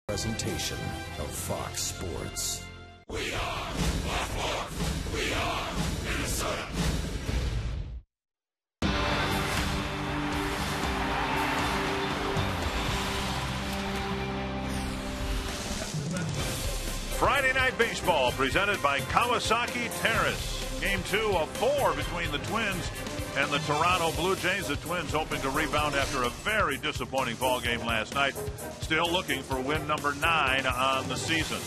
Presentation of Fox Sports. We are Buffalo. We are Minnesota. Friday Night Baseball presented by Kawasaki Terrace. Game 2 of 4 between the Twins and the Toronto Blue Jays. The Twins hoping to rebound after a very disappointing ball game last night. Still looking for win number 9 on the season.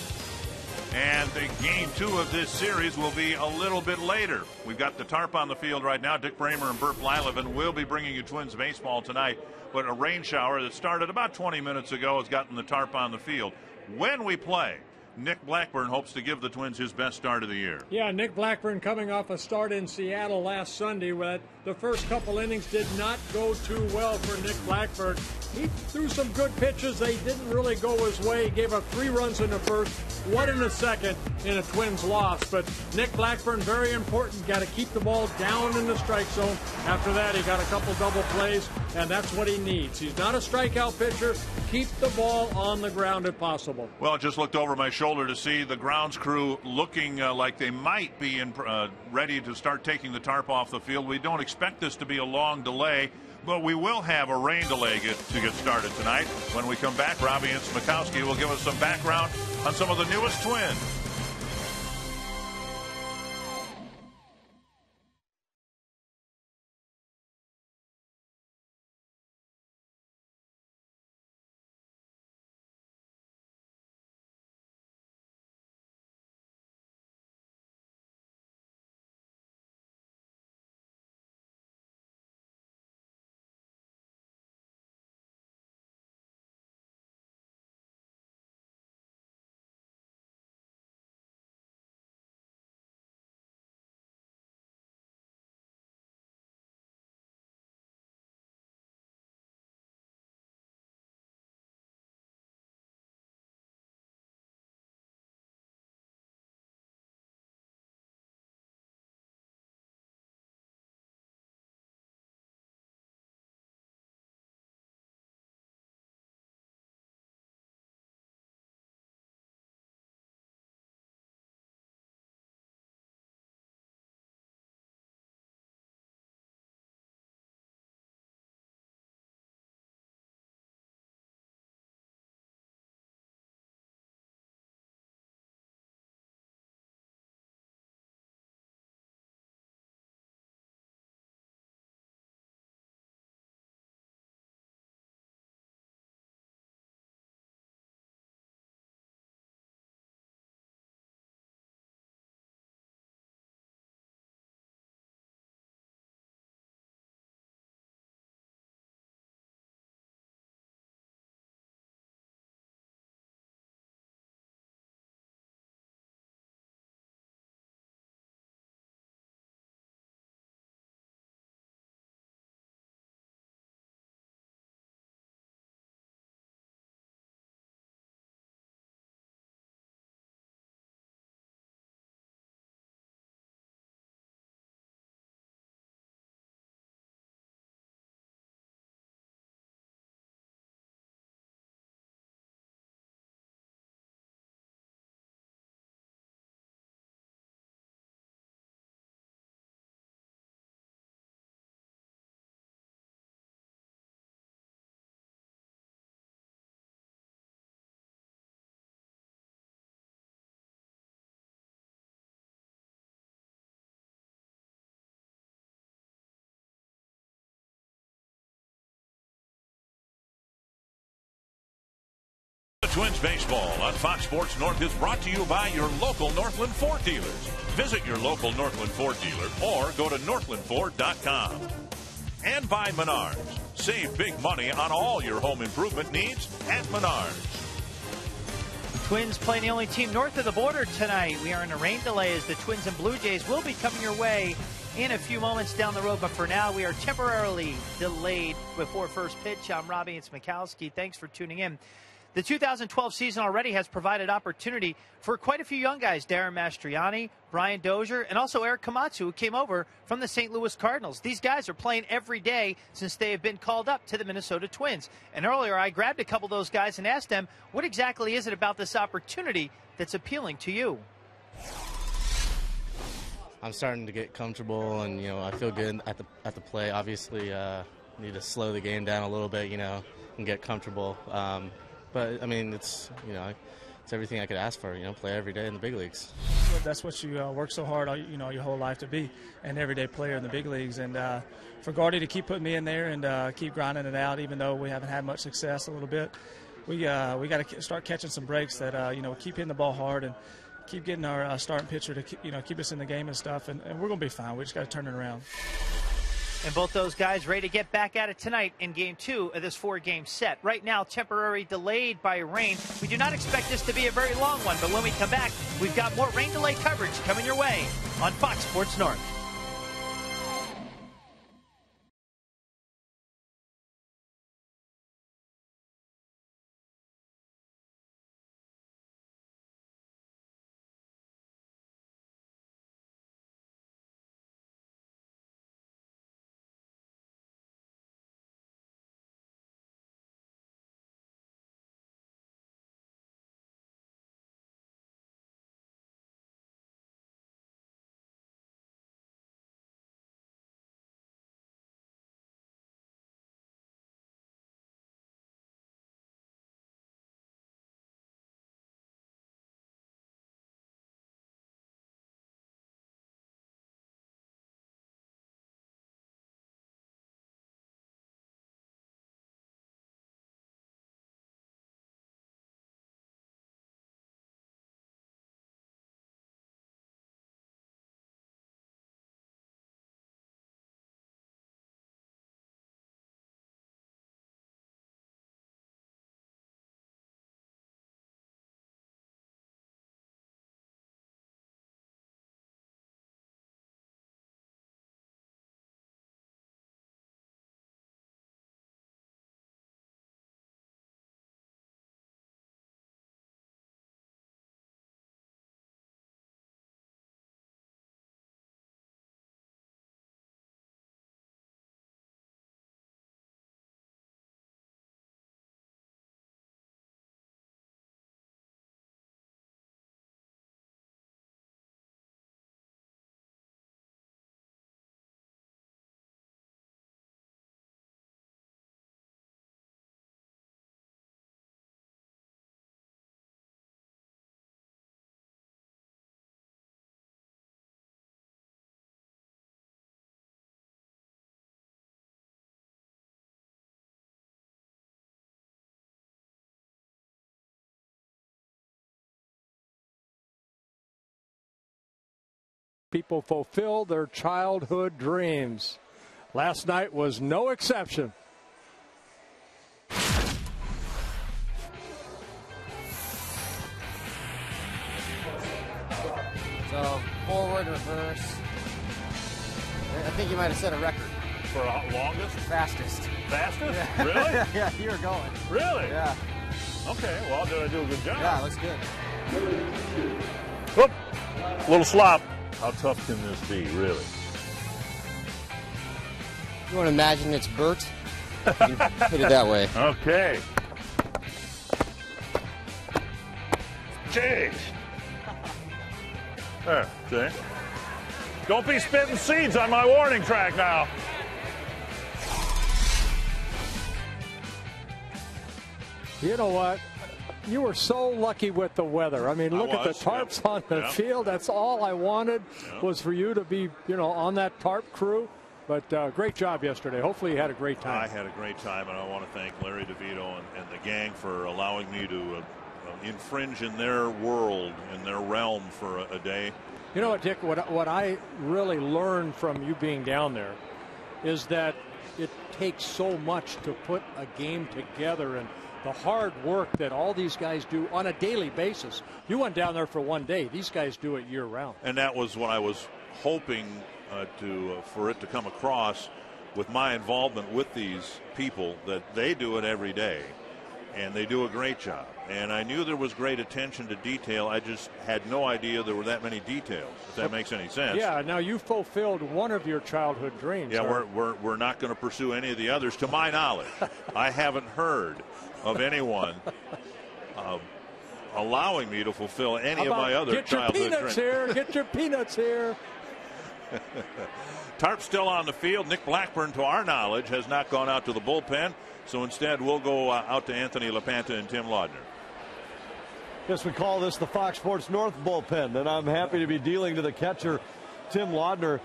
And the game 2 of this series will be a little bit later. We've got the Tarp on the field right now. Dick Bramer and Burt Blyleven will be bringing you Twins baseball tonight. But a rain shower that started about 20 minutes ago has gotten the Tarp on the field. When we play, Nick Blackburn hopes to give the Twins his best start of the year. Yeah, Nick Blackburn coming off a start in Seattle last Sunday. Where the first couple innings did not go too well for Nick Blackburn. He threw some good pitches. They didn't really go his way. He gave up 3 runs in the first, 1 in the second in a Twins loss. But Nick Blackburn, very important. Got to keep the ball down in the strike zone. After that, he got a couple double plays, and that's what he needs. He's not a strikeout pitcher. Keep the ball on the ground if possible. Well, I just looked over my shoulder to see the grounds crew looking like they might be ready to start taking the Tarp off the field. We don't expect this to be a long delay, but we will have a rain delay to get started tonight. When we come back, Robbie and Smikowski will give us some background on some of the newest Twins. Twins baseball on Fox Sports North is brought to you by your local Northland Ford dealers. Visit your local Northland Ford dealer or go to northlandford.com. And by Menards. Save big money on all your home improvement needs at Menards. Twins playing the only team north of the border tonight. We are in a rain delay as the Twins and Blue Jays will be coming your way in a few moments down the road. But for now, we are temporarily delayed before first pitch. I'm Robbie and Smikowski. Thanks for tuning in. The 2012 season already has provided opportunity for quite a few young guys, Darren Mastriani, Brian Dozier, and also Eric Komatsu, who came over from the St. Louis Cardinals. These guys are playing every day since they have been called up to the Minnesota Twins. And earlier I grabbed a couple of those guys and asked them, what exactly is it about this opportunity that's appealing to you? I'm starting to get comfortable, and I feel good at the plate. Obviously, need to slow the game down a little bit, and get comfortable. But I mean, it's everything I could ask for. Play every day in the big leagues. That's what you work so hard, your whole life to be an everyday player in the big leagues. And for Gardy to keep putting me in there and keep grinding it out, even though we haven't had much success a little bit, we got to start catching some breaks that keep hitting the ball hard and keep getting our starting pitcher to keep us in the game and stuff, and we're going to be fine. We just got to turn it around. And both those guys ready to get back at it tonight in Game 2 of this 4-game set. Right now, temporarily delayed by rain. We do not expect this to be a very long one, but when we come back, we've got more rain delay coverage coming your way on Fox Sports North. People fulfill their childhood dreams. Last night was no exception. So, forward, reverse. I think you might have set a record. For longest? Fastest. Fastest? Yeah. Really? Yeah, you were going. Really? Yeah. Okay, well, did I do a good job? Yeah, looks good. Whoop! Little slop. How tough can this be, really? You want to imagine it's Bert? You hit it that way. Okay. Jeez. There, see? Don't be spitting seeds on my warning track now. You know what? You were so lucky with the weather. I mean, look at the tarps on the field. That's all I wanted was for you to be, on that tarp crew. But great job yesterday. Hopefully you had a great time. I had a great time, and I want to thank Larry DeVito and the gang for allowing me to infringe in their world, in their realm for a day. You know what, Dick, what I really learned from you being down there is that it takes so much to put a game together, and the hard work that all these guys do on a daily basis. You went down there for one day. These guys do it year round. And that was what I was hoping for it to come across with my involvement with these people, that they do it every day. and they do a great job. And I knew there was great attention to detail. I just had no idea there were that many details, if that makes any sense. Yeah, now you fulfilled one of your childhood dreams. Yeah, we're not going to pursue any of the others. To my knowledge, I haven't heard of anyone allowing me to fulfill any of my other childhood dreams. Get your peanuts here. Tarp still on the field. Nick Blackburn, to our knowledge, has not gone out to the bullpen. So instead, we'll go out to Anthony LaPanta and Tim Laudner. Yes, we call this the Fox Sports North bullpen, and I'm happy to be dealing to the catcher, Tim Laudner.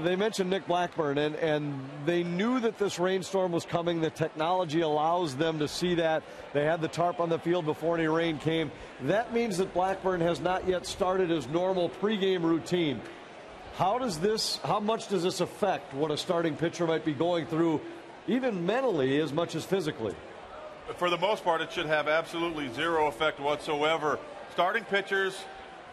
They mentioned Nick Blackburn, and they knew that this rainstorm was coming. The technology allows them to see that. They had the tarp on the field before any rain came. That means that Blackburn has not yet started his normal pregame routine. How much does this affect what a starting pitcher might be going through, even mentally as much as physically? For the most part, it should have absolutely zero effect whatsoever. Starting pitchers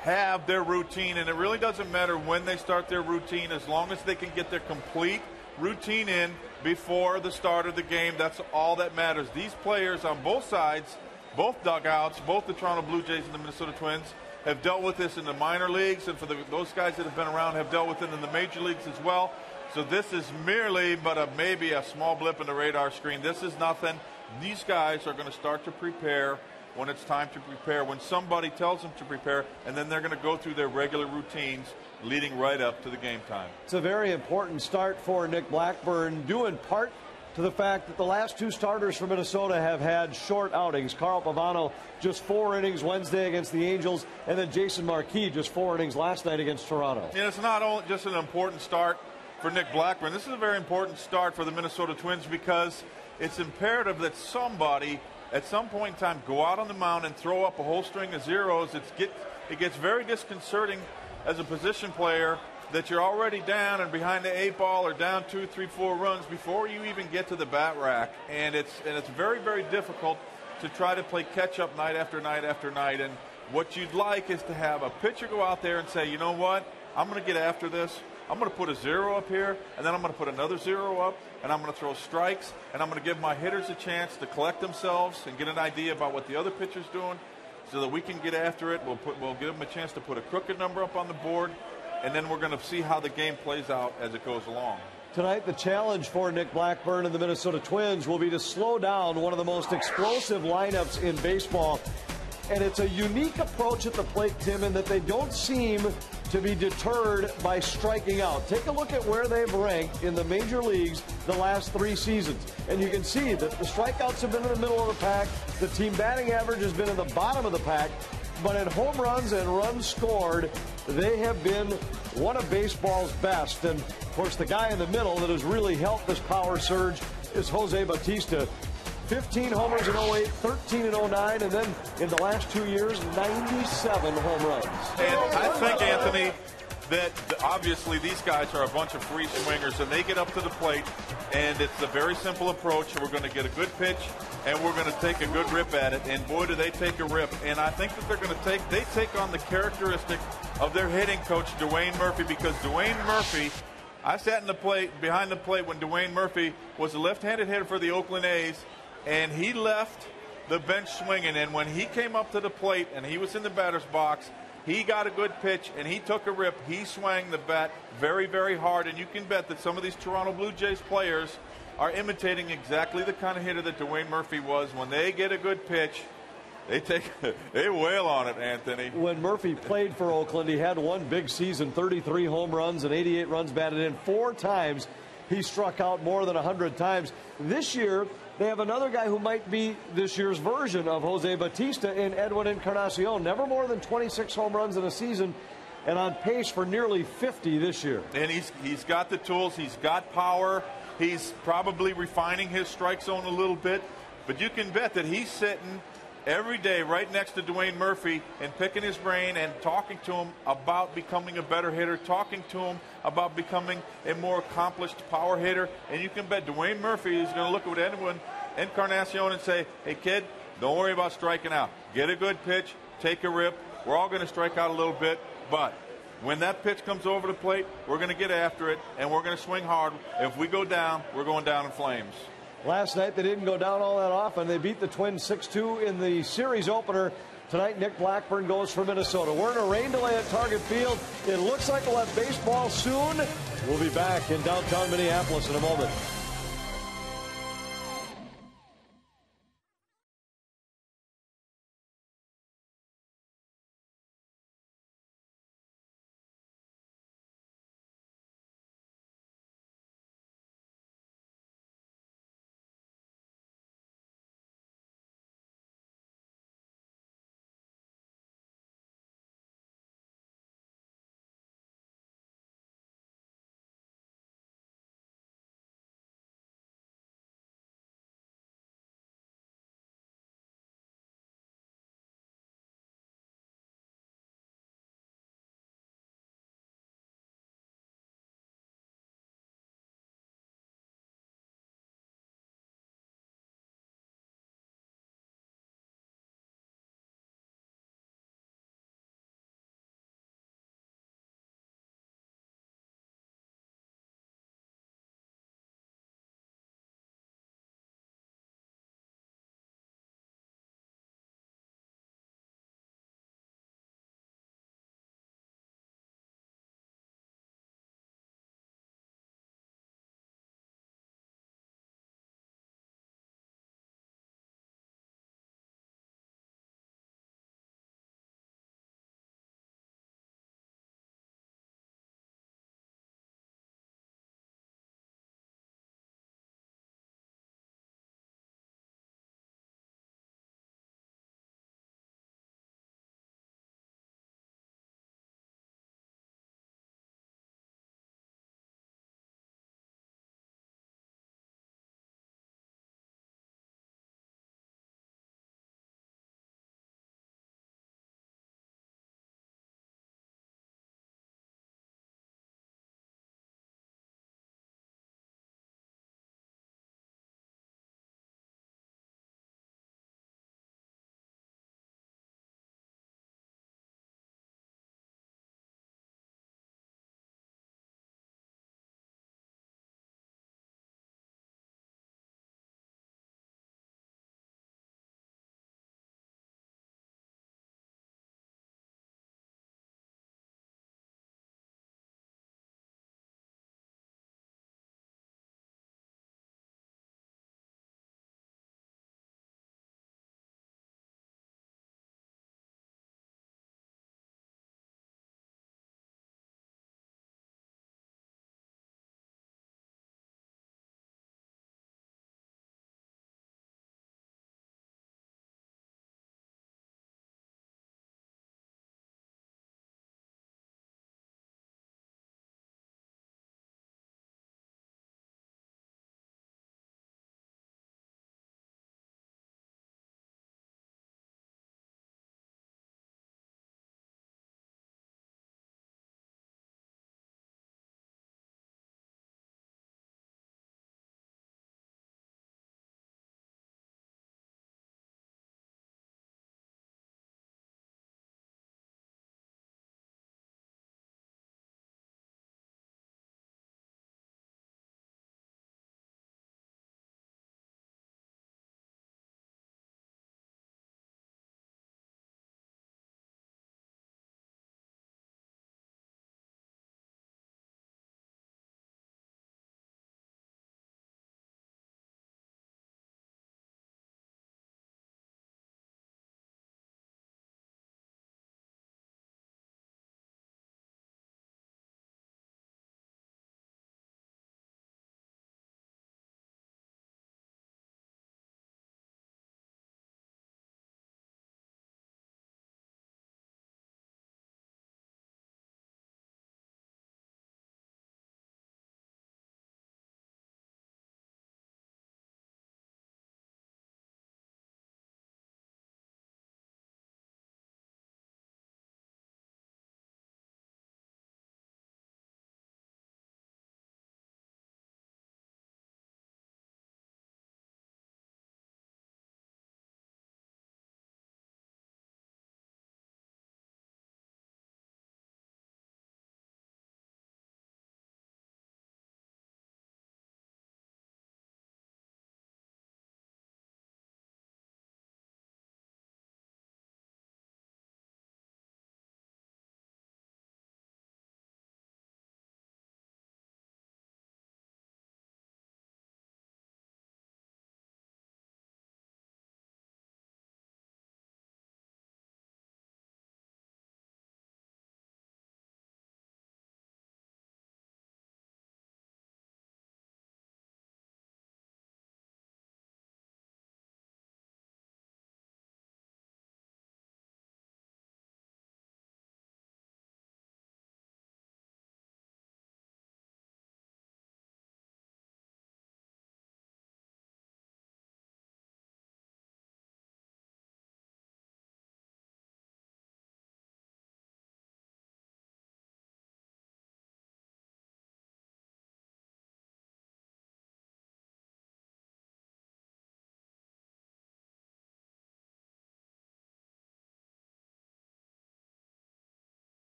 have their routine, and it really doesn't matter when they start their routine, as long as they can get their complete routine in before the start of the game. That's all that matters. These players on both sides, both dugouts, both the Toronto Blue Jays and the Minnesota Twins, have dealt with this in the minor leagues, and for those guys that have been around have dealt with it in the major leagues as well. So this is merely but maybe a small blip in the radar screen. This is nothing. These guys are going to start to prepare when it's time to prepare, when somebody tells them to prepare, and then they're going to go through their regular routines leading right up to the game time. It's a very important start for Nick Blackburn, due in part to the fact that the last two starters for Minnesota have had short outings. Carl Pavano just 4 innings Wednesday against the Angels, and then Jason Marquis just 4 innings last night against Toronto. And it's not only just an important start for Nick Blackburn. This is a very important start for the Minnesota Twins, because it's imperative that somebody at some point in time go out on the mound and throw up a whole string of zeros. It gets very disconcerting as a position player that you're already down and behind the 8 ball or down 2, 3, 4 runs before you even get to the bat rack. And it's very, very difficult to try to play catch up night after night after night. And what you'd like is to have a pitcher go out there and say, you know what, I'm going to get after this. I'm going to put a 0 up here, and then I'm going to put another 0 up, and I'm going to throw strikes, and I'm going to give my hitters a chance to collect themselves and get an idea about what the other pitcher's doing so that we can get after it. We'll give them a chance to put a crooked number up on the board, and then we're going to see how the game plays out as it goes along. Tonight, the challenge for Nick Blackburn and the Minnesota Twins will be to slow down one of the most explosive lineups in baseball. And it's a unique approach at the plate, Tim, in that they don't seem to be deterred by striking out. Take a look at where they've ranked in the major leagues the last 3 seasons. And you can see that the strikeouts have been in the middle of the pack. The team batting average has been in the bottom of the pack. But in home runs and runs scored, they have been one of baseball's best. And, of course, the guy in the middle that has really helped this power surge is Jose Bautista. 15 homers in 08, 13 in 09, and then in the last 2 years, 97 home runs. And I think, Anthony, that obviously these guys are a bunch of free swingers, and they get up to the plate, and it's a very simple approach. We're going to get a good pitch, and we're going to take a good rip at it, and boy, do they take a rip. And I think that they're going to take on the characteristic of their hitting coach, Dwayne Murphy, because Dwayne Murphy, I sat behind the plate when Dwayne Murphy was a left-handed hitter for the Oakland A's, and he left the bench swinging. And when he came up to the plate and he was in the batter's box, he got a good pitch and he took a rip. He swung the bat very, very hard. And you can bet that some of these Toronto Blue Jays players are imitating exactly the kind of hitter that Dwayne Murphy was. When they get a good pitch, they wail on it, Anthony. When Murphy played for Oakland, he had one big season, 33 home runs and 88 runs batted in. 4 times he struck out more than 100 times. This year, they have another guy who might be this year's version of Jose Bautista in Edwin Encarnacion. Never more than 26 home runs in a season, and on pace for nearly 50 this year. And he's got the tools. He's got power. He's probably refining his strike zone a little bit. But you can bet that he's sitting every day right next to Dwayne Murphy and picking his brain and talking to him about becoming a better hitter, talking to him about becoming a more accomplished power hitter. And you can bet Dwayne Murphy is going to look at Edwin Encarnacion and say, hey, kid, don't worry about striking out. Get a good pitch, take a rip. We're all going to strike out a little bit, but when that pitch comes over the plate, we're going to get after it, and we're going to swing hard. If we go down, we're going down in flames. Last night they didn't go down all that often. They beat the Twins 6-2 in the series opener. Tonight, Nick Blackburn goes for Minnesota. We're in a rain delay at Target Field. It looks like we'll have baseball soon. We'll be back in downtown Minneapolis in a moment.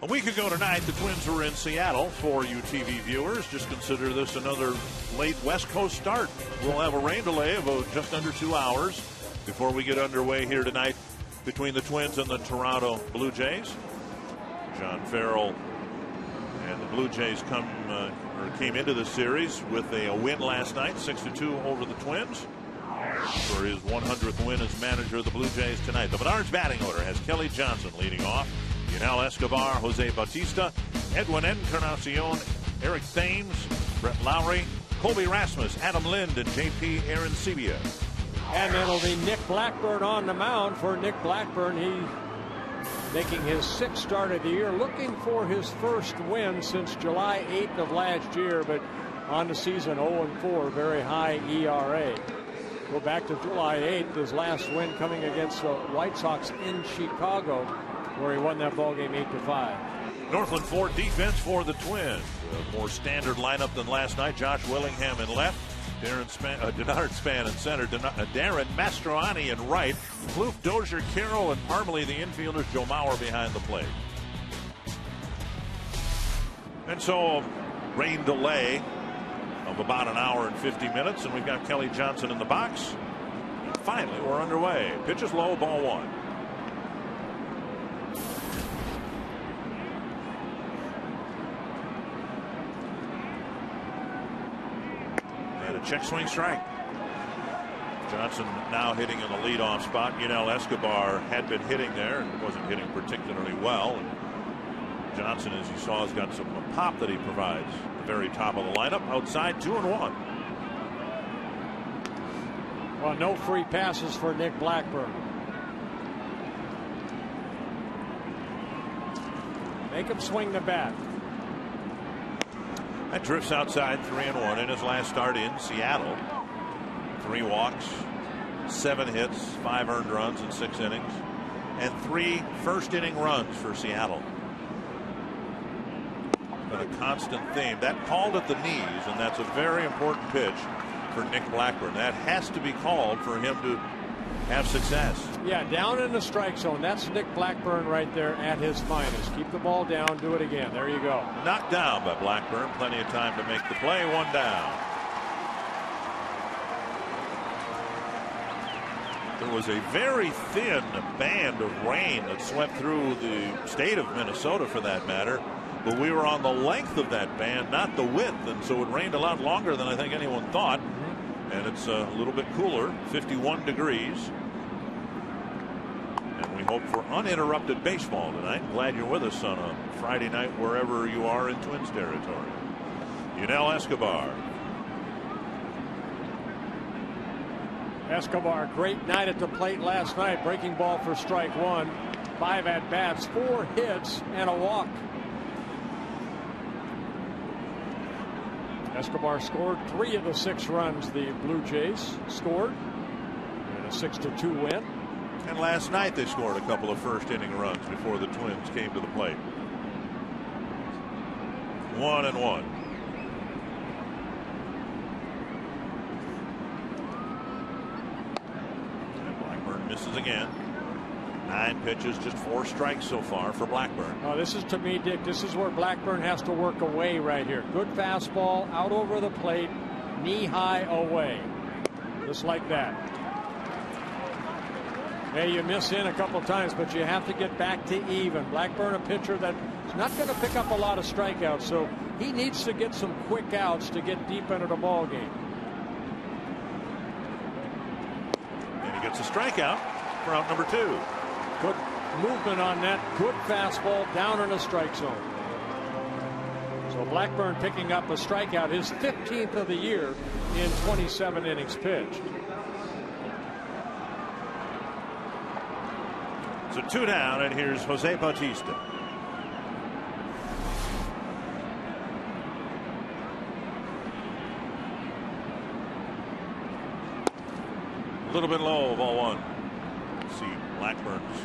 A week ago tonight, the Twins were in Seattle. For you TV viewers, just consider this another late West Coast start. We'll have a rain delay of just under 2 hours before we get underway here tonight between the Twins and the Toronto Blue Jays. John Farrell and the Blue Jays came into the series with a win last night, 6-2 over the Twins. For his 100th win as manager of the Blue Jays tonight. The Menards batting order has Kelly Johnson leading off. Yunel Escobar, Jose Bautista, Edwin Encarnacion, Eric Thames, Brett Lowry, Colby Rasmus, Adam Lind, and J.P. Arancibia. And it'll be Nick Blackburn on the mound. For Nick Blackburn, he's making his 6th start of the year, looking for his first win since July 8th of last year, but on the season 0-4, very high ERA. Go back to July 8th, his last win coming against the White Sox in Chicago, where he won that ball game 8-5. Northland Ford defense for the Twins. A more standard lineup than last night. Josh Willingham in left, Denard Span in center, Darren Mastroianni in right, Kloof, Dozier, Carroll, and Parmalee the infielders, Joe Mauer behind the plate. And so rain delay of about an hour and 50 minutes, and we've got Kelly Johnson in the box. Finally, we're underway. Pitch is low, ball 1. And a check swing strike. Johnson now hitting in the leadoff spot. Yunel Escobar had been hitting there and wasn't hitting particularly well. And Johnson, as you saw, has got some pop that he provides at the very top of the lineup. Outside, 2-1. Well, no free passes for Nick Blackburn. Make him swing the bat. That drifts outside, 3-1 in his last start in Seattle. 3 walks, 7 hits, 5 earned runs in 6 innings, and 3 first-inning runs for Seattle. But a constant theme. That called at the knees, and that's a very important pitch for Nick Blackburn. That has to be called for him to have success. Yeah, down in the strike zone. That's Nick Blackburn right there at his finest. Keep the ball down, do it again. There you go. Knocked down by Blackburn. Plenty of time to make the play. 1 down. There was a very thin band of rain that swept through the state of Minnesota, for that matter. But we were on the length of that band, not the width, and so it rained a lot longer than I think anyone thought. And it's a little bit cooler, 51 degrees. And we hope for uninterrupted baseball tonight. Glad you're with us on a Friday night wherever you are in Twins territory. Yunel Escobar. Escobar, great night at the plate last night. Breaking ball for strike 1. 5 at-bats, 4 hits, and a walk. Escobar scored 3 of the 6 runs the Blue Jays scored in a 6-2 win. And last night they scored a couple of first-inning runs before the Twins came to the plate. 1-1. And Blackburn misses again. 9 pitches, just 4 strikes so far for Blackburn. Oh, this is, to me, Dick, this is where Blackburn has to work away right here. Good fastball out over the plate, knee high away. Just like that. Hey, you miss in a couple times, but you have to get back to even. Blackburn, a pitcher that's not going to pick up a lot of strikeouts, so he needs to get some quick outs to get deep into the ball game. And he gets a strikeout for out number 2. Good movement on that. Good fastball down in the strike zone. So Blackburn picking up a strikeout, his 15th of the year in 27 innings pitched. So 2 down, and here's Jose Bautista. A little bit low, ball 1. See Blackburn's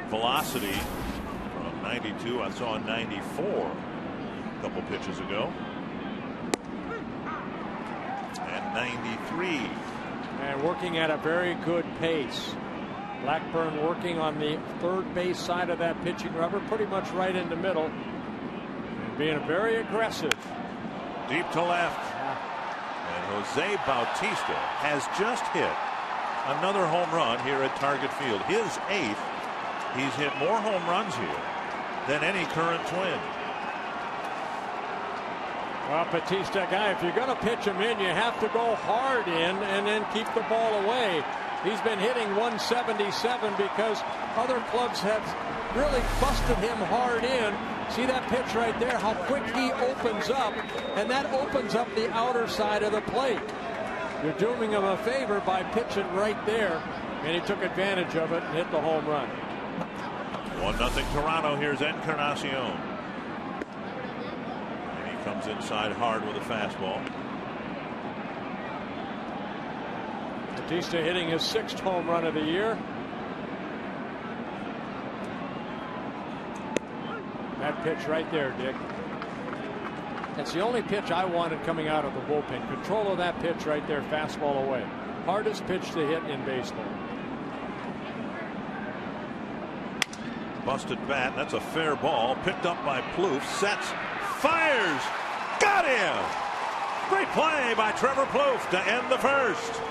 velocity from 92. I saw 94 a couple pitches ago. And 93. And working at a very good pace. Blackburn working on the third base side of that pitching rubber, pretty much right in the middle, and being very aggressive. Deep to left. And Jose Bautista has just hit another home run here at Target Field. His 8th. He's hit more home runs here than any current Twin. Well, Bautista, guy, if you're going to pitch him in, you have to go hard in and then keep the ball away. He's been hitting 177 because other clubs have really busted him hard in. See that pitch right there, how quick he opens up, and that opens up the outer side of the plate. You're doing him a favor by pitching right there, and he took advantage of it and hit the home run. 1-0 Toronto. Here's Encarnacion. And he comes inside hard with a fastball. Bautista hitting his 6th home run of the year. That pitch right there, Dick. That's the only pitch I wanted coming out of the bullpen. Control of that pitch right there, fastball away. Hardest pitch to hit in baseball. Busted bat. That's a fair ball. Picked up by Plouffe. Sets. Fires. Got him. Great play by Trevor Plouffe to end the first.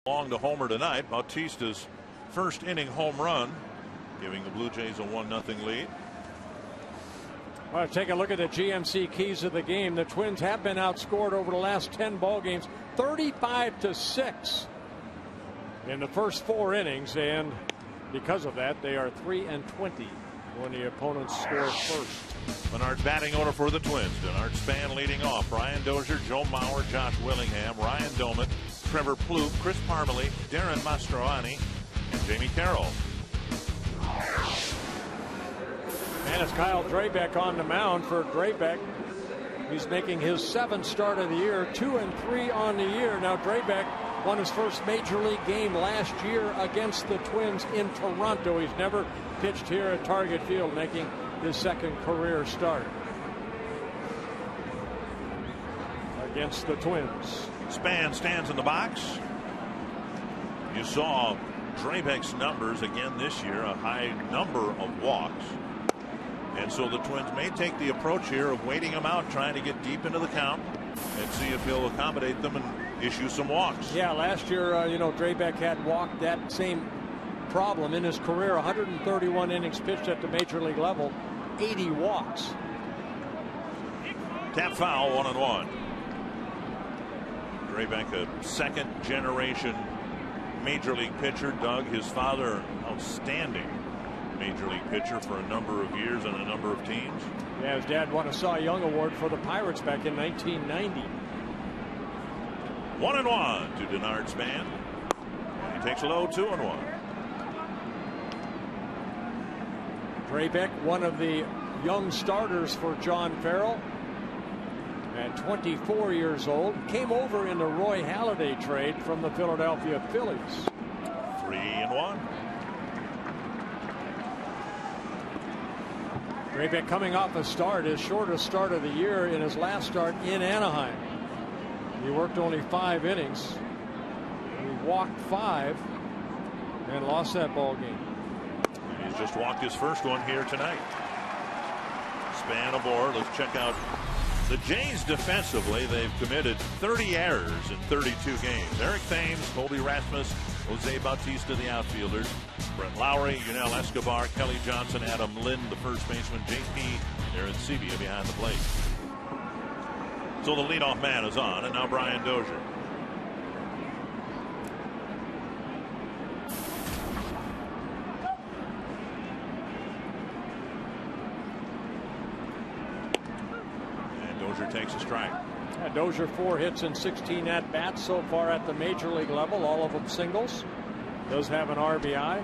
Long to homer tonight. Bautista's first inning home run, giving the Blue Jays a 1-0 lead. Well, take a look at the GMC keys of the game. The Twins have been outscored over the last 10 ball games, 35-6 in the first 4 innings, and because of that, they are 3-20 when the opponents score first. Menard's batting order for the Twins. Denard Span leading off. Brian Dozier, Joe Mauer, Josh Willingham, Ryan Doman, Trevor Plouffe, Chris Parmelee, Darren Mastroianni, and Jamie Carroll. And it's Kyle Drabek on the mound for Drabek. He's making his 7th start of the year, 2-3 on the year. Now Drabek won his first major league game last year against the Twins in Toronto. He's never pitched here at Target Field, making his 2nd career start against the Twins. Span stands in the box. You saw Drabek's numbers again this year, a high number of walks. And so the Twins may take the approach here of waiting him out, trying to get deep into the count and see if he'll accommodate them and issue some walks. Yeah, last year, Drabek had walked that same problem in his career. 131 innings pitched at the major league level, 80 walks. Tap foul, 1-1. Drabek, a 2nd generation major league pitcher. Doug, his father, outstanding major league pitcher for a number of years and a number of teams. Yeah, his dad won a Cy Young Award for the Pirates back in 1990. 1-1 to Denard Span. And he takes a low, 2-1. Drabek, one of the young starters for John Farrell, at 24 years old, came over in the Roy Halladay trade from the Philadelphia Phillies. 3-1. Drabek coming off a start, his shortest start of the year in his last start in Anaheim. He worked only 5 innings. He walked 5 and lost that ball game. He's just walked his first one here tonight. Span aboard. Let's check out the Jays defensively. They've committed 30 errors in 32 games. Eric Thames, Colby Rasmus, Jose Bautista, the outfielders, Brett Lowry, Yunel Escobar, Kelly Johnson, Adam Lind, the first baseman, JP Arancibia behind the plate. So the leadoff man is on, and now Brian Dozier. Dozier takes a strike. Dozier 4 hits and 16 at bats so far at the major league level, all of them singles. Does have an RBI.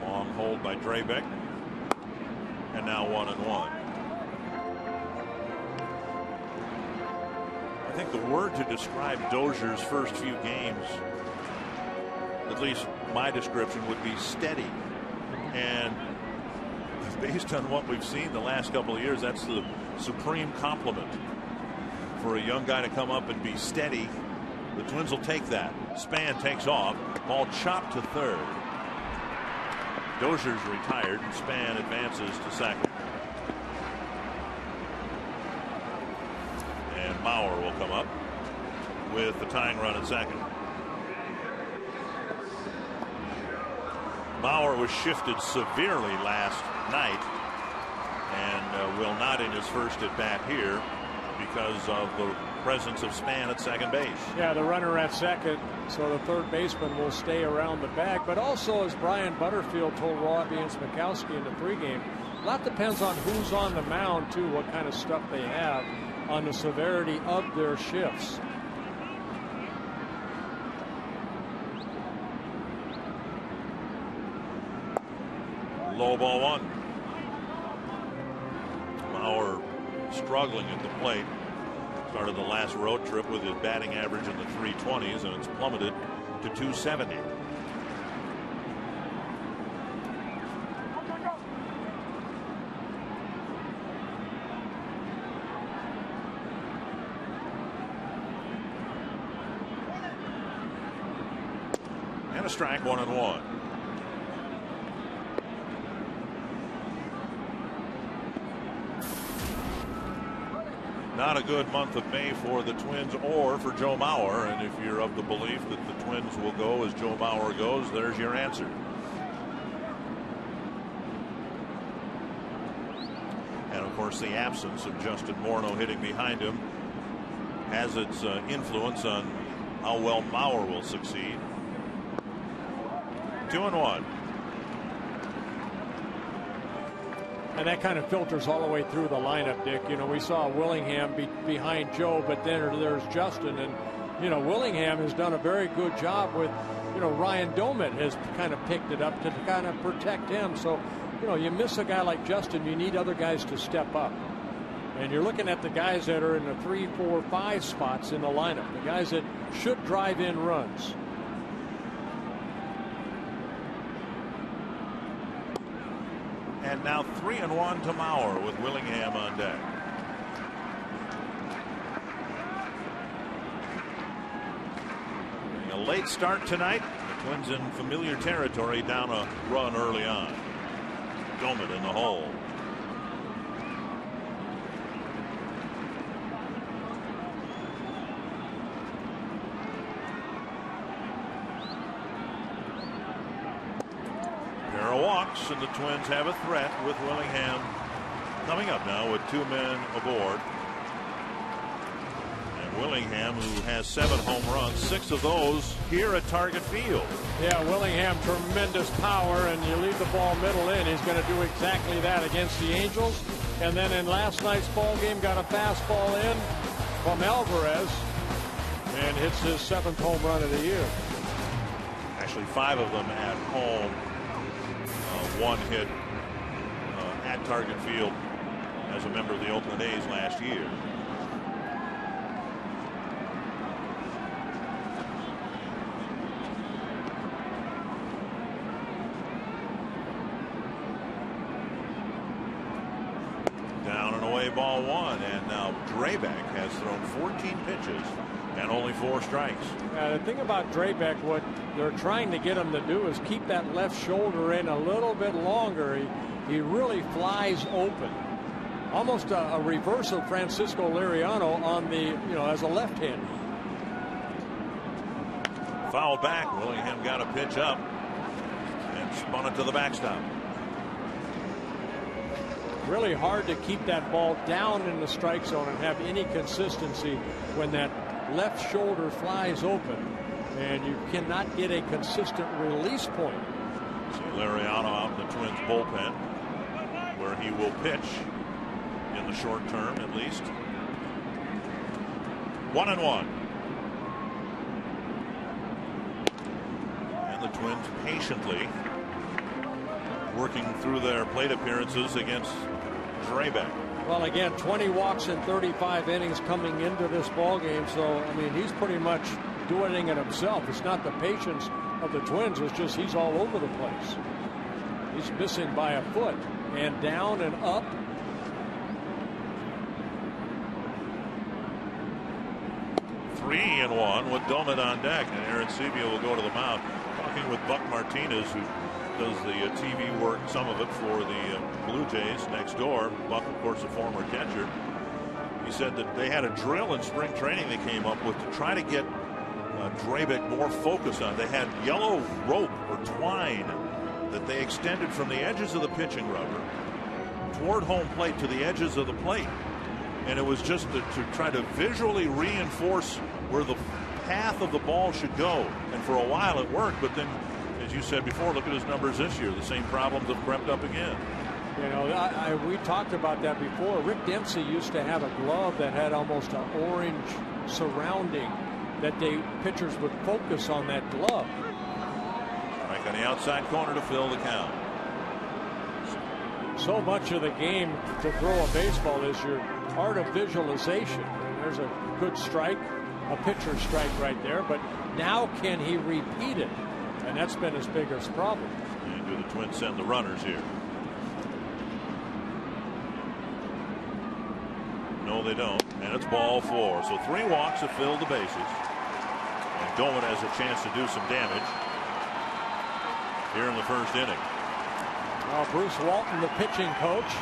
Long hold by Drabek, and now 1-1. I think the word to describe Dozier's first few games, at least my description, would be steady. And based on what we've seen the last couple of years, that's the supreme compliment for a young guy to come up and be steady. The Twins will take that. Span takes off. Ball chopped to third. Dozier's retired, and Span advances to second. Mauer will come up with the tying run at second. Mauer was shifted severely last night and will not in his first at bat here because of the presence of Span at second base. Yeah, the runner at second, so the third baseman will stay around the bag. But also, as Brian Butterfield told Robbie and Smikowski in the pregame, a lot depends on who's on the mound too, what kind of stuff they have on the severity of their shifts. Low ball 1. Mauer struggling at the plate. Started the last road trip with his batting average in the 320s, and it's plummeted to 270. And a strike, 1-1. Not a good month of May for the Twins or for Joe Mauer, and if you're of the belief that the Twins will go as Joe Mauer goes, there's your answer. And of course, the absence of Justin Morneau hitting behind him has its influence on how well Mauer will succeed. 2-1. And that kind of filters all the way through the lineup, Dick. You know, we saw Willingham behind Joe, but then there's Justin. And, you know, Willingham has done a very good job with, you know, Ryan Domet has kind of picked it up to kind of protect him. So, you know, you miss a guy like Justin, you need other guys to step up. And you're looking at the guys that are in the 3, 4, 5 spots in the lineup, the guys that should drive in runs. And now 3-1 to Mauer with Willingham on deck. A late start tonight. The Twins in familiar territory, down a run early on. Domet in the hole. Walks, and the Twins have a threat with Willingham coming up now with 2 men aboard. And Willingham, who has 7 home runs, 6 of those here at Target Field. Yeah, Willingham, tremendous power, and you leave the ball middle in, he's going to do exactly that against the Angels And then in last night's ball game, got a fastball in from Alvarez and hits his 7th home run of the year. Actually, 5 of them at home. 1 hit at Target Field as a member of the Oakland A's last year. Down and away, ball 1, and now Drabek has thrown 14 pitches and only 4 strikes. The thing about Drabek, what they're trying to get him to do is keep that left shoulder in a little bit longer. He really flies open, almost a reverse of Francisco Liriano on the, as a left-hander. Foul back. Willingham got a pitch up and spun it to the backstop. Really hard to keep that ball down in the strike zone and have any consistency when that left shoulder flies open, and you cannot get a consistent release point. See Liriano out in the Twins bullpen, where he will pitch in the short term at least. 1-1. And the Twins patiently working through their plate appearances against Drabek. Well, again, 20 walks in 35 innings coming into this ball game. So, I mean, he's pretty much doing it himself. It's not the patience of the Twins. It's just he's all over the place. He's missing by a foot, and down and up. Three and 1 with Domet on deck, and Aaron Sebia will go to the mound. Talking with Buck Martinez, who does the TV work, some of it for the Blue Jays next door. Buck, of course, a former catcher. He said that they had a drill in spring training they came up with to try to get Drabek more focus on. They had yellow rope or twine that they extended from the edges of the pitching rubber toward home plate to the edges of the plate. And it was just to try to visually reinforce where the path of the ball should go. And for a while it worked, but then, as you said before, look at his numbers this year. The same problems have crept up again. We talked about that before. Rick Dempsey used to have a glove that had almost an orange surrounding that pitchers would focus on that glove. Strike on the outside corner to fill the count. So much of the game to throw a baseball is your art of visualization. And there's a good strike, a pitcher strike right there, but now can he repeat it? And that's been his biggest problem. And do the Twins send the runners here? No, they don't. And it's ball 4. So 3 walks have filled the bases. And Domet has a chance to do some damage here in the first inning. Well, Bruce Walton, the pitching coach.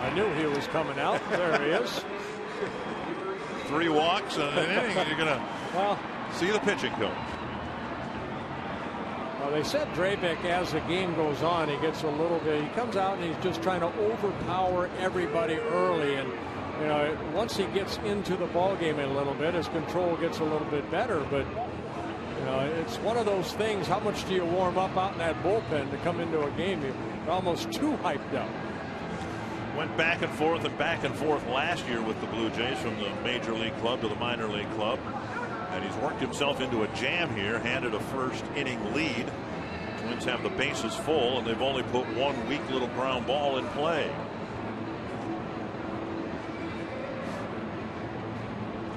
I knew he was coming out. There he is. 3 walks and an inning. You're going to see the pitching coach. Well, they said Drabek, as the game goes on, he gets a little bit. He comes out and he's just trying to overpower everybody early. And once he gets into the ball game a little bit, his control gets a little bit better. But it's one of those things. How much do you warm up out in that bullpen to come into a game? You're almost too hyped up. Went back and forth last year with the Blue Jays from the major league club to the minor league club. And he's worked himself into a jam here, handed a first inning lead. Twins have the bases full, and they've only put 1 weak little ground ball in play.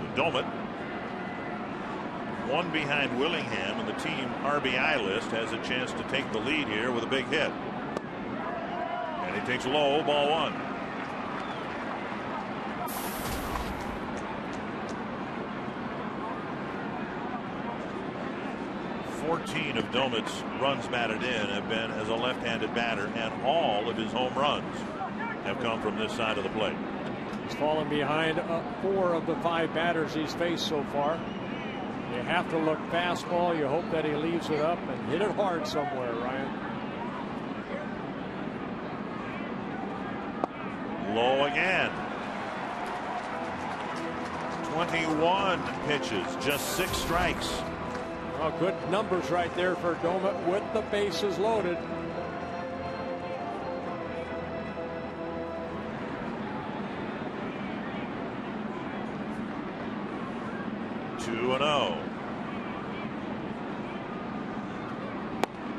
So Domet, 1 behind Willingham, and the team RBI list has a chance to take the lead here with a big hit. And he takes low, ball 1. 14 of Domet's runs batted in have been as a left-handed batter, and all of his home runs have come from this side of the plate. He's fallen behind 4 of the 5 batters he's faced so far. You have to look fastball. You hope that he leaves it up and hit it hard somewhere, Ryan. Low again. 21 pitches, just 6 strikes. Oh, good numbers right there for Domet with the bases loaded.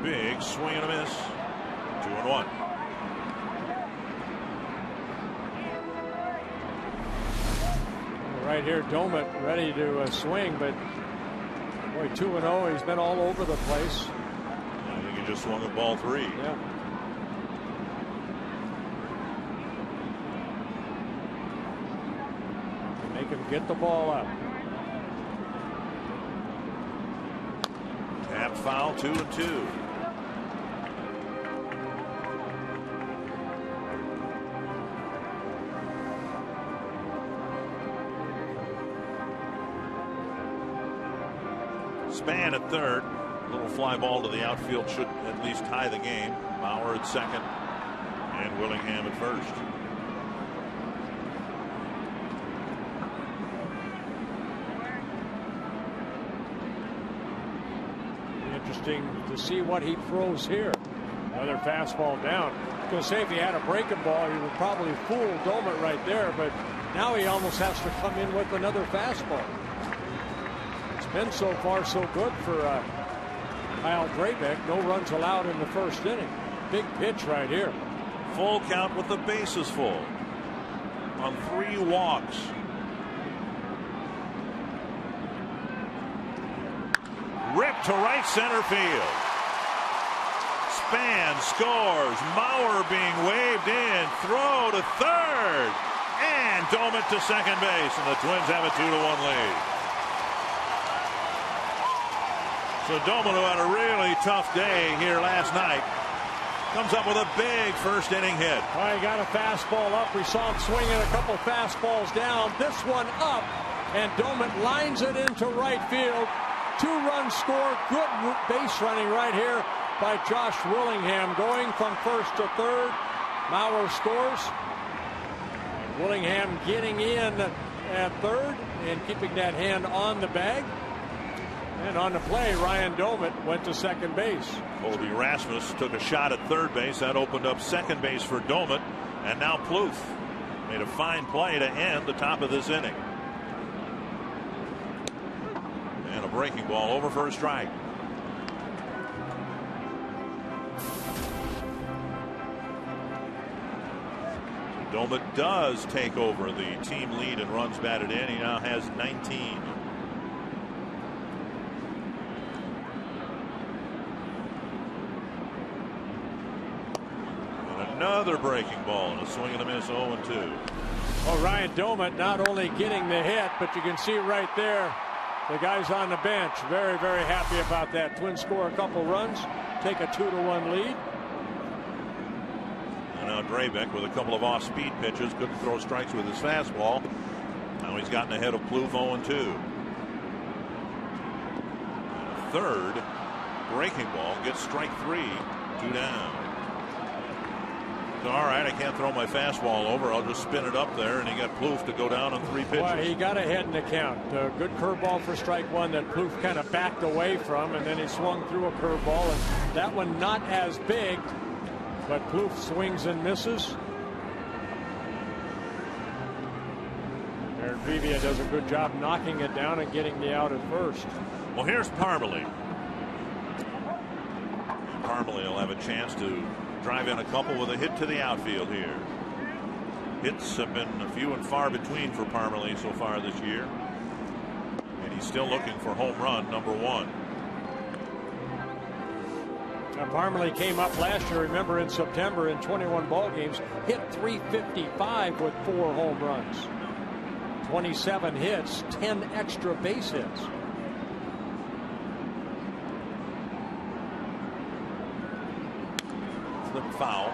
Big swing and a miss. 2-1. Right here, Domet ready to swing, but boy, 2-0. He's been all over the place. I think he just swung at ball 3. Yeah. Make him get the ball up. Tap foul, 2-2. Span at third. A little fly ball to the outfield should at least tie the game. Bauer at second and Willingham at first. Interesting to see what he throws here. Another fastball down. I was going to say if he had a breaking ball, he would probably fool Domet right there, but now he almost has to come in with another fastball. It's been so far so good for Kyle Drabek. No runs allowed in the first inning. Big pitch right here. Full count with the bases full on 3 walks. Ripped to right center field. Span scores. Mauer being waved in. Throw to third. And Domet to second base. And the Twins have a 2-1 lead. So Domet, who had a really tough day here last night, comes up with a big first inning hit. Well, he got a fastball up. We saw him swinging a couple fastballs down. This one up. And Domet lines it into right field. 2-run score. Good base running right here by Josh Willingham, going from first to third. Mauer scores. Willingham getting in at third and keeping that hand on the bag. And on the play, Ryan Domet went to second base. Colby Rasmus took a shot at third base. That opened up second base for Domet. And now Plouffe made a fine play to end the top of this inning. And a breaking ball over for a strike. Domet does take over the team lead in runs batted in. He now has 19. And another breaking ball and a swing and a miss. 0-2. Well, Ryan Domet not only getting the hit, but you can see right there the guys on the bench very, very happy about that. Twins score a couple runs, take a 2-1 lead. And now Drabek with a couple of off-speed pitches, couldn't throw strikes with his fastball. Now he's gotten ahead of Plouffe. 0-2. Third breaking ball gets strike 3, 2 down. So, all right, I can't throw my fastball over. I'll just spin it up there, and he got Plouffe to go down on 3 pitches. Well, he got ahead in the count. Good curveball for strike 1 that Plouffe kind of backed away from, and then he swung through a curveball, and that one not as big, but Plouffe swings and misses. Aaron Vivia does a good job knocking it down and getting the out at first. Well, here's Parmelee. Parmelee will have a chance to drive in a couple with a hit to the outfield here. Hits have been few and far between for Parmelee so far this year. And he's still looking for home run number 1. Now, Parmelee came up last year, remember, in September in 21 ball games, hit .355 with 4 home runs. 27 hits, 10 extra base hits. Foul.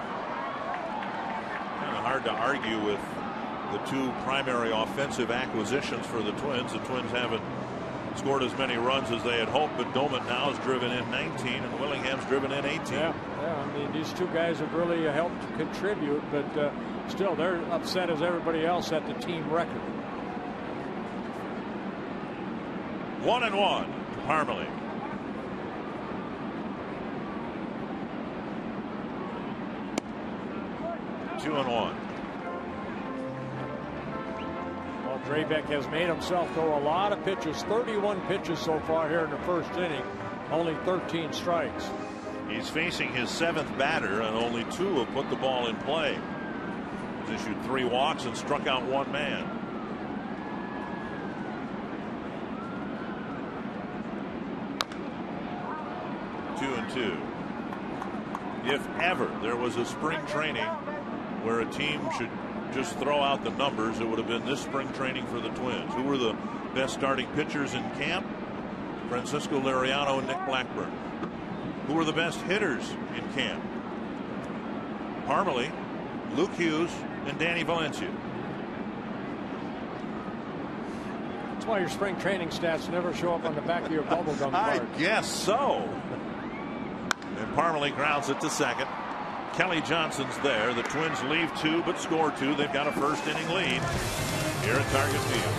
Kind of hard to argue with the 2 primary offensive acquisitions for the Twins. The Twins haven't scored as many runs as they had hoped, but Domet now has driven in 19 and Willingham's driven in 18. Yeah, I mean, these 2 guys have really helped contribute, but still they're upset as everybody else at the team record. 1-1 to Parmelee. Well, Drabek has made himself throw a lot of pitches, 31 pitches so far here in the first inning, only 13 strikes. He's facing his 7th batter, and only 2 have put the ball in play. He's issued 3 walks and struck out 1 man. Two and 2. If ever there was a spring training where a team should just throw out the numbers, it would have been this spring training for the Twins. Who were the best starting pitchers in camp? Francisco Liriano and Nick Blackburn. Who were the best hitters in camp? Parmalee, Luke Hughes, and Danny Valencia. That's why your spring training stats never show up on the back of your bubblegum card. I guess so. And Parmalee grounds it to second. Kelly Johnson's there. The Twins leave 2 but score 2. They've got a first inning lead here at Target Field.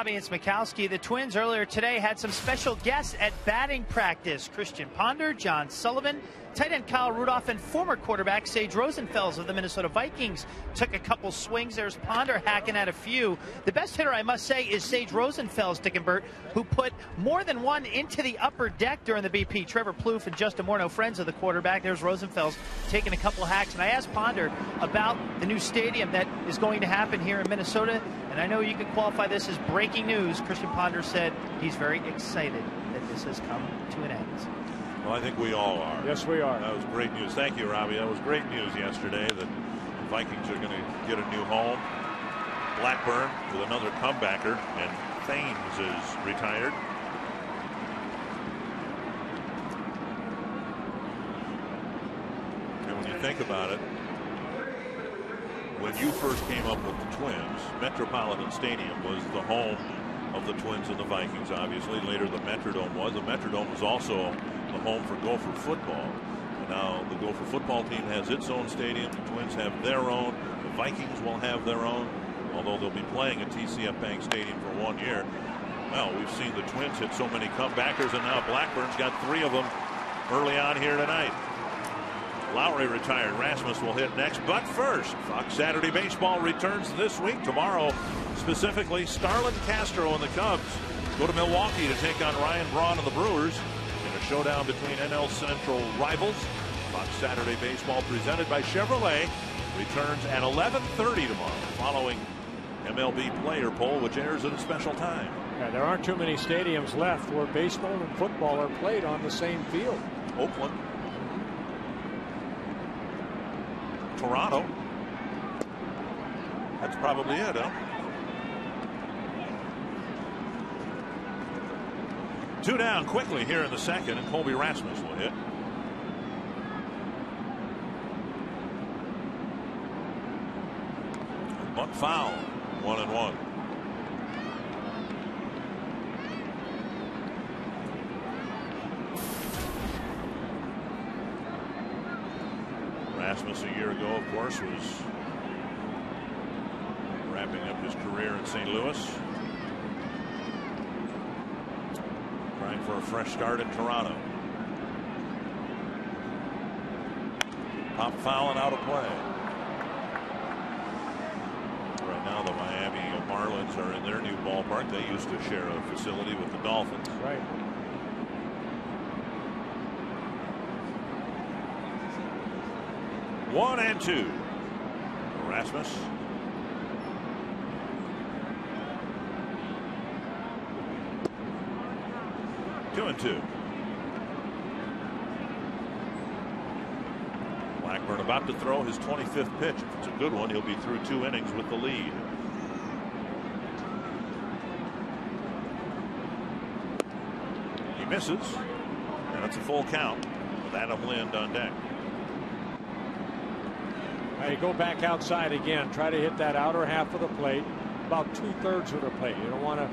It's Mikowski. The Twins earlier today had some special guests at batting practice. Christian Ponder, John Sullivan, tight end Kyle Rudolph, and former quarterback Sage Rosenfels of the Minnesota Vikings took a couple swings. There's Ponder hacking at a few. The best hitter, I must say, is Sage Rosenfels, Dick and Bert, who put more than one into the upper deck during the BP. Trevor Plouffe and Justin Morneau, friends of the quarterback. There's Rosenfels taking a couple hacks. And I asked Ponder about the new stadium that is going to happen here in Minnesota. And I know you could qualify this as breaking news. Christian Ponder said he's very excited that this has come to an end. Well, I think we all are. Yes, we are. That was great news. Thank you, Robbie. That was great news yesterday that the Vikings are going to get a new home. Blackburn with another comebacker, and Thames is retired. And when you think about it, when you first came up with the Twins, Metropolitan Stadium was the home of the Twins and the Vikings, obviously. Later the Metrodome was. The Metrodome was also the home for Gopher football. And now the Gopher football team has its own stadium. The Twins have their own. The Vikings will have their own, although they'll be playing at TCF Bank Stadium for 1 year. Well, we've seen the Twins hit so many comebackers, and now Blackburn's got 3 of them early on here tonight. Lowry retired. Rasmus will hit next. But first, Fox Saturday Baseball returns this week. Tomorrow, specifically, Starlin Castro and the Cubs go to Milwaukee to take on Ryan Braun and the Brewers in a showdown between NL Central rivals. Fox Saturday Baseball, presented by Chevrolet, returns at 11:30 tomorrow, following MLB Player Poll, which airs at a special time. Yeah, there aren't too many stadiums left where baseball and football are played on the same field. Oakland. Toronto. That's probably it, huh? 2 down quickly here in the second, and Colby Rasmus will hit. Bunt foul. 1-1. Rasmus a year ago, of course, was wrapping up his career in St. Louis. Trying for a fresh start in Toronto. Pop foul and out of play. Right now the Miami Marlins are in their new ballpark. They used to share a facility with the Dolphins. Right. One and two. Rasmus. Two and two. Blackburn about to throw his 25th pitch. If it's a good one, he'll be through 2 innings with the lead. He misses, and it's a full count with Adam Lind on deck. You go back outside again. Try to hit that outer half of the plate, about 2/3 of the plate. You don't want to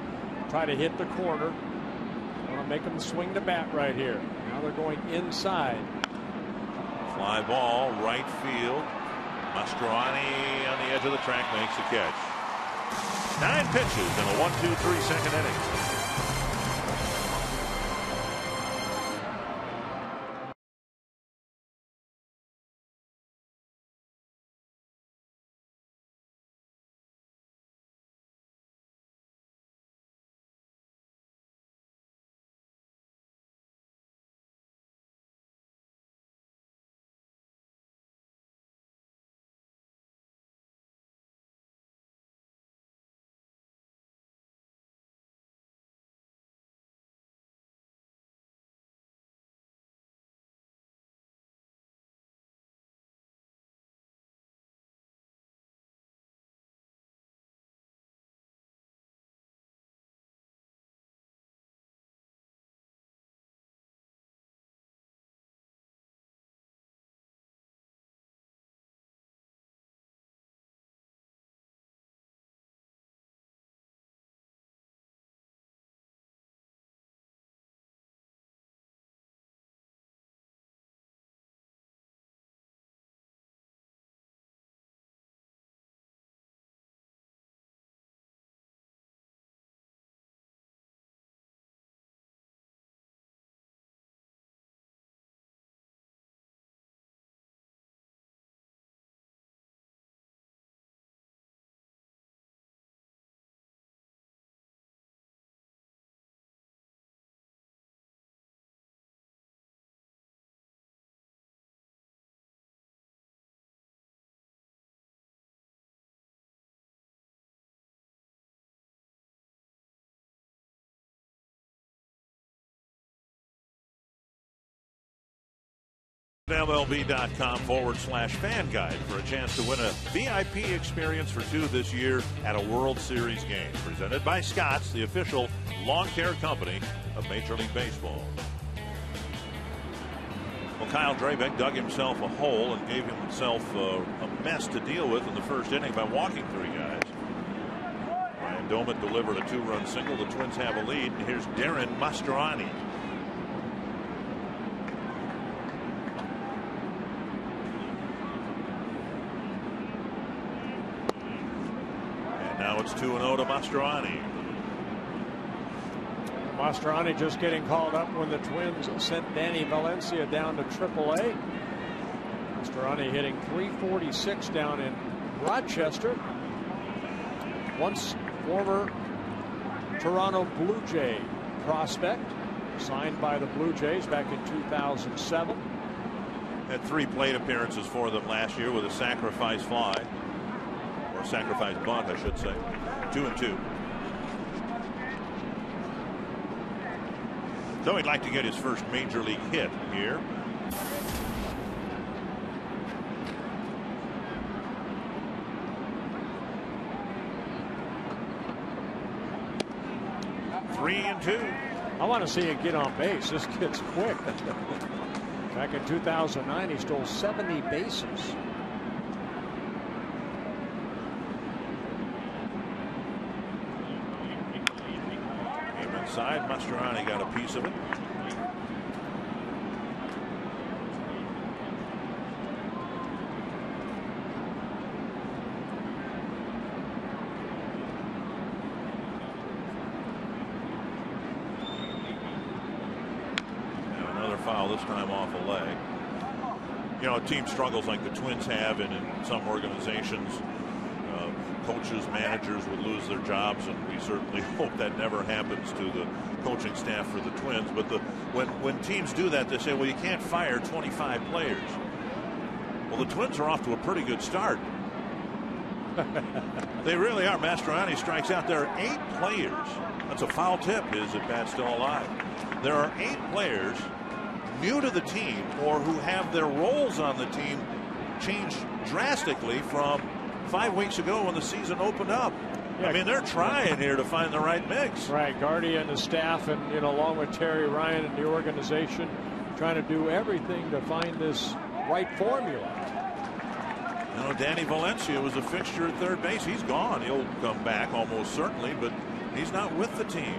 try to hit the corner. You want to make them swing the bat right here. Now they're going inside. Fly ball, right field. Mastroianni on the edge of the track makes the catch. 9 pitches in a 1-2-3 second inning. MLB.com/fan guide for a chance to win a VIP experience for 2 this year at a World Series game. Presented by Scott's, the official lawn care company of Major League Baseball. Well, Kyle Drabek dug himself a hole and gave himself a mess to deal with in the first inning by walking 3 guys. Ryan Doumit delivered a 2-run single. The Twins have a lead. And here's Darren Mastroianni. Now it's 2-0 to Mastroianni. Mastroianni just getting called up when the Twins sent Danny Valencia down to AAA. Mastroianni hitting .346 down in Rochester. Once former Toronto Blue Jay prospect, signed by the Blue Jays back in 2007. Had 3 plate appearances for them last year with a sacrifice fly. Sacrifice bunt, I should say. 2-2. So he'd like to get his first major league hit here. Three and 2. I want to see it get on base. This kid's quick. Back in 2009, he stole 70 bases. Side, Mastroianni got a piece of it. foul, this time off a leg. You know, a team struggles like the Twins have, and in some organizations, coaches, managers would lose their jobs, and we certainly hope that never happens to the coaching staff for the Twins. But when teams do that, they say, well, you can't fire 25 players. Well, the Twins are off to a pretty good start. They really are. Mastroianni strikes out. There are 8 players. That's a foul tip. Is it bat still alive? There are 8 players new to the team or who have their roles on the team changed drastically from 5 weeks ago when the season opened up. Yeah, I mean, they're trying here to find the right mix. Right. Gardy and the staff, and, you know, along with Terry Ryan and the organization, trying to do everything to find this right formula. You know, Danny Valencia was a fixture at third base. He's gone. He'll come back almost certainly, but he's not with the team.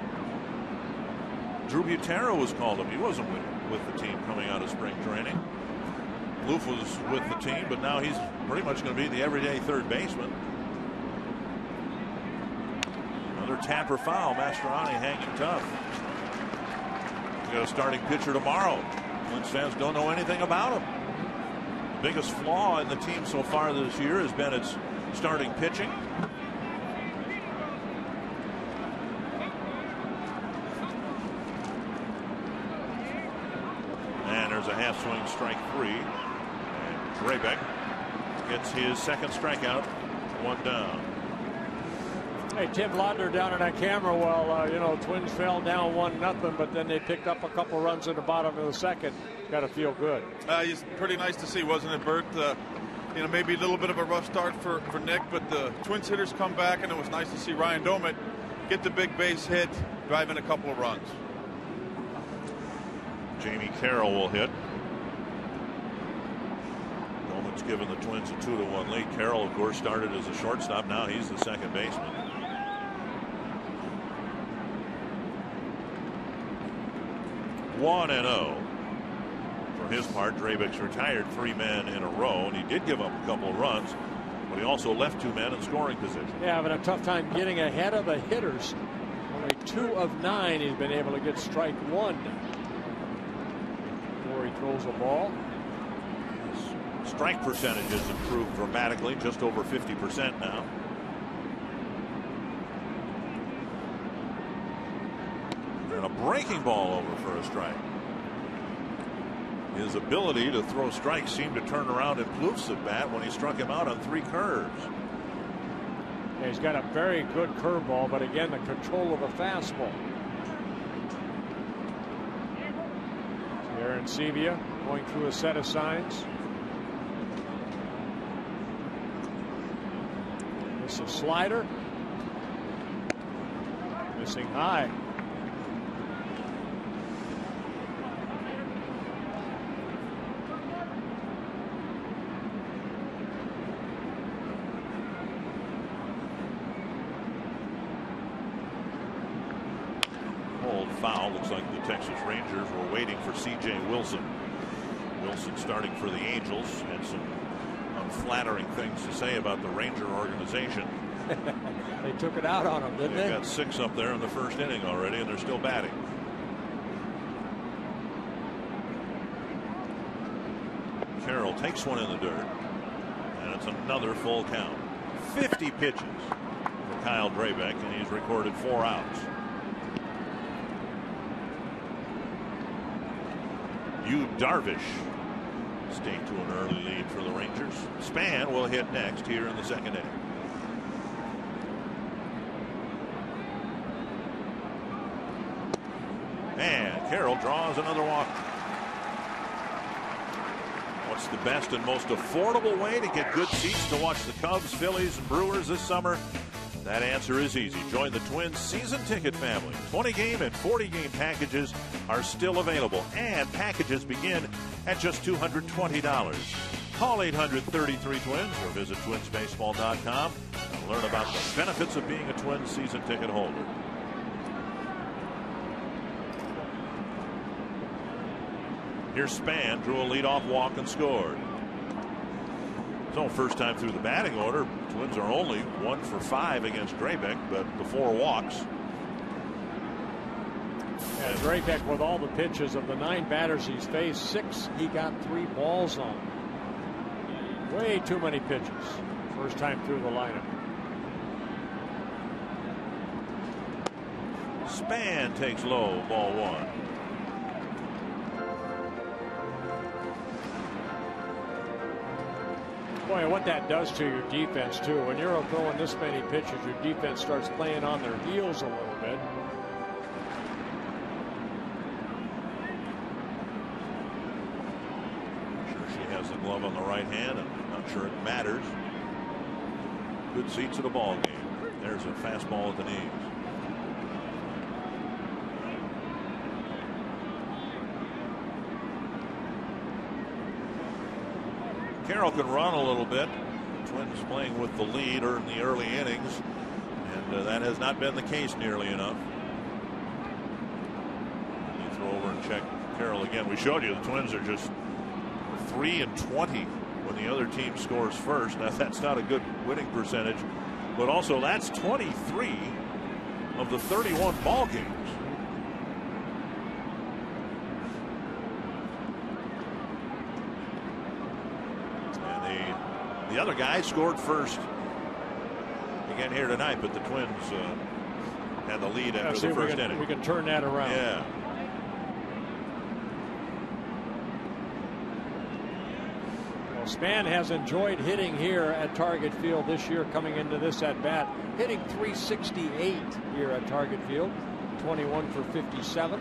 Drew Butero was called up. He wasn't with the team coming out of spring training. Loof was with the team, but now he's pretty much going to be the everyday third baseman. Another tapper foul. Mastroianni hanging tough. We got a starting pitcher tomorrow. Twins fans don't know anything about him. The biggest flaw in the team so far this year has been its starting pitching. And there's a half swing, strike 3. And Drabek gets his second strikeout, 1 down. Hey, Tim Laudner down in that camera. Well, you know, Twins fell down 1-0, but then they picked up a couple runs in the bottom of the second. Got to feel good. It's pretty nice to see, wasn't it, Bert? You know, maybe a little bit of a rough start for Nick, but the Twins hitters come back, and it was nice to see Ryan Doumit get the big base hit, drive in a couple of runs. Jamie Carroll will hit. Domit's given the Twins a 2-1 lead. Carroll, of course, started as a shortstop. Now he's the second baseman. 1-0. For his part, Drabek's retired 3 men in a row, and he did give up a couple of runs, but he also left 2 men in scoring position. Yeah, having a tough time getting ahead of the hitters. Only 2 of 9 he's been able to get strike 1 before he throws the ball. His strike percentage has improved dramatically, just over 50% now. And a breaking ball over for a strike. His ability to throw strikes seemed to turn around in Plouffe's at bat when he struck him out on 3 curves. Yeah, he's got a very good curveball, but again, the control of the fastball. Aaron Sevilla going through a set of signs. This is a slider. Missing high. Foul. Looks like the Texas Rangers were waiting for C.J. Wilson. Wilson starting for the Angels, had some unflattering things to say about the Ranger organization. They took it out on him, didn't they? They've got 6 up there in the first inning already, and they're still batting. Carroll takes one in the dirt, and it's another full count. 50 pitches for Kyle Drabek, and he's recorded 4 outs. Yu Darvish stayed to an early lead for the Rangers. Span will hit next here in the second inning. And Carroll draws another walk. What's the best and most affordable way to get good seats to watch the Cubs, Phillies, and Brewers this summer? That answer is easy. Join the Twins season ticket family. 20-game and 40-game packages are still available, and packages begin at just $220. Call 800-33-TWINS or visit twinsbaseball.com and learn about the benefits of being a Twins season ticket holder. Here's Span, drew a leadoff walk and scored. So first time through the batting order, Twins are only 1 for 5 against Drabek, but the 4 walks. And Drabek, with all the pitches of the 9 batters he's faced, 6 he got 3 balls on. Way too many pitches. First time through the lineup. Span takes low, ball 1. Boy, what that does to your defense, too. When you're throwing this many pitches, your defense starts playing on their heels a little bit. Sure, she has the glove on the right hand, and I'm not sure it matters. Good seats at a ball game. There's a fastball at the knees. Carroll can run a little bit. Twins playing with the lead in the early innings, and that has not been the case nearly enough. They throw over and check Carroll again. We showed you the Twins are just 3-20 when the other team scores first. Now that's not a good winning percentage, but also that's 23 of the 31 ball games. The other guy scored first again here tonight, but the Twins had the lead after the first inning. We can turn that around. Yeah. Well, Span has enjoyed hitting here at Target Field this year, coming into this at bat, hitting .368 here at Target Field, 21 for 57.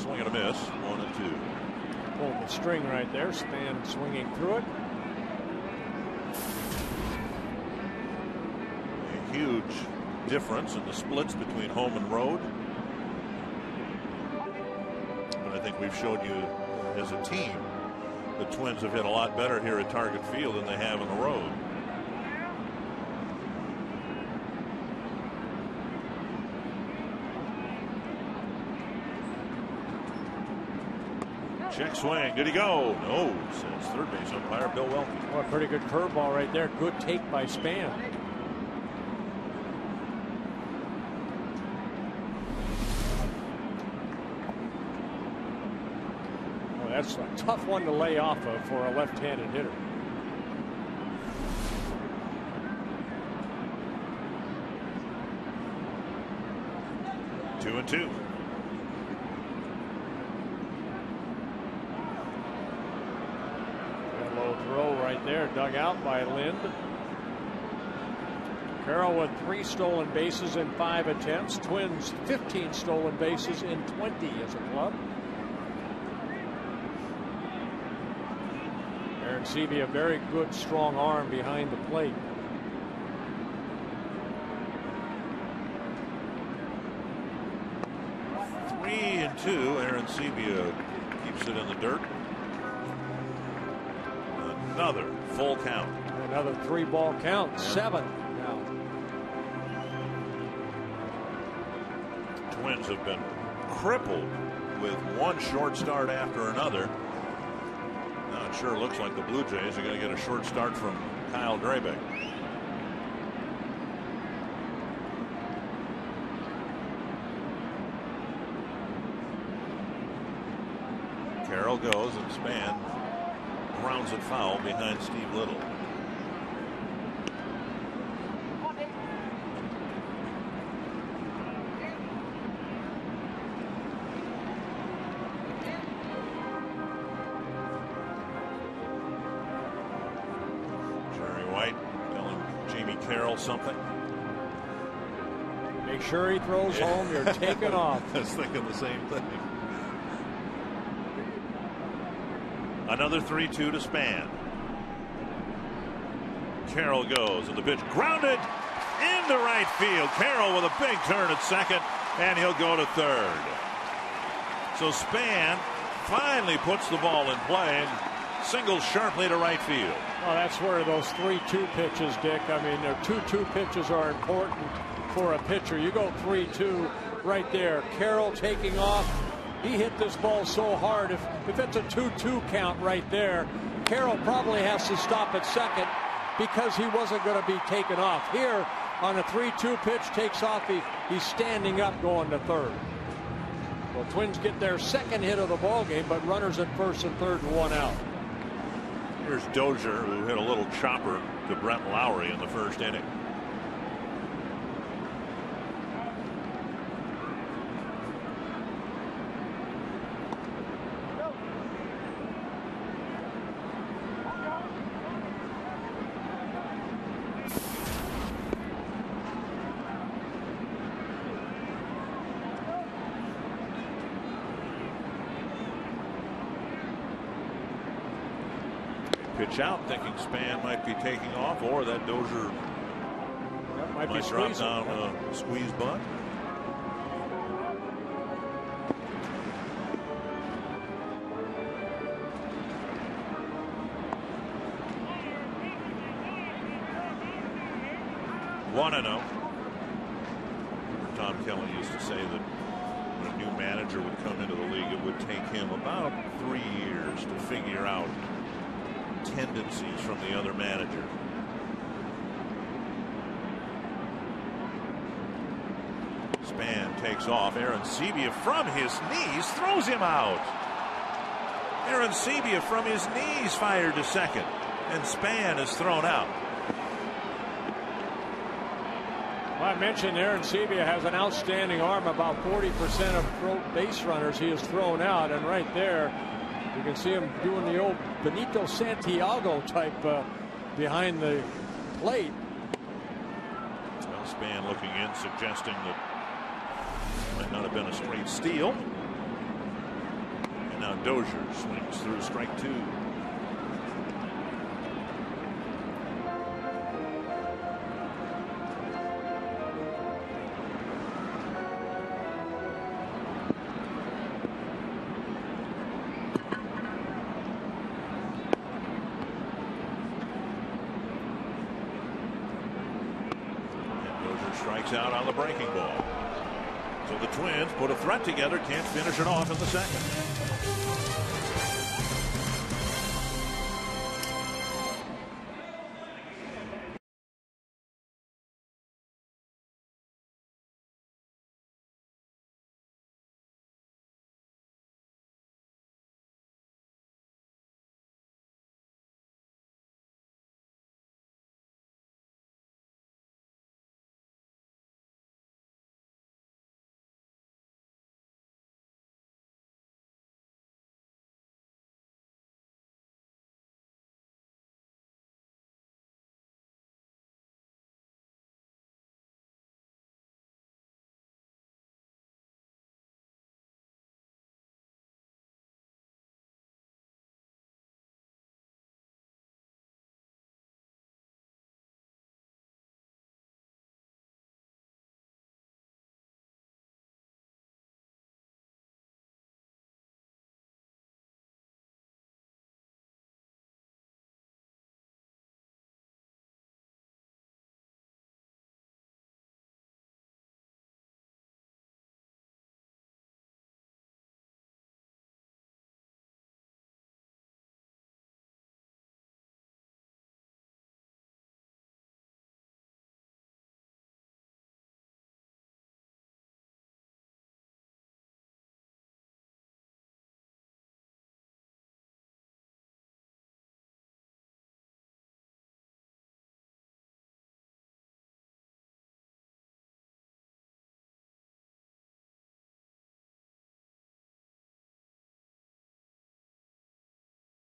Swing and a miss, 1-2. Pulled the string right there. Span swinging through it. A huge difference in the splits between home and road. But I think we've showed you as a team the Twins have hit a lot better here at Target Field than they have on the road. Check swing. Did he go? No, says third base umpire Bill Welke. Oh, a pretty good curveball right there. Good take by Span. Oh, that's a tough one to lay off of for a left-handed hitter. Two and two. Throw right there, dug out by Lind. Carroll with 3 stolen bases in 5 attempts. Twins 15 stolen bases in 20 as a club. Aaron Seve, a very good strong arm behind the plate. Three and two. Aaron Seve keeps it in the dirt. Another full count. Another 3-ball count. 7 now. Twins have been crippled with one short start after another. Now it sure looks like the Blue Jays are going to get a short start from Kyle Drabek. Carroll goes and Span grounds it foul behind Steve Little. Jerry White telling Jamie Carroll something. Make sure he throws home. You're taking off. I was thinking the same thing. Another 3-2 to Span. Carroll goes and the pitch grounded into right field. Carroll with a big turn at second, and he'll go to third. So Span finally puts the ball in play and singles sharply to right field. Well, that's where those 3-2 pitches, Dick. I mean, their 2-2 pitches are important for a pitcher. You go 3-2 right there. Carroll taking off. He hit this ball so hard. If it's a 2-2 count right there, Carroll probably has to stop at second because he wasn't going to be taken off. Here, on a 3-2 pitch, takes off. He's standing up going to third. Well, Twins get their second hit of the ball game, but runners at first and third and one out. Here's Dozier, who hit a little chopper to Brent Lowry in the first inning. Pitch out, thinking Span might be taking off, or that Dozier might drop down a squeeze bunt. One and 0. Tom Kelly used to say that when a new manager would come into the league, it would take him about 3 years to figure out tendencies from the other manager. Span takes off. Aaron Sebia from his knees throws him out. Aaron Sebia from his knees fired to second, and Span is thrown out. Well, I mentioned Aaron Sebia has an outstanding arm. About 40% of base runners he has thrown out, and right there you can see him doing the old Benito Santiago type behind the plate. Well, Span looking in, suggesting that might not have been a straight steal. And now Dozier swings through strike 2. Strikes out on the breaking ball. So the Twins put a threat together, can't finish it off in the second.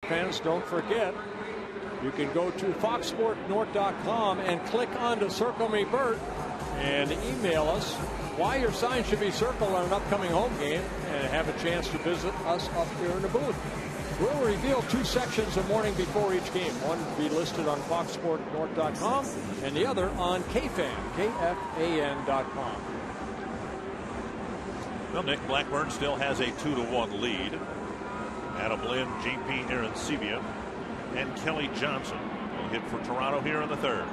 Fans, don't forget, you can go to foxsportnorth.com and click on to Circle Me Bert and email us why your sign should be circled on an upcoming home game and have a chance to visit us up here in the booth. We'll reveal 2 sections the morning before each game. One will be listed on foxsportnorth.com and the other on KFAN, KFAN.com. Well, Nick Blackburn still has a 2-1 lead. Adam Lynn, JP Arancibia, and Kelly Johnson will hit for Toronto here in the third.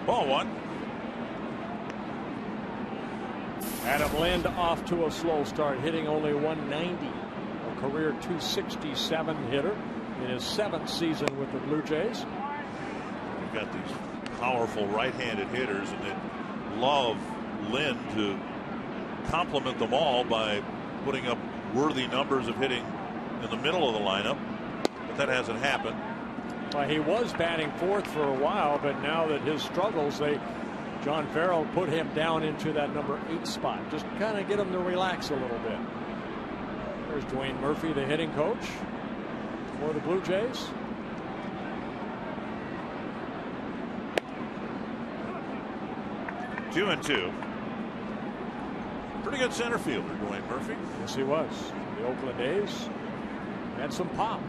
Ball 1. Adam Lind off to a slow start, hitting only 190. career .267 hitter in his 7th season with the Blue Jays. We've got these powerful right-handed hitters, and they love Lynn to complement them all by putting up worthy numbers of hitting in the middle of the lineup, but that hasn't happened. Well, he was batting 4th for a while, but now that his struggles, John Farrell put him down into that number 8 spot, just kind of get him to relax a little bit. There's Dwayne Murphy, the hitting coach for the Blue Jays. Two and two. Pretty good center fielder, Dwayne Murphy. Yes, he was. The Oakland A's had some pop.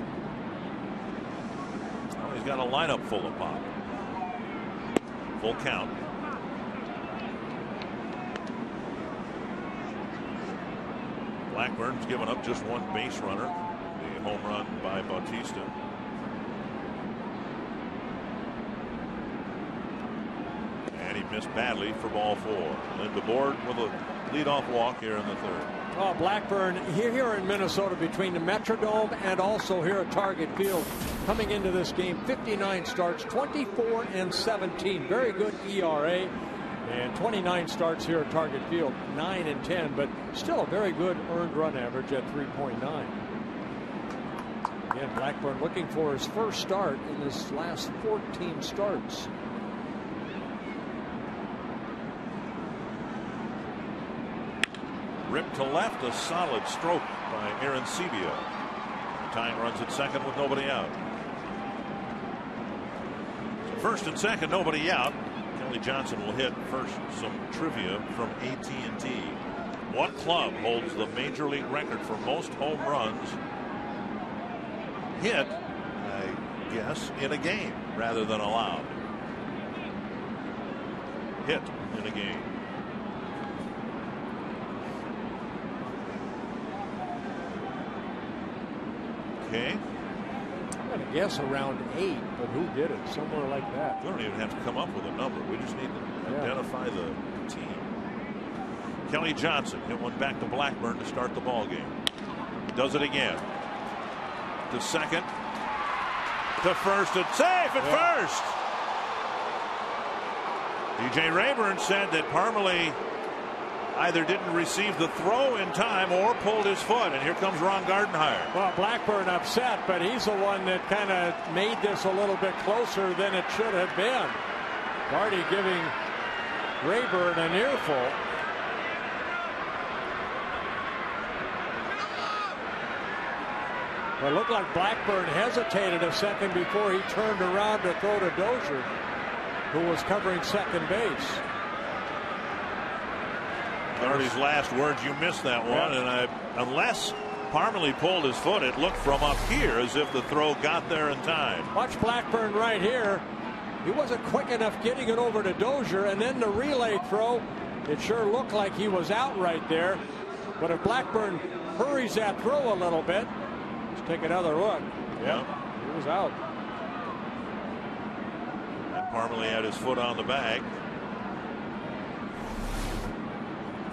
Well, he's got a lineup full of pop. Full count. Blackburn's given up just one base runner, the home run by Bautista. And he missed badly for ball 4. And DeBoard with a leadoff walk here in the 3rd. Oh, Blackburn here in Minnesota, between the Metrodome and also here at Target Field, coming into this game, 59 starts, 24 and 17, very good ERA, and 29 starts here at Target Field, 9 and 10, but still a very good earned run average at 3.9. Again, Blackburn looking for his first start in his last 14 starts. Ripped to left, a solid stroke by Aaron Sebia. Tying runs at second with nobody out. So first and second, nobody out. Kelly Johnson will hit first. Some trivia from AT&T. What club holds the major league record for most home runs hit, I guess, in a game rather than allowed? Hit in a game. Okay. I'm going to guess around 8, but who did it? Somewhere like that. We don't even have to come up with a number. We just need to identify the team. Kelly Johnson hit one back to Blackburn to start the ball game. Does it again. To second. To first and safe at first. DJ Rayburn said that Parmalee either didn't receive the throw in time or pulled his foot, and here comes Ron Gardenhire. Well, Blackburn upset, but he's the one that kind of made this a little bit closer than it should have been. Gardy giving Rayburn an earful. Well, it looked like Blackburn hesitated a second before he turned around to throw to Dozier, who was covering second base. Gardy's last words, you missed that one, and unless Parmalee pulled his foot, it looked from up here as if the throw got there in time. Watch Blackburn right here. He wasn't quick enough getting it over to Dozier, and then the relay throw, it sure looked like he was out right there. But if Blackburn hurries that throw a little bit, let's take another look. Yeah, he was out. And Parmalee had his foot on the bag.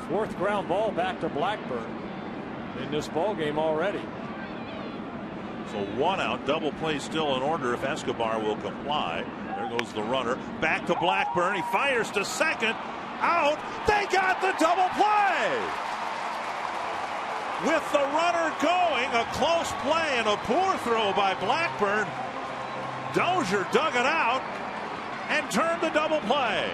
4th ground ball back to Blackburn in this ball game already. So 1 out, double play still in order if Escobar will comply. There goes the runner back to Blackburn. He fires to second. Out. They got the double play. With the runner going, a close play and a poor throw by Blackburn. Dozier dug it out and turned the double play.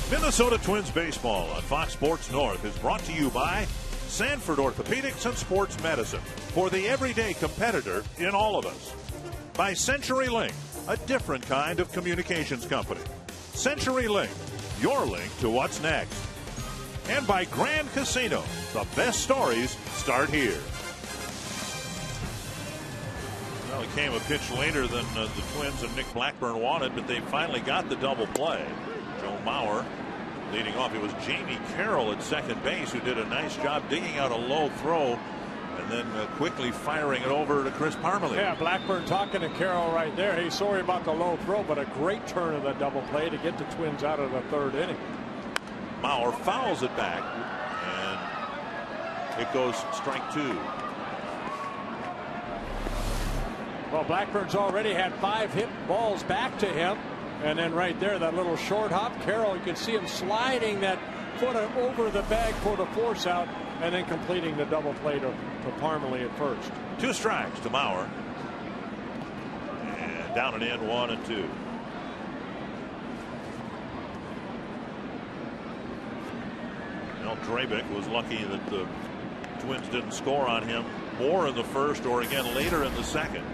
Minnesota Twins baseball on Fox Sports North is brought to you by Sanford Orthopedics and Sports Medicine, for the everyday competitor in all of us. By CenturyLink, a different kind of communications company. CenturyLink, your link to what's next. And by Grand Casino, the best stories start here. Well, it came a pitch later than the Twins and Nick Blackburn wanted, but they finally got the double play. Joe Mauer leading off. It was Jamie Carroll at second base who did a nice job digging out a low throw and then quickly firing it over to Chris Parmelee. Yeah, Blackburn talking to Carroll right there. He's sorry about the low throw, but a great turn of the double play to get the Twins out of the third inning. Mauer fouls it back, and it goes strike 2. Well, Blackburn's already had 5 hit balls back to him. And then right there, that little short hop. Carroll, you can see him sliding that foot over the bag for the force out and then completing the double play to Parmelee at first. 2 strikes to Mauer. And down and in, 1 and 2. Well, Drabek was lucky that the Twins didn't score on him more in the first or again later in the second.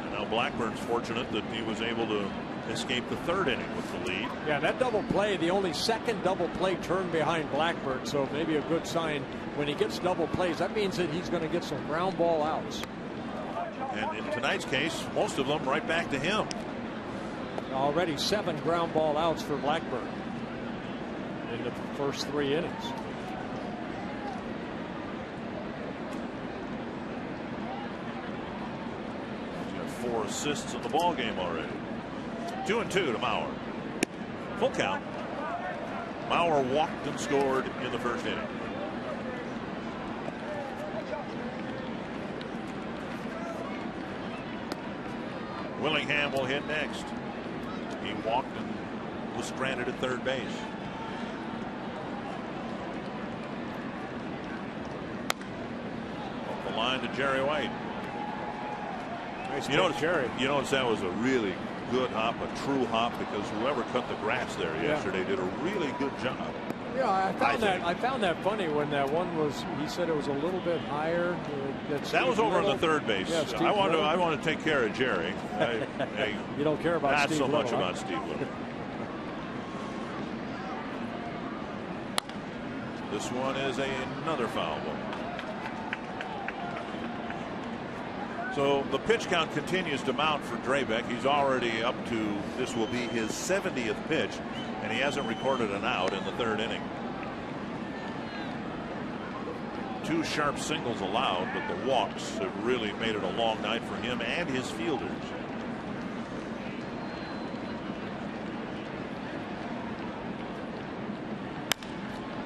And now Blackburn's fortunate that he was able to escape the third inning with the lead. Yeah, that double play, the only second double play turn behind Blackburn, so maybe a good sign when he gets double plays. That means that he's going to get some ground ball outs. And in tonight's case, most of them right back to him. Already 7 ground ball outs for Blackburn in the first 3 innings. He's got 4 assists in the ball game already. 2 and 2 to Mauer. Full count. Mauer walked and scored in the first inning. Willingham will hit next. He walked and was stranded at third base. Up the line to Jerry White. Nice you notice that was a really good hop, a true hop, because whoever cut the grass there yesterday did a really good job. Yeah, I found that funny when that one was. He said it was a little bit higher. That was over on the third base. Yeah, I want to take care of Jerry. You don't care about not Steve so Little, much about Steve Little. This one is another foul ball. So the pitch count continues to mount for Drabek. He's already up to, this will be his 70th pitch, and he hasn't recorded an out in the third inning. 2 sharp singles allowed, but the walks have really made it a long night for him and his fielders.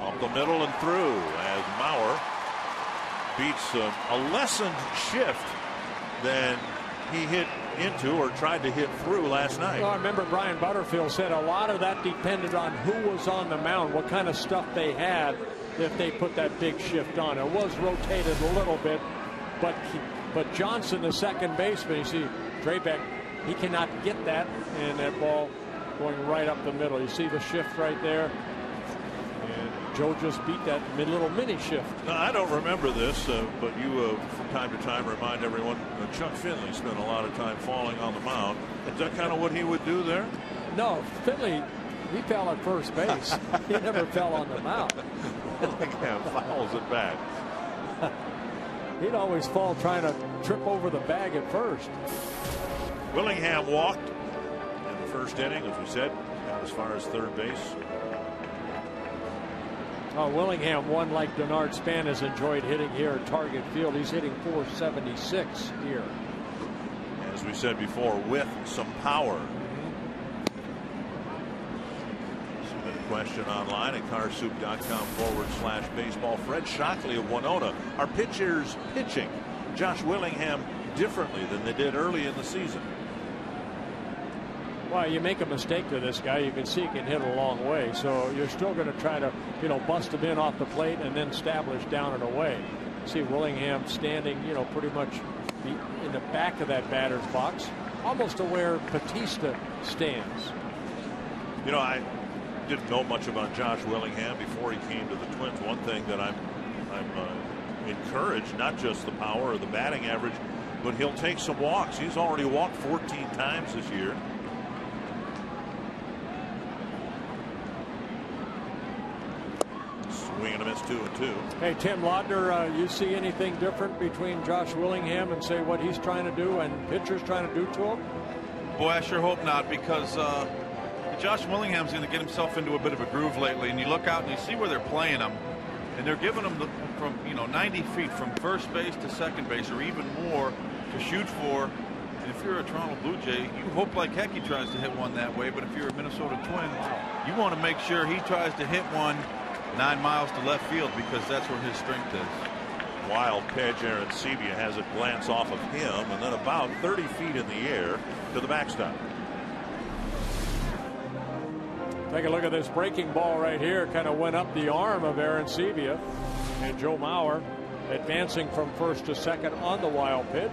Up the middle and through as Mauer beats a lessened shift than he hit into or tried to hit through last night. Well, I remember Brian Butterfield said a lot of that depended on who was on the mound, what kind of stuff they had if they put that big shift on. It was rotated a little bit, but Johnson, the second baseman, you see Drabek, he cannot get that, and that ball going right up the middle. You see the shift right there. Joe just beat that little mini shift. Now, I don't remember this, but you from time to time remind everyone Chuck Finley spent a lot of time falling on the mound. Is that kind of what he would do there? No, Finley, he fell at first base. He never fell on the mound. Willingham fouls it back. He'd always fall trying to trip over the bag at first. Willingham walked in the first inning, as we said, got as far as third base. Willingham, one like Denard Span, has enjoyed hitting here at Target Field. He's hitting .476 here. As we said before, with some power. Submit a question online at carsoup.com/baseball. Fred Shockley of Winona. Are pitchers pitching Josh Willingham differently than they did early in the season? Well, you make a mistake to this guy, you can see he can hit a long way. So you're still going to try to, bust him in off the plate and then establish down and away. See Willingham standing, pretty much in the back of that batter's box, almost to where Batista stands. didn't know much about Josh Willingham before he came to the Twins. One thing that I'm encouraged, not just the power or the batting average, but he'll take some walks. He's already walked 14 times this year. Swing and a miss, 2-2. Hey, Tim Laudner, you see anything different between Josh Willingham and say what he's trying to do and pitchers trying to do to him? Boy, I sure hope not, because Josh Willingham's going to get himself into a bit of a groove lately, and you look out and you see where they're playing him, and they're giving him from 90 feet from first base to second base, or even more, to shoot for. And if you're a Toronto Blue Jay, you hope like heck he tries to hit one that way. But if you're a Minnesota Twin, you want to make sure he tries to hit one 9 miles to left field, because that's where his strength is. Wild pitch. Aaron Sebia has it glance off of him, and then about 30 feet in the air to the backstop. Take a look at this breaking ball right here. Kind of went up the arm of Aaron Sebia. And Joe Mauer advancing from first to second on the wild pitch.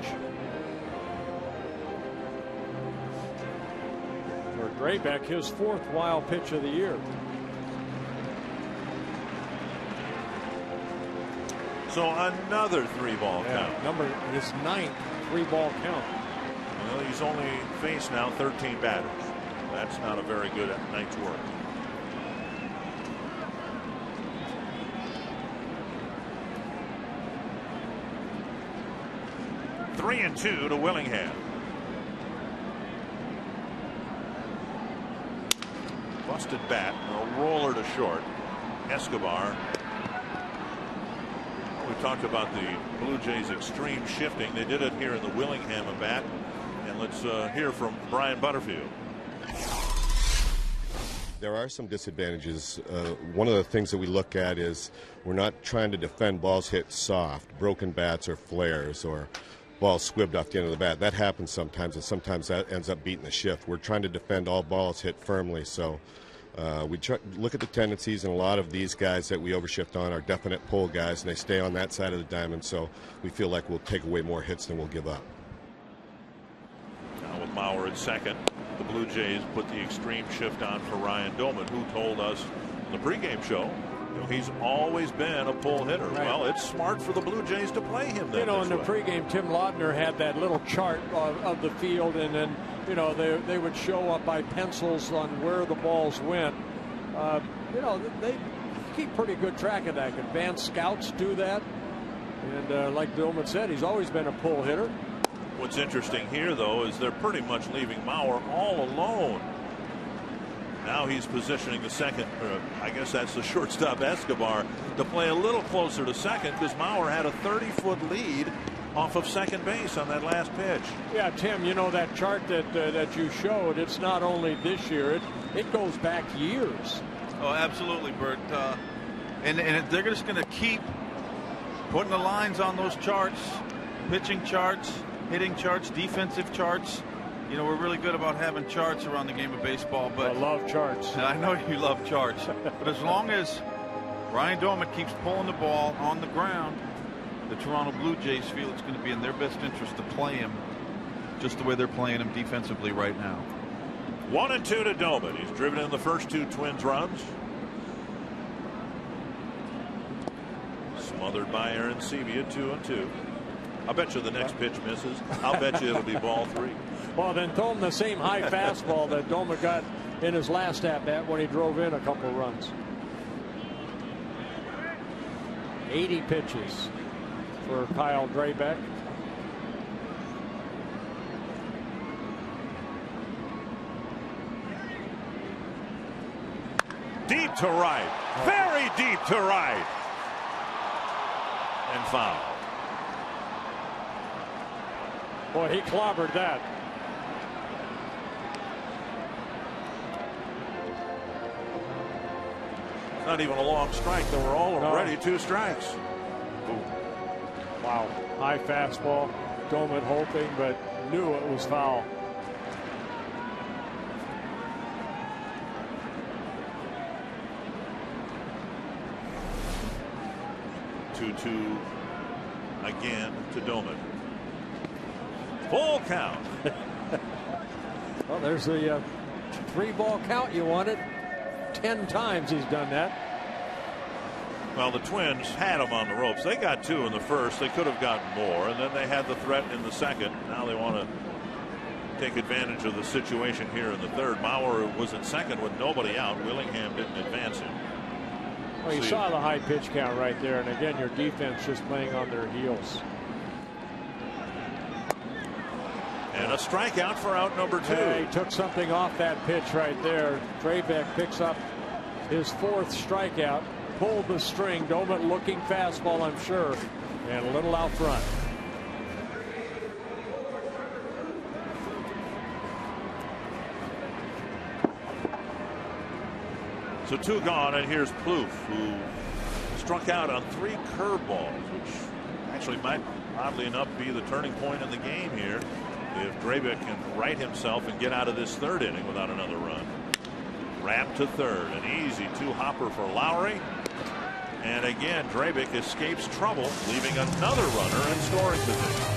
For Drabek, his fourth wild pitch of the year. So another 3-ball count. His ninth 3-ball count. Well, he's only faced now 13 batters. That's not a very good night's work. Three and 2 to Willingham. Busted bat, a roller to short. Escobar. We talked about the Blue Jays' extreme shifting. They did it here in the Willingham at bat. And let's hear from Brian Butterfield. There are some disadvantages. One of the things that we look at is we're not trying to defend balls hit soft, broken bats or flares, or balls squibbed off the end of the bat. That happens sometimes, and sometimes that ends up beating the shift. We're trying to defend all balls hit firmly, so we look at the tendencies, and a lot of these guys that we overshift on are definite pull guys, and they stay on that side of the diamond, so we feel like we'll take away more hits than we'll give up. Now with Mauer at second, the Blue Jays put the extreme shift on for Ryan Doman, who told us in the pregame show he's always been a pull hitter. Right. Well, it's smart for the Blue Jays to play him then. In the pregame, Tim Laudner had that little chart of the field, and then they would show up by pencils on where the balls went. They keep pretty good track of that. Advanced scouts do that, and like Doman said, he's always been a pull hitter. What's interesting here, though, is they're pretty much leaving Mauer all alone. Now he's positioning the second, I guess that's the shortstop Escobar, to play a little closer to second, because Mauer had a 30-foot lead off of second base on that last pitch. Yeah, Tim, that chart that you showed, it's not only this year, it goes back years. Oh, absolutely, Bert. And they're just going to keep putting the lines on those charts, pitching charts, hitting charts, defensive charts. We're really good about having charts around the game of baseball, but I love charts. I know you love charts. But as long as Ryan Doman keeps pulling the ball on the ground, the Toronto Blue Jays feel it's going to be in their best interest to play him just the way they're playing him defensively right now. 1-2 to Doman. He's driven in the first 2 Twins runs. Smothered by Aaron Sebia, 2-2. I'll bet you the next pitch misses. I'll bet you it'll be ball 3. Well, then throw him the same high fastball that Doman got in his last at-bat when he drove in a couple runs. 80 pitches for Kyle Drabek. Deep to right. Very deep to right. And foul. Boy, he clobbered that. It's not even a long strike. There were already 2 strikes. Boom. Wow. High fastball. Doman hoping, but knew it was foul. Two again to Doman. Full count. Well, there's the 3-ball count you wanted. about 10 times he's done that. Well, the Twins had him on the ropes. They got 2 in the first. They could have gotten more, and then they had the threat in the second. Now they want to take advantage of the situation here in the third. Mauer was in second with nobody out. Willingham didn't advance him. Well, you saw the high pitch count right there, and again, your defense just playing on their heels. And a strikeout for out number 2. Yeah, he took something off that pitch right there. Drabek picks up his 4th strikeout, pulled the string. Domet looking fastball, I'm sure, and a little out front. So 2 gone, and here's Plouffe, who struck out on 3 curveballs, which actually might, oddly enough, be the turning point in the game here if Drabek can right himself and get out of this 3rd inning without another run. Wrapped to 3rd, an easy 2-hopper for Lowry, and again Drabek escapes trouble, leaving another runner in scoring position.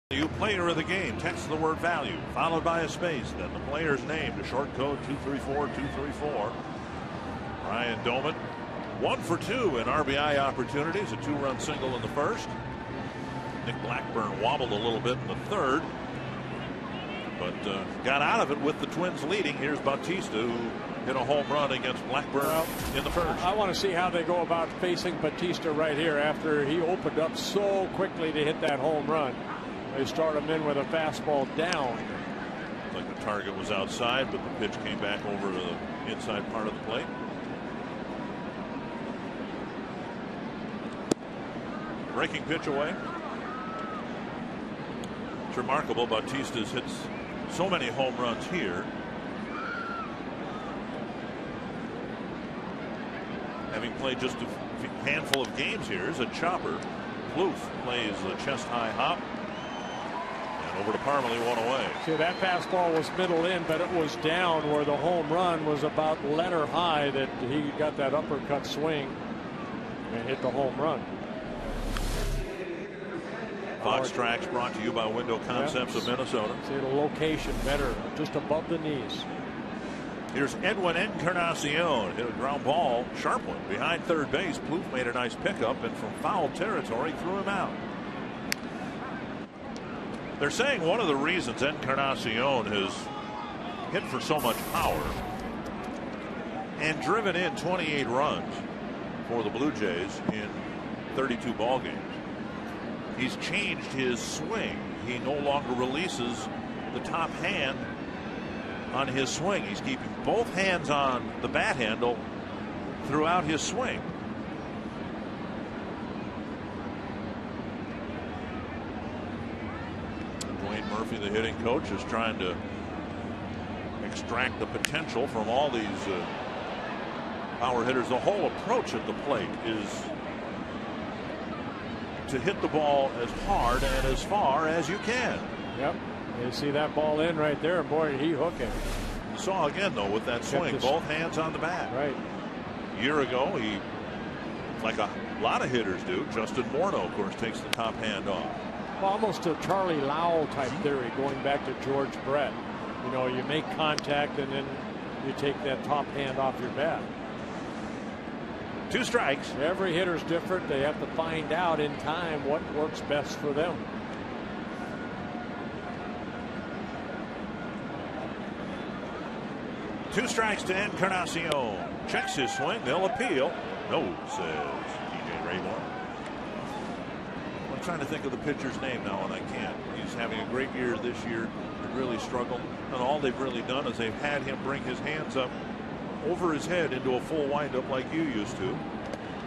You player of the game, text the word value followed by a space, then the player's name to short code 234-234. Ryan Domet 1 for 2 in RBI opportunities, a 2-run single in the first. Nick Blackburn wobbled a little bit in the third, but got out of it with the Twins leading. Here's Bautista, who hit a home run against Blackburn in the first. I want to see how they go about facing Bautista right here after he opened up so quickly to hit that home run. They start him in with a fastball down. Like the target was outside, but the pitch came back over to the inside part of the plate. Breaking pitch away. It's remarkable. Bautista's hits so many home runs here. Having played just a handful of games here, is a chopper. Plouffe plays the chest high hop. Over to Parmalee, 1 away. See, that fastball was middle in, but it was down where the home run was about letter high, that he got that uppercut swing and hit the home run. Fox Tracks brought to you by Window Concepts of Minnesota. See the location better, just above the knees. Here's Edwin Encarnacion, hit a ground ball, sharp one, behind third base. Plouffe made a nice pickup, and from foul territory threw him out. They're saying one of the reasons Encarnacion has hit for so much power and driven in 28 runs for the Blue Jays in 32 ball games, he's changed his swing. He no longer releases the top hand on his swing. He's keeping both hands on the bat handle throughout his swing. Murphy, the hitting coach, is trying to extract the potential from all these power hitters. The whole approach at the plate is to hit the ball as hard and as far as you can. Yep. You see that ball in right there. Boy, did he hook it. You saw again, though, with that swing, both hands on the bat. Right. A year ago, he, like a lot of hitters do, Justin Morneau, of course, takes the top hand off. Well, almost a Charlie Lowell type theory, going back to George Brett. You know, you make contact and then you take that top hand off your bat. 2 strikes. Every hitter's different. They have to find out in time what works best for them. Two strikes to Encarnacion. Checks his swing. They'll appeal. No, says TJ Rayborn. I'm trying to think of the pitcher's name now, and I can't. He's having a great year this year. They really struggled. And all they've really done is they've had him bring his hands up over his head into a full windup like you used to,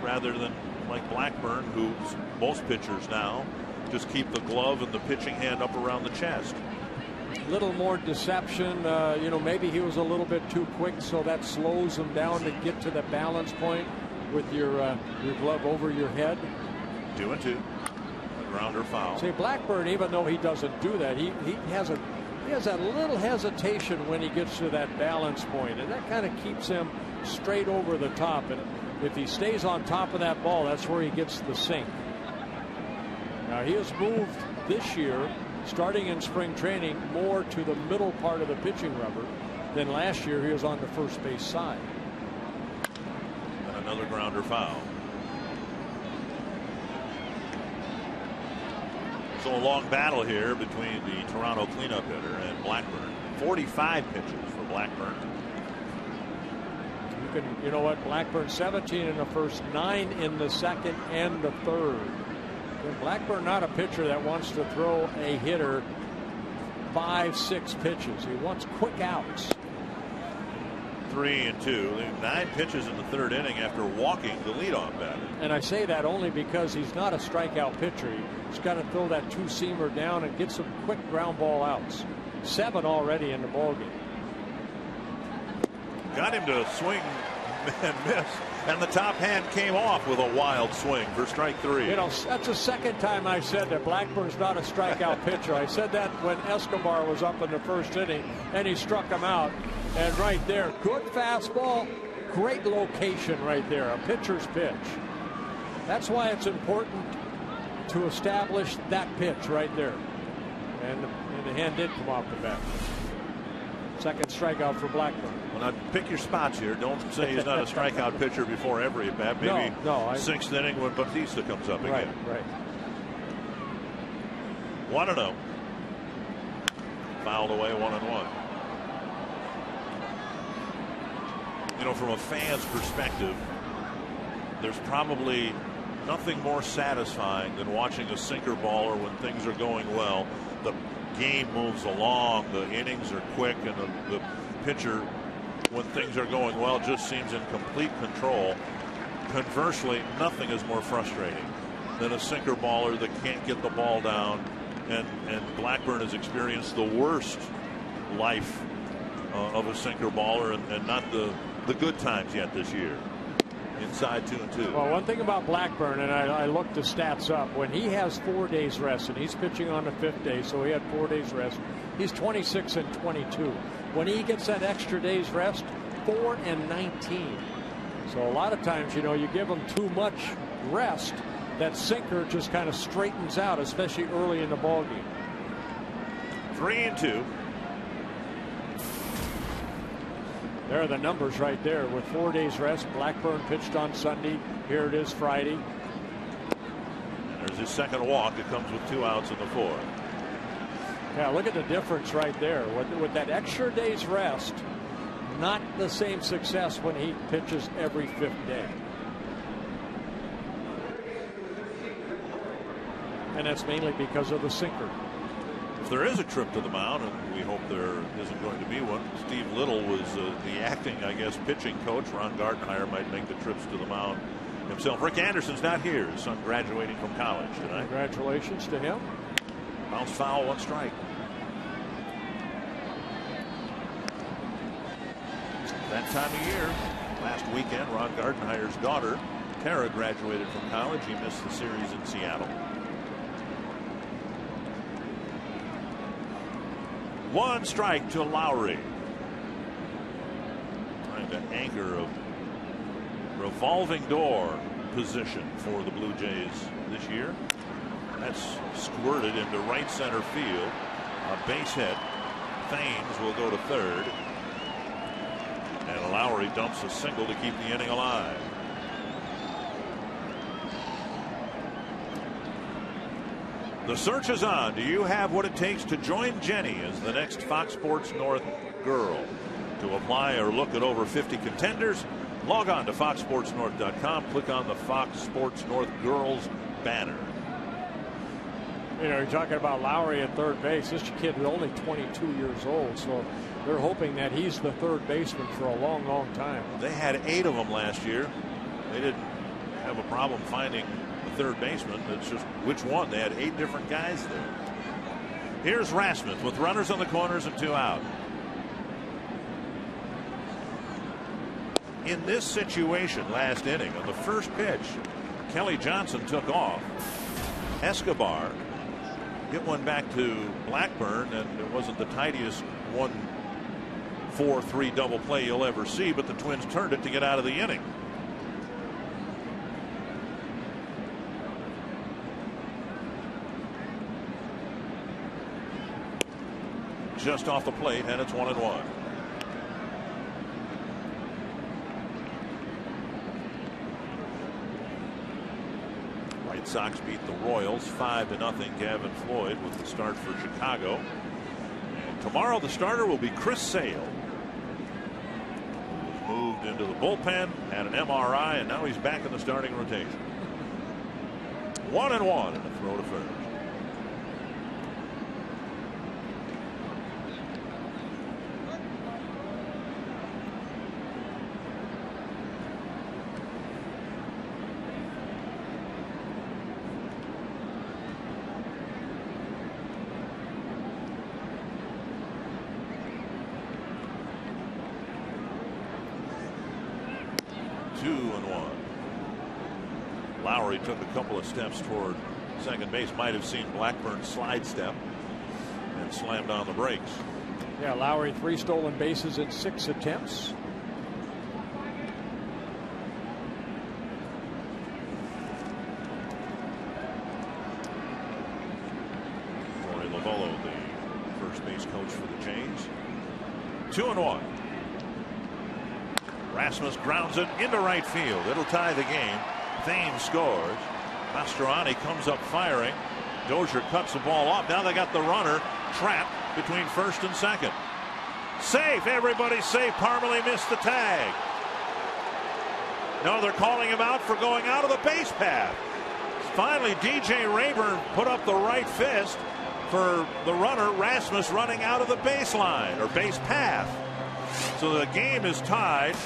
rather than like Blackburn, who most pitchers now just keep the glove and the pitching hand up around the chest. Little more deception. You know, maybe he was a little bit too quick, so that slows him down to get to the balance point with your glove over your head. 2-2. A grounder foul. See, Blackburn, even though he doesn't do that, he has that little hesitation when he gets to that balance point, and that kind of keeps him straight over the top. And if he stays on top of that ball, that's where he gets the sink. Now, he has moved this year, starting in spring training, more to the middle part of the pitching rubber than last year. He was on the first base side. And another grounder foul. So a long battle here between the Toronto cleanup hitter and Blackburn. 45 pitches for Blackburn. You know what? Blackburn 17 in the first, 9 in the second and the third. Blackburn not a pitcher that wants to throw a hitter 5-6 pitches. He wants quick outs. 3-2. 9 pitches in the third inning after walking the leadoff batter. And I say that only because he's not a strikeout pitcher. He's got to throw that two-seamer down and get some quick ground ball outs. 7 already in the ballgame. Got him to swing and miss, and the top hand came off with a wild swing for strike 3. You know, that's the second time I said that Blackburn's not a strikeout pitcher. I said that when Escobar was up in the first inning and he struck him out. And right there, good fastball, great location right there, a pitcher's pitch. That's why it's important to establish that pitch right there. And the hand did come off the bat. Second strikeout for Blackburn. Well, now pick your spots here. Don't say he's not a strikeout pitcher before every at bat. Maybe sixth inning when Bautista comes up again. Right. 1-0. Fouled away, 1-1. You know, from a fan's perspective, there's probably nothing more satisfying than watching a sinker baller when things are going well. The game moves along, the innings are quick, and the pitcher, when things are going well, just seems in complete control. Conversely, nothing is more frustrating than a sinker baller that can't get the ball down, and Blackburn has experienced the worst life of a sinker baller, and not the good times yet this year. Inside 2-2. Well, one thing about Blackburn, and I looked the stats up, when he has 4 days rest, and he's pitching on the 5th day, so he had 4 days rest, he's 26-22. When he gets that extra day's rest, 4-19. So a lot of times, you know, you give him too much rest, that sinker just kind of straightens out, especially early in the ballgame. 3-2. There are the numbers right there. With 4 days rest, Blackburn pitched on Sunday. Here it is Friday. There's his second walk. It comes with 2 outs in the 4th. Yeah, look at the difference right there. With that extra day's rest, not the same success when he pitches every 5th day. And that's mainly because of the sinker. If there is a trip to the mound, and we hope there isn't going to be one, Steve Little was the acting, I guess, pitching coach. Ron Gardenhire might make the trips to the mound himself. Rick Anderson's not here. His son graduating from college tonight. Congratulations to him. Bounce foul, 1 strike. That time of year, last weekend, Ron Gardenhire's daughter, Tara, graduated from college. He missed the series in Seattle. One strike to Lowry. Trying to anchor a revolving door position for the Blue Jays this year. That's squirted into right center field. A base hit. Thames will go to third. And Lowry dumps a single to keep the inning alive. The search is on. Do you have what it takes to join Jenny as the next Fox Sports North girl? To apply or look at over 50 contenders, log on to foxsportsnorth.com. Click on the Fox Sports North girls banner. You know, you're talking about Lowry at third base. This kid is only 22 years old, so they're hoping that he's the third baseman for a long, long time. They had 8 of them last year. They didn't have a problem finding the third baseman. It's just which one. They had 8 different guys there. Here's Rasmussen with runners on the corners and 2 out. In this situation last inning, on the first pitch, Kelly Johnson took off. Escobar hit one back to Blackburn, and it wasn't the tidiest 1-4-3 double play you'll ever see, but the Twins turned it to get out of the inning. Just off the plate, and it's 1-1. White Sox beat the Royals 5-0. Gavin Floyd with the start for Chicago. And tomorrow the starter will be Chris Sale. He was moved into the bullpen, had an MRI, and now he's back in the starting rotation. 1-1 and a throw to first. Lowry took a couple of steps toward second base. Might have seen Blackburn slide step and slammed on the brakes. Yeah, Lowry 3 stolen bases in 6 attempts. Rory Lavello, the first base coach for the Jays. 2-1. Rasmus grounds it into right field. It'll tie the game. Thames scores. Mastroianni comes up firing. Dozier cuts the ball off. Now they got the runner trapped between first and second. Safe. Everybody's safe. Parmalee missed the tag. No, they're calling him out for going out of the base path. Finally, DJ Rayburn put up the right fist for the runner. Rasmus running out of the baseline or base path. So the game is tied.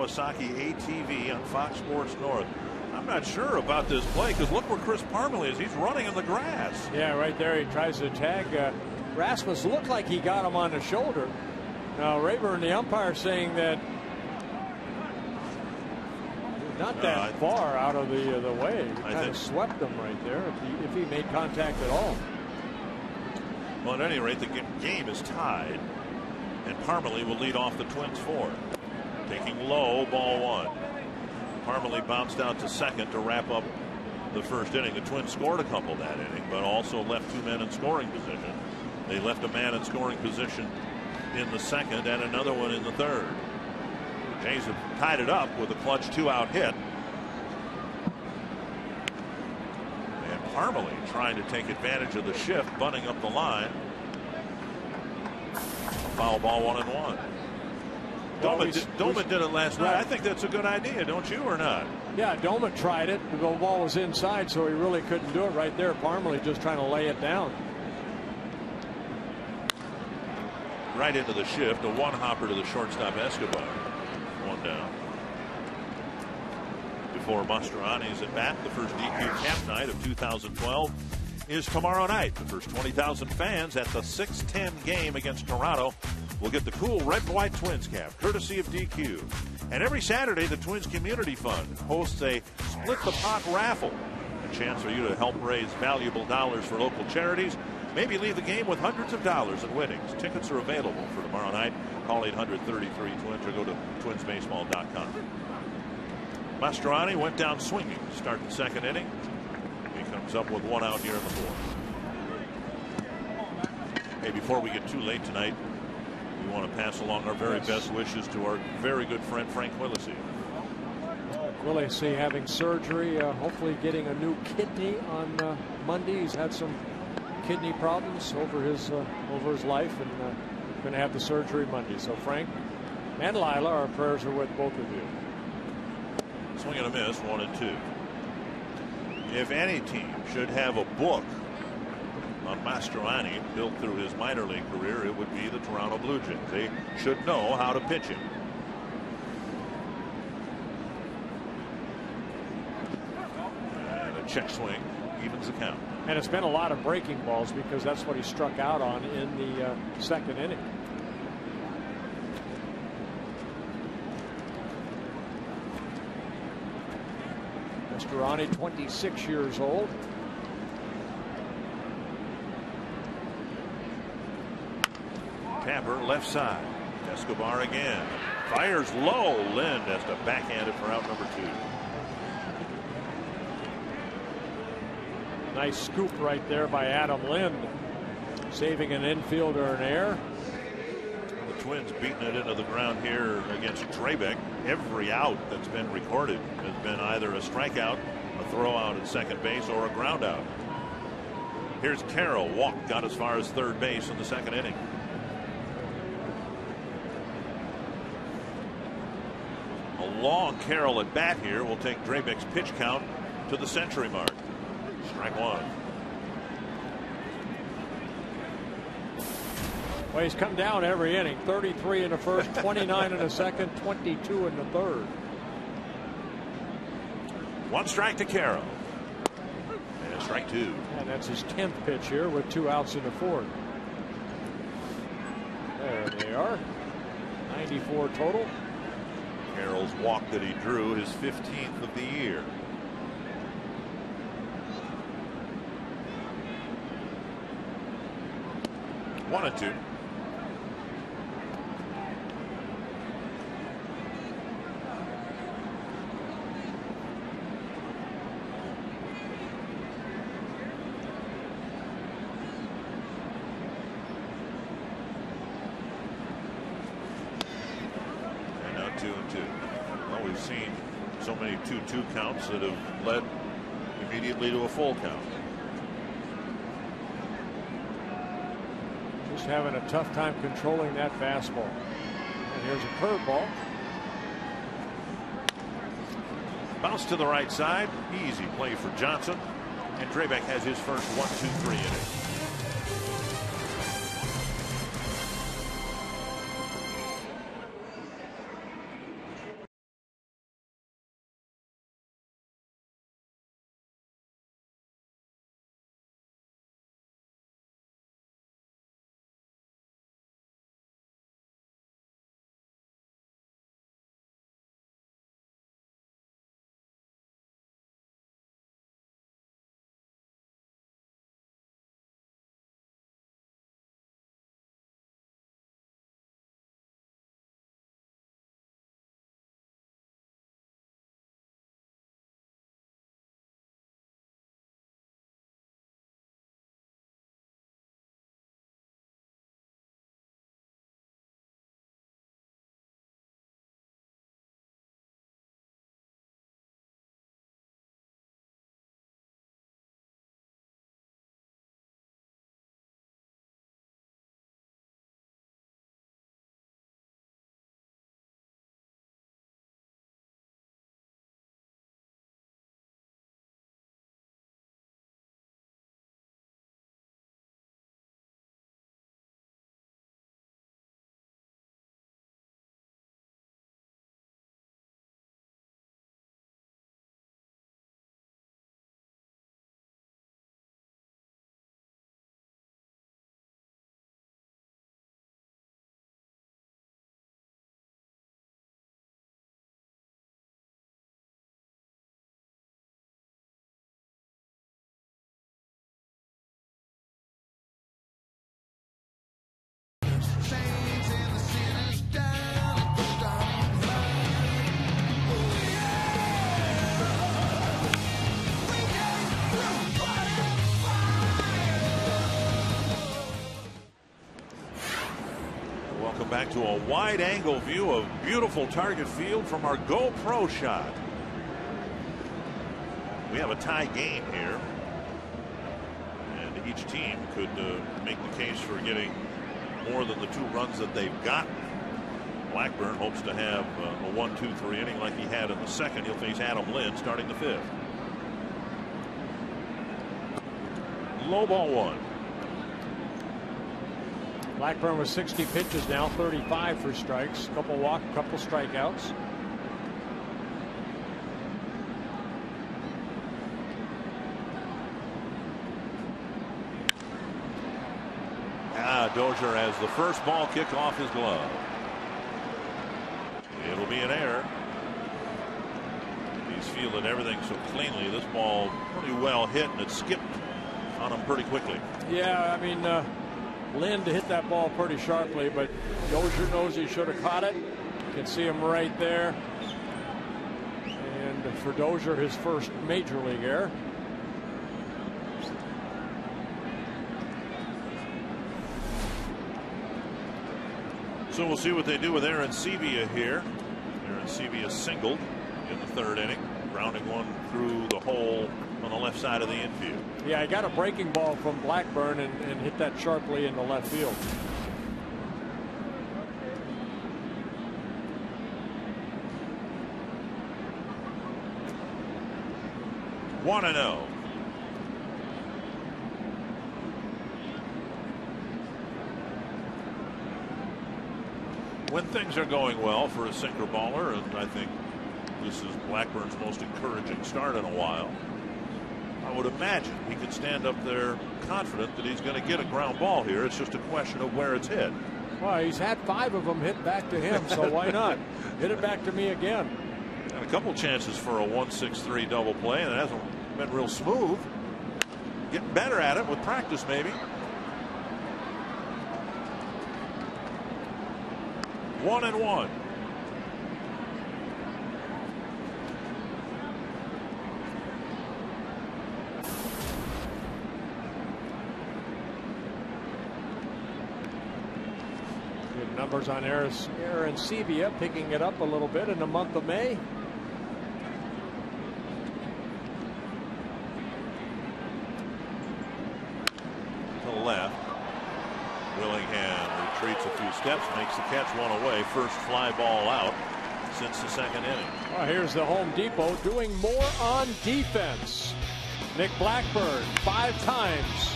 Kawasaki ATV on Fox Sports North. I'm not sure about this play because look where Chris Parmalee is. He's running in the grass. Yeah, right there. He tries to tag. Rasmus looked like he got him on the shoulder. Now Rayburn, the umpire, saying that not that far out of the way. He kind of swept him right there if he made contact at all. Well, at any rate, the game is tied, and Parmalee will lead off the Twins 4. Taking low, ball 1. Parmalee bounced out to second to wrap up the first inning. The Twins scored a couple that inning, but also left 2 men in scoring position. They left a man in scoring position in the second and another one in the third. The Jays have tied it up with a clutch 2-out hit. And Parmalee trying to take advantage of the shift, bunting up the line. Foul ball 1-1. Doman did it last night. I think that's a good idea, don't you, or not? Yeah, Doman tried it. The ball was inside, so he really couldn't do it right there. Parmalee just trying to lay it down. Right into the shift, a one-hopper to the shortstop Escobar. 1 down. Before Mastroianni's at bat, the first DQ camp night of 2012 is tomorrow night. The first 20,000 fans at the 6:10 game against Toronto will get the cool red and white Twins cap, courtesy of DQ. And every Saturday, the Twins Community Fund hosts a Split the Pot raffle, a chance for you to help raise valuable dollars for local charities. Maybe leave the game with hundreds of dollars in winnings. Tickets are available for tomorrow night. Call 800-33-TWINS or go to twinsbaseball.com. Mastroianni went down swinging to start the second inning. He comes up with 1 out here in the 4th. Hey, before we get too late tonight, we want to pass along our very best wishes to our very good friend Frank Willisey. Willisey having surgery, hopefully getting a new kidney on Monday. He's had some kidney problems over his life, and going to have the surgery Monday. So Frank and Lila, our prayers are with both of you. Swing and a miss, 1-2. If any team should have a book on Mastroianni built through his minor league career, it would be the Toronto Blue Jays. They should know how to pitch him. And a check swing evens the count. And it's been a lot of breaking balls because that's what he struck out on in the second inning. Mastroianni, 26 years old. Tapper left side. Escobar again. Fires low. Lind has to backhand it for out number 2. Nice scoop right there by Adam Lind, saving an infielder in air. The Twins beating it into the ground here against Drabek. Every out that's been recorded has been either a strikeout, a throw out at second base, or a ground out. Here's Carroll. Walked, got as far as third base in the second inning. A long Carroll at bat here will take Drabek's pitch count to the century mark. Strike 1. Well, he's come down every inning. 33 in the first, 29 in the second, 22 in the third. 1 strike to Carroll. And strike 2. And that's his 10th pitch here with 2 outs in the 4th. There they are. 94 total. Carroll's walk that he drew, his 15th of the year. 1-2. And now 2-2. Well, we've seen so many 2-2 counts that have led immediately to a full count. Just having a tough time controlling that fastball. And here's a curveball. Bounce to the right side. Easy play for Johnson. And Drabek has his first 1-2-3 inning. Welcome back to a wide-angle view of beautiful Target Field from our GoPro shot. We have a tie game here, and each team could make the case for getting more than the 2 runs that they've gotten. Blackburn hopes to have a 1-2-3 inning like he had in the second. He'll face Adam Lynn starting the 5th. Low ball 1. Blackburn with 60 pitches now, 35 for strikes, couple walk, couple strikeouts. Dozier has the first ball kick off his glove. It'll be an error. He's fielded everything so cleanly. This ball pretty well hit, and it skipped on him pretty quickly. Yeah, I mean, Lynn to hit that ball pretty sharply, but Dozier knows he should have caught it. You can see him right there. And for Dozier, his first major league error. So we'll see what they do with Aaron Sevilla here. Aaron Sevilla singled in the 3rd inning, grounding one through the hole on the left side of the infield. Yeah, I got a breaking ball from Blackburn and hit that sharply in the left field. One and 0. When things are going well for a sinker baller, and I think this is Blackburn's most encouraging start in a while, I would imagine he could stand up there confident that he's going to get a ground ball here. It's just a question of where it's hit. Well, he's had 5 of them hit back to him, so why not? Hit it back to me again. Got a couple chances for a 1-6-3 double play, and it hasn't been real smooth. Getting better at it with practice, maybe. 1-1. Good numbers on Aaron Sevilla, picking it up a little bit in the month of May. To the left. Willingham retreats a few steps, makes the catch, 1 away. First fly ball out since the 2nd inning. Well, here's the Home Depot doing more on defense. Nick Blackburn 5 times.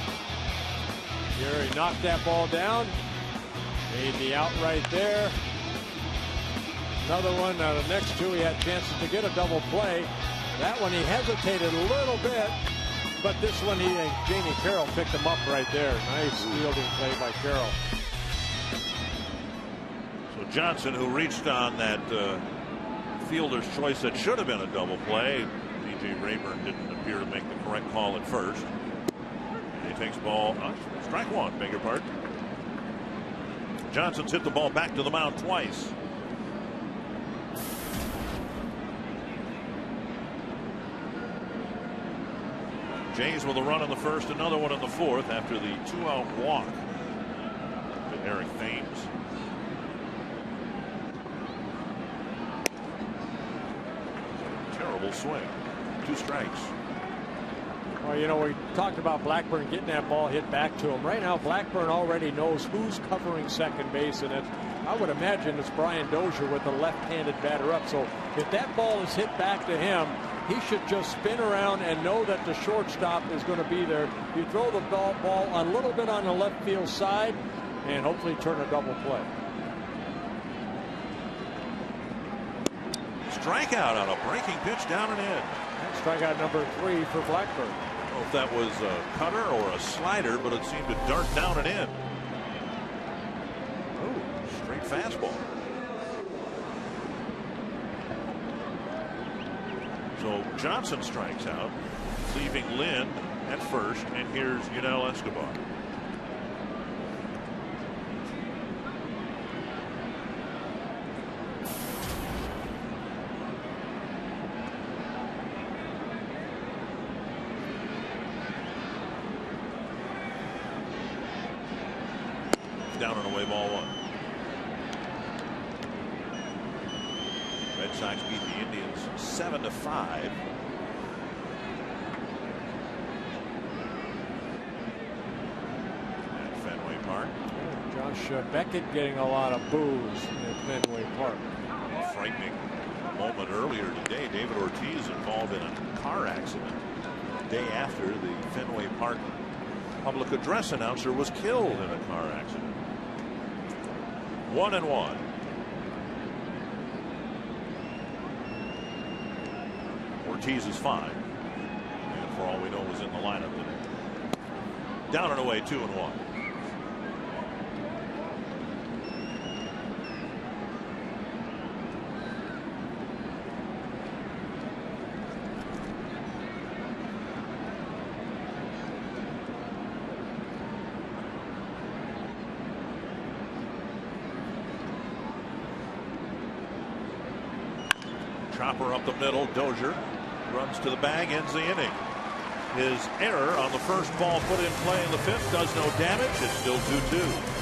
Here he knocked that ball down. Made the out right there. Another one. The next 2 he had chances to get a double play. That one he hesitated a little bit. But this one, Jamie Carroll picked him up right there. Nice fielding play by Carroll. So Johnson, who reached on that fielder's choice that should have been a double play. DJ Rayburn didn't appear to make the correct call at first. And he takes ball. Strike 1, beg your pardon. Johnson's hit the ball back to the mound twice. Jays with a run in the 1st, another one in the 4th after the 2-out walk to Eric Thames. Terrible swing. 2 strikes. Well, you know, we talked about Blackburn getting that ball hit back to him. Right now, Blackburn already knows who's covering second base, and I would imagine it's Brian Dozier with the left-handed batter up. So if that ball is hit back to him, he should just spin around and know that the shortstop is going to be there. You throw the ball a little bit on the left field side and hopefully turn a double play. Strikeout on a breaking pitch down and in. Strikeout number 3 for Blackburn. I don't know if that was a cutter or a slider, but it seemed to dart down and in. Oh, straight fastball. So Johnson strikes out, leaving Lynn at first, and here's Yunel Escobar. Down and away, ball 1. Red Sox beat the Indians 7-5. At Fenway Park. Josh Beckett getting a lot of boos at Fenway Park. A frightening moment earlier today. David Ortiz involved in a car accident the day after the Fenway Park public address announcer was killed in a car accident. 1-1. Ortiz is fine, and for all we know was in the lineup today. Down and away, 2-1. Chopper up the middle. Dozier runs to the bag, ends the inning. His error on the first ball put in play in the 5th does no damage. It's still 2-2.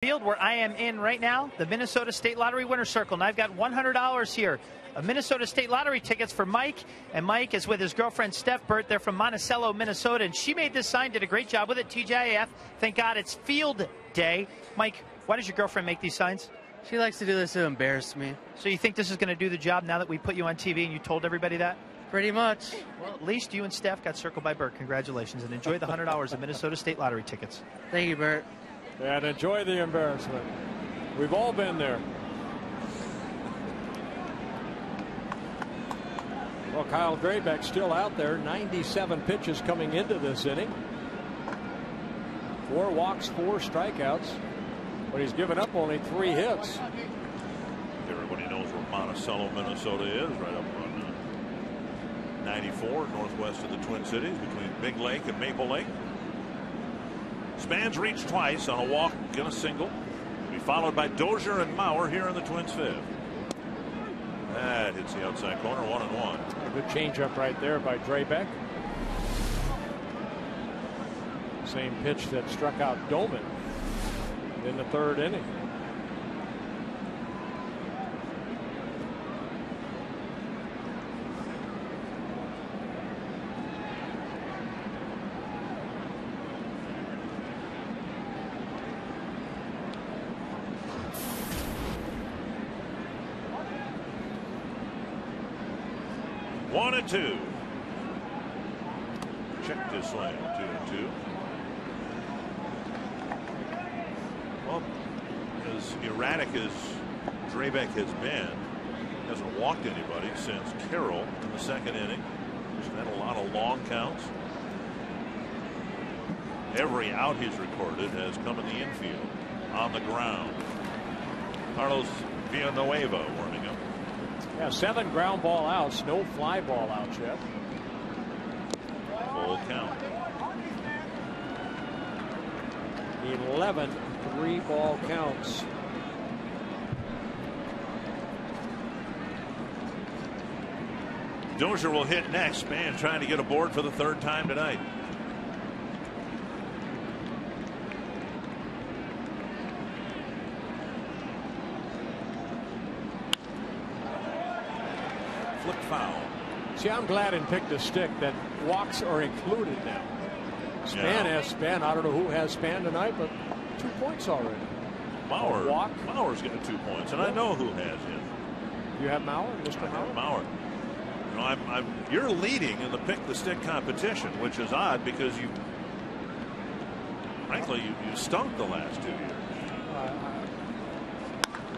Field where I am in right now, the Minnesota State Lottery Winner's Circle, and I've got $100 here of Minnesota State Lottery tickets for Mike, and Mike is with his girlfriend Steph Burt. They're from Monticello, Minnesota, and she made this sign, did a great job with it. TGIF, thank God it's field day. Mike, why does your girlfriend make these signs? She likes to do this to embarrass me. So you think this is going to do the job now that we put you on TV and you told everybody that? Pretty much. Well, at least you and Steph got circled by Burt. Congratulations, and enjoy the $100 of Minnesota State Lottery tickets. Thank you, Burt. And enjoy the embarrassment. We've all been there. Well, Kyle Graybeck still out there. 97 pitches coming into this inning. 4 walks, 4 strikeouts. But he's given up only 3 hits. Everybody knows where Monticello, Minnesota is, right up on 94, northwest of the Twin Cities, between Big Lake and Maple Lake. Spans reached twice on a walk and a single. Be followed by Dozier and Mauer here in the Twins' 5th. That hits the outside corner, 1-1. A good changeup right there by Draybeck. Same pitch that struck out Doman in the 3rd inning. One and 2. Check this swing. 2-2. Well, as erratic as Draybeck has been, hasn't walked anybody since Carroll in the 2nd inning. He's had a lot of long counts. Every out he's recorded has come in the infield, on the ground. Carlos Villanueva warming up. Yeah, 7 ground ball outs, no fly ball outs yet. Full count. 11 3-ball counts. Dozier will hit next. Span trying to get aboard for the 3rd time tonight. Flip foul. See, I'm glad and picked a stick that walks are included now. Span has Span. I don't know who has Span tonight, but 2 points already. Mauer's getting 2 points, and I know who has him. You have Mauer, Mr. Mauer? Mauer. You know, you're leading in the pick the stick competition, which is odd because frankly, you stunk the last 2 years.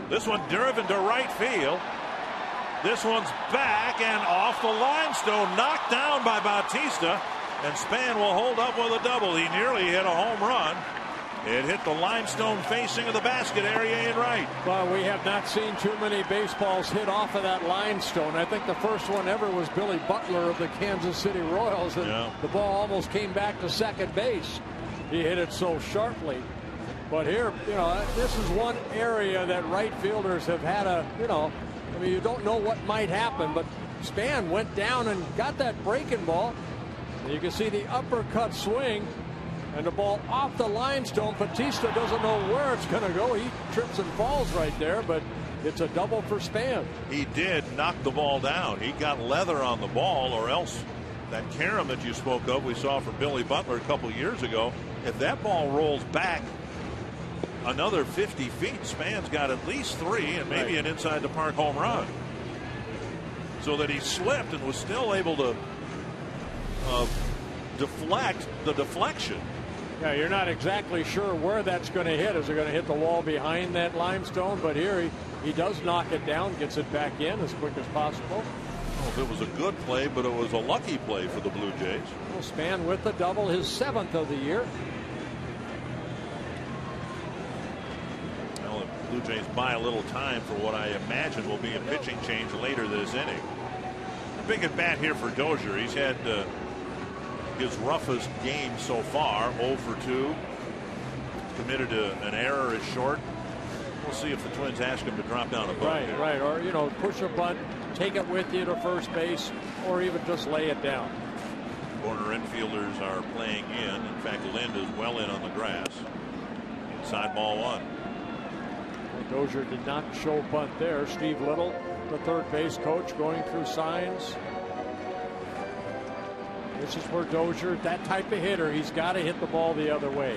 This one driven to right field. This one's back and off the limestone, knocked down by Bautista, and Span will hold up with a double. He nearly hit a home run. It hit the limestone facing of the basket area in right. Well, we have not seen too many baseballs hit off of that limestone. I think the first one ever was Billy Butler of the Kansas City Royals, and the ball almost came back to second base. He hit it so sharply. But here, this is one area that right fielders have had I mean, you don't know what might happen, but Span went down and got that breaking ball. You can see the uppercut swing and the ball off the limestone. Bautista doesn't know where it's going to go. He trips and falls right there, but it's a double for Span. He did knock the ball down. He got leather on the ball, or else that carom that you spoke of we saw from Billy Butler a couple years ago, if that ball rolls back another 50 feet, Span's got at least 3 and maybe an inside the park home run. So that he slipped and was still able to deflect the deflection. Yeah, you're not exactly sure where that's going to hit. Is it going to hit the wall behind that limestone? But here he does knock it down, gets it back in as quick as possible. Well, if it was a good play, but it was a lucky play for the Blue Jays. Well, Span with the double, his 7th of the year. Well, the Blue Jays buy a little time for what I imagine will be a pitching change later this inning. A big at bat here for Dozier. He's had his roughest game so far, 0 for 2. Committed an error is short. We'll see if the Twins ask him to drop down a bunt. Right. Or, push a bunt, take it with you to first base, or even just lay it down. Corner infielders are playing in. In fact, Lind is well in on the grass. Inside ball 1. Well, Dozier did not show bunt there. Steve Little, the third base coach, going through signs. This is where Dozier, that type of hitter, he's got to hit the ball the other way.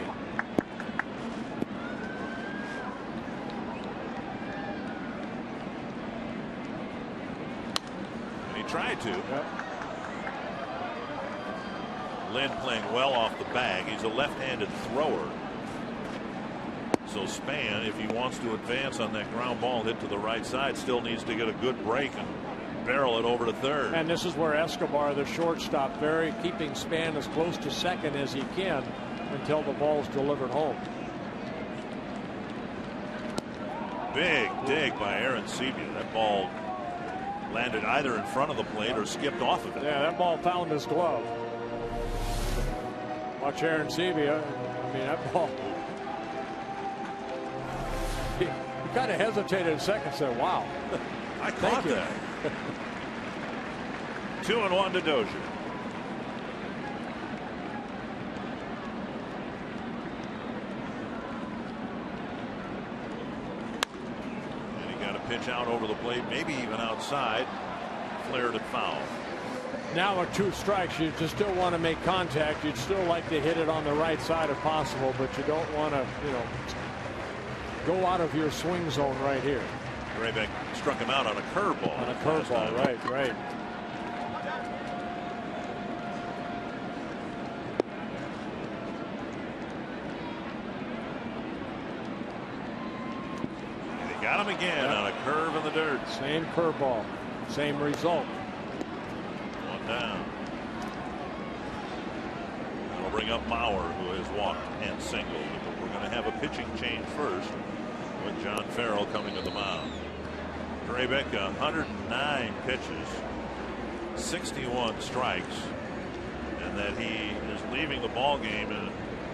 And he tried to. Yep. Lind playing well off the bag. He's a left-handed thrower. So Span, if he wants to advance on that ground ball hit to the right side, still needs to get a good break and barrel it over to third. And this is where Escobar, the shortstop, keeping Span as close to second as he can until the ball's delivered home. Big dig by Aaron Sebia. That ball landed either in front of the plate or skipped off of it. Yeah, that ball found his glove. Watch Aaron Sebia. I mean, that ball. He kind of hesitated a second, said, wow. I caught that. 2-1 to Dozier. And he got a pitch out over the plate, maybe even outside. Flared it foul. Now with 2 strikes, you just still want to make contact. You'd still like to hit it on the right side if possible, but you don't want to, go out of your swing zone right here. Graybeck struck him out on a curveball. On a curveball, right. They got him again on a curve in the dirt. Same curveball, same result. 1 down. bring up Mauer, who has walked and singled. But we're going to have a pitching change first with John Farrell coming to the mound. Drabek, 109 pitches, 61 strikes, and that he is leaving the ball game and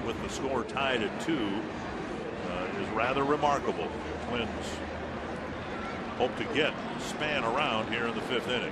with the score tied at 2 is rather remarkable. Twins hope to get Span around here in the 5th inning.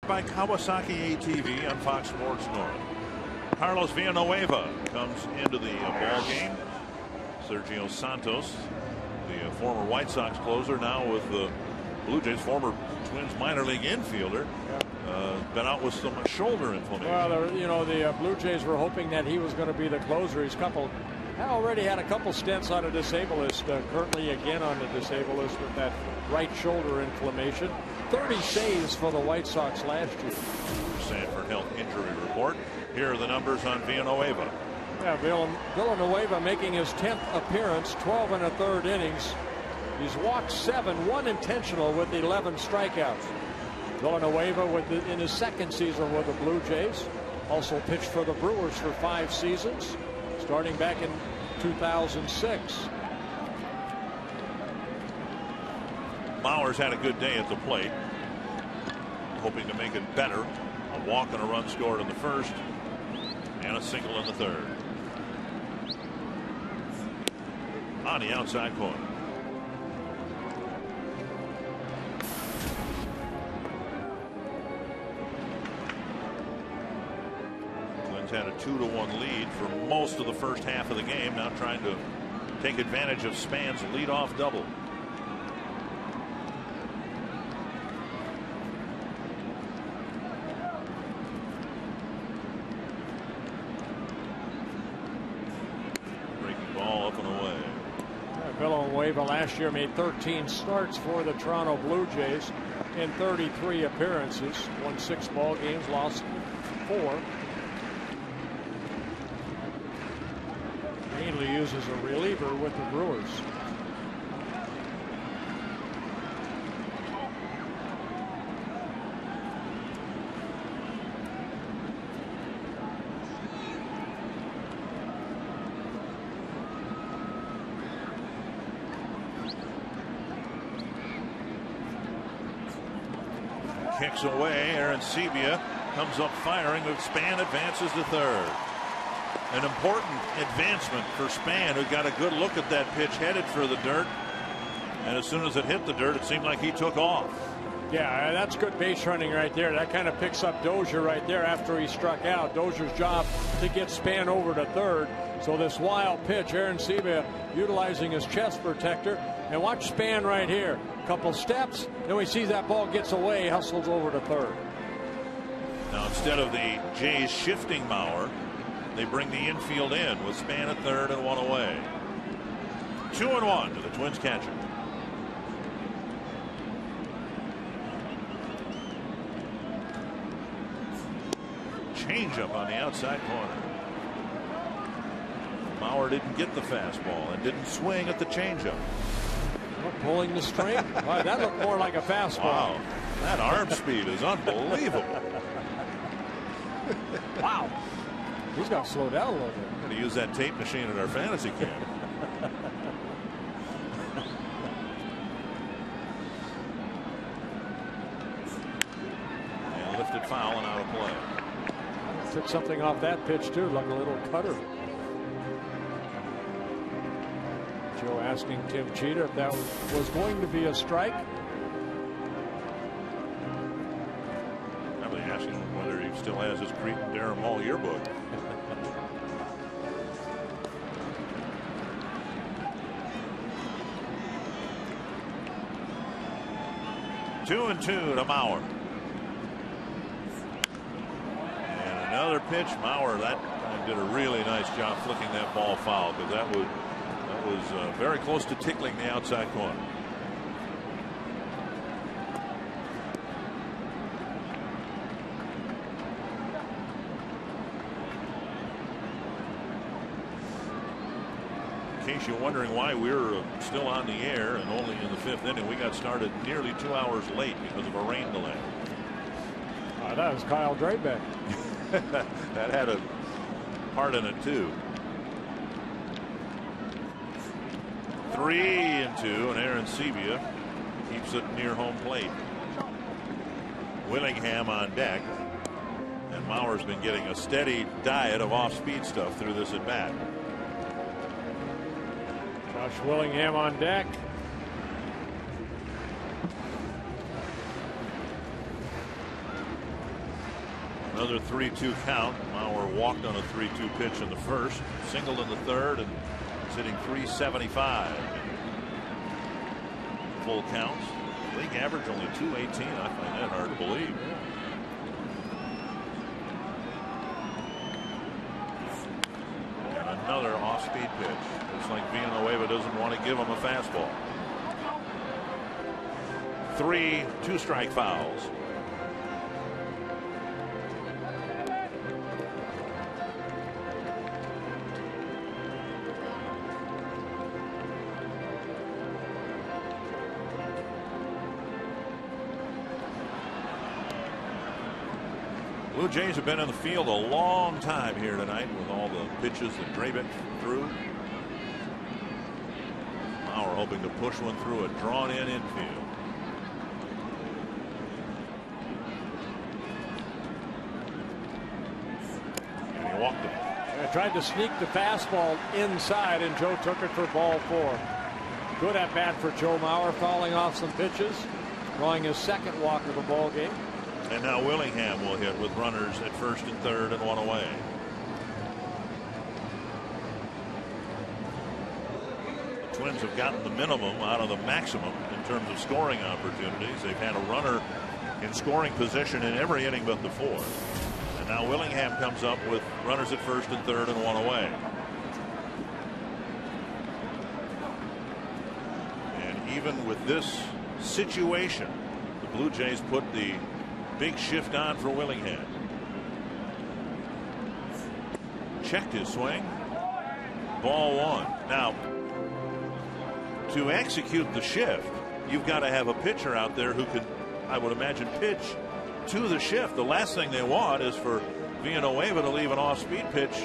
By Kawasaki ATV on Fox Sports North. Carlos Villanueva comes into the ball game. Sergio Santos, the former White Sox closer, now with the Blue Jays, former Twins minor league infielder, been out with some shoulder inflammation. Well, you know, the Blue Jays were hoping that he was going to be the closer. He's already had a couple stints on a disabled list, currently again on the disabled list with that right shoulder inflammation. 30 saves for the White Sox last year. Sanford Health injury report. Here are the numbers on Villanueva. Yeah, Villanueva making his 10th appearance, 12 1/3 innings. He's walked 7, 1 intentional with 11 strikeouts. Villanueva in his 2nd season with the Blue Jays. Also pitched for the Brewers for 5 seasons, starting back in 2006. Mauer's had a good day at the plate, hoping to make it better. A walk and a run scored in the 1st, and a single in the 3rd. On the outside corner. Twins had a 2-1 lead for most of the first half of the game, now trying to take advantage of Span's leadoff double. Villanueva last year made 13 starts for the Toronto Blue Jays in 33 appearances, won 6 ball games, lost 4. Mainly used as a reliever with the Brewers. Kicks away. Aaron Sebia comes up firing, but Span advances to 3rd. An important advancement for Span, who got a good look at that pitch, headed for the dirt, and as soon as it hit the dirt, it seemed like he took off. Yeah, that's good base running right there. That kind of picks up Dozier right there after he struck out. Dozier's job to get Span over to 3rd. So this wild pitch, Aaron Sebia utilizing his chest protector, and watch Span right here. Couple steps, then we see that ball gets away, hustles over to 3rd. Now instead of the Jays shifting Mauer, they bring the infield in with Span at 3rd and 1 away. 2-1 to the Twins catcher. changeup on the outside corner. Mauer didn't get the fastball and didn't swing at the changeup. Pulling the string. Wow, that looked more like a fastball. Wow, that arm speed is unbelievable. Wow. He's got to slow down a little bit. We're going to use that tape machine at our fantasy camp. And lifted foul and out of play. Took something off that pitch too, like a little cutter. Joe asking Tim Cheater if that was going to be a strike. Probably asking him whether he still has his Cretan Durham Hall yearbook. Two and two to Mauer. And another pitch. Mauer that time did a really nice job flicking that ball foul, because that was very close to tickling the outside corner. In case you're wondering why we're still on the air and only in the 5th inning, we got started nearly 2 hours late because of a rain delay. That was Kyle Draybeck. That had a part in it too. 3-2, and Aaron Sebia keeps it near home plate. Willingham on deck, and Mauer's been getting a steady diet of off-speed stuff through this at bat. Josh Willingham on deck. Another 3-2 count. Mauer walked on a 3-2 pitch in the first, singled in the third, and is hitting .375. Full counts. League average only .218. I find that hard to believe. And another off-speed pitch. Looks like Villanueva doesn't want to give him a fastball. 3 2-strike fouls. Blue Jays have been in the field a long time here tonight with all the pitches that Draybeck threw. Mauer hoping to push one through a drawn-in infield. And he walked it. I tried to sneak the fastball inside, and Joe took it for ball 4. Good at bat for Joe Mauer, fouling off some pitches, drawing his second walk of the ball game. And now Willingham will hit with runners at first and third and one away. The Twins have gotten the minimum out of the maximum in terms of scoring opportunities. They've had a runner in scoring position in every inning but the 4th. And now Willingham comes up with runners at first and third and one away. And even with this situation, the Blue Jays put the big shift on for Willingham. Checked his swing. Ball 1. Now, to execute the shift, you've got to have a pitcher out there who can, I would imagine, pitch to the shift. The last thing they want is for Villanueva to leave an off-speed pitch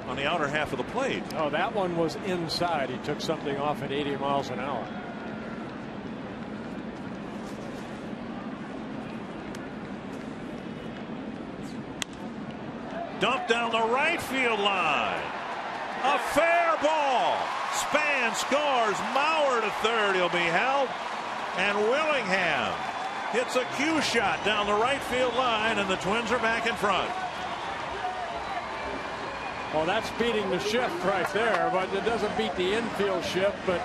on the outer half of the plate. Oh, that one was inside. He took something off at 80 miles an hour. Dumped down the right field line. A fair ball. Span scores. Mauer to third. He'll be held. And Willingham hits a cue shot down the right field line, and the Twins are back in front. Well, that's beating the shift right there, but it doesn't beat the infield shift. But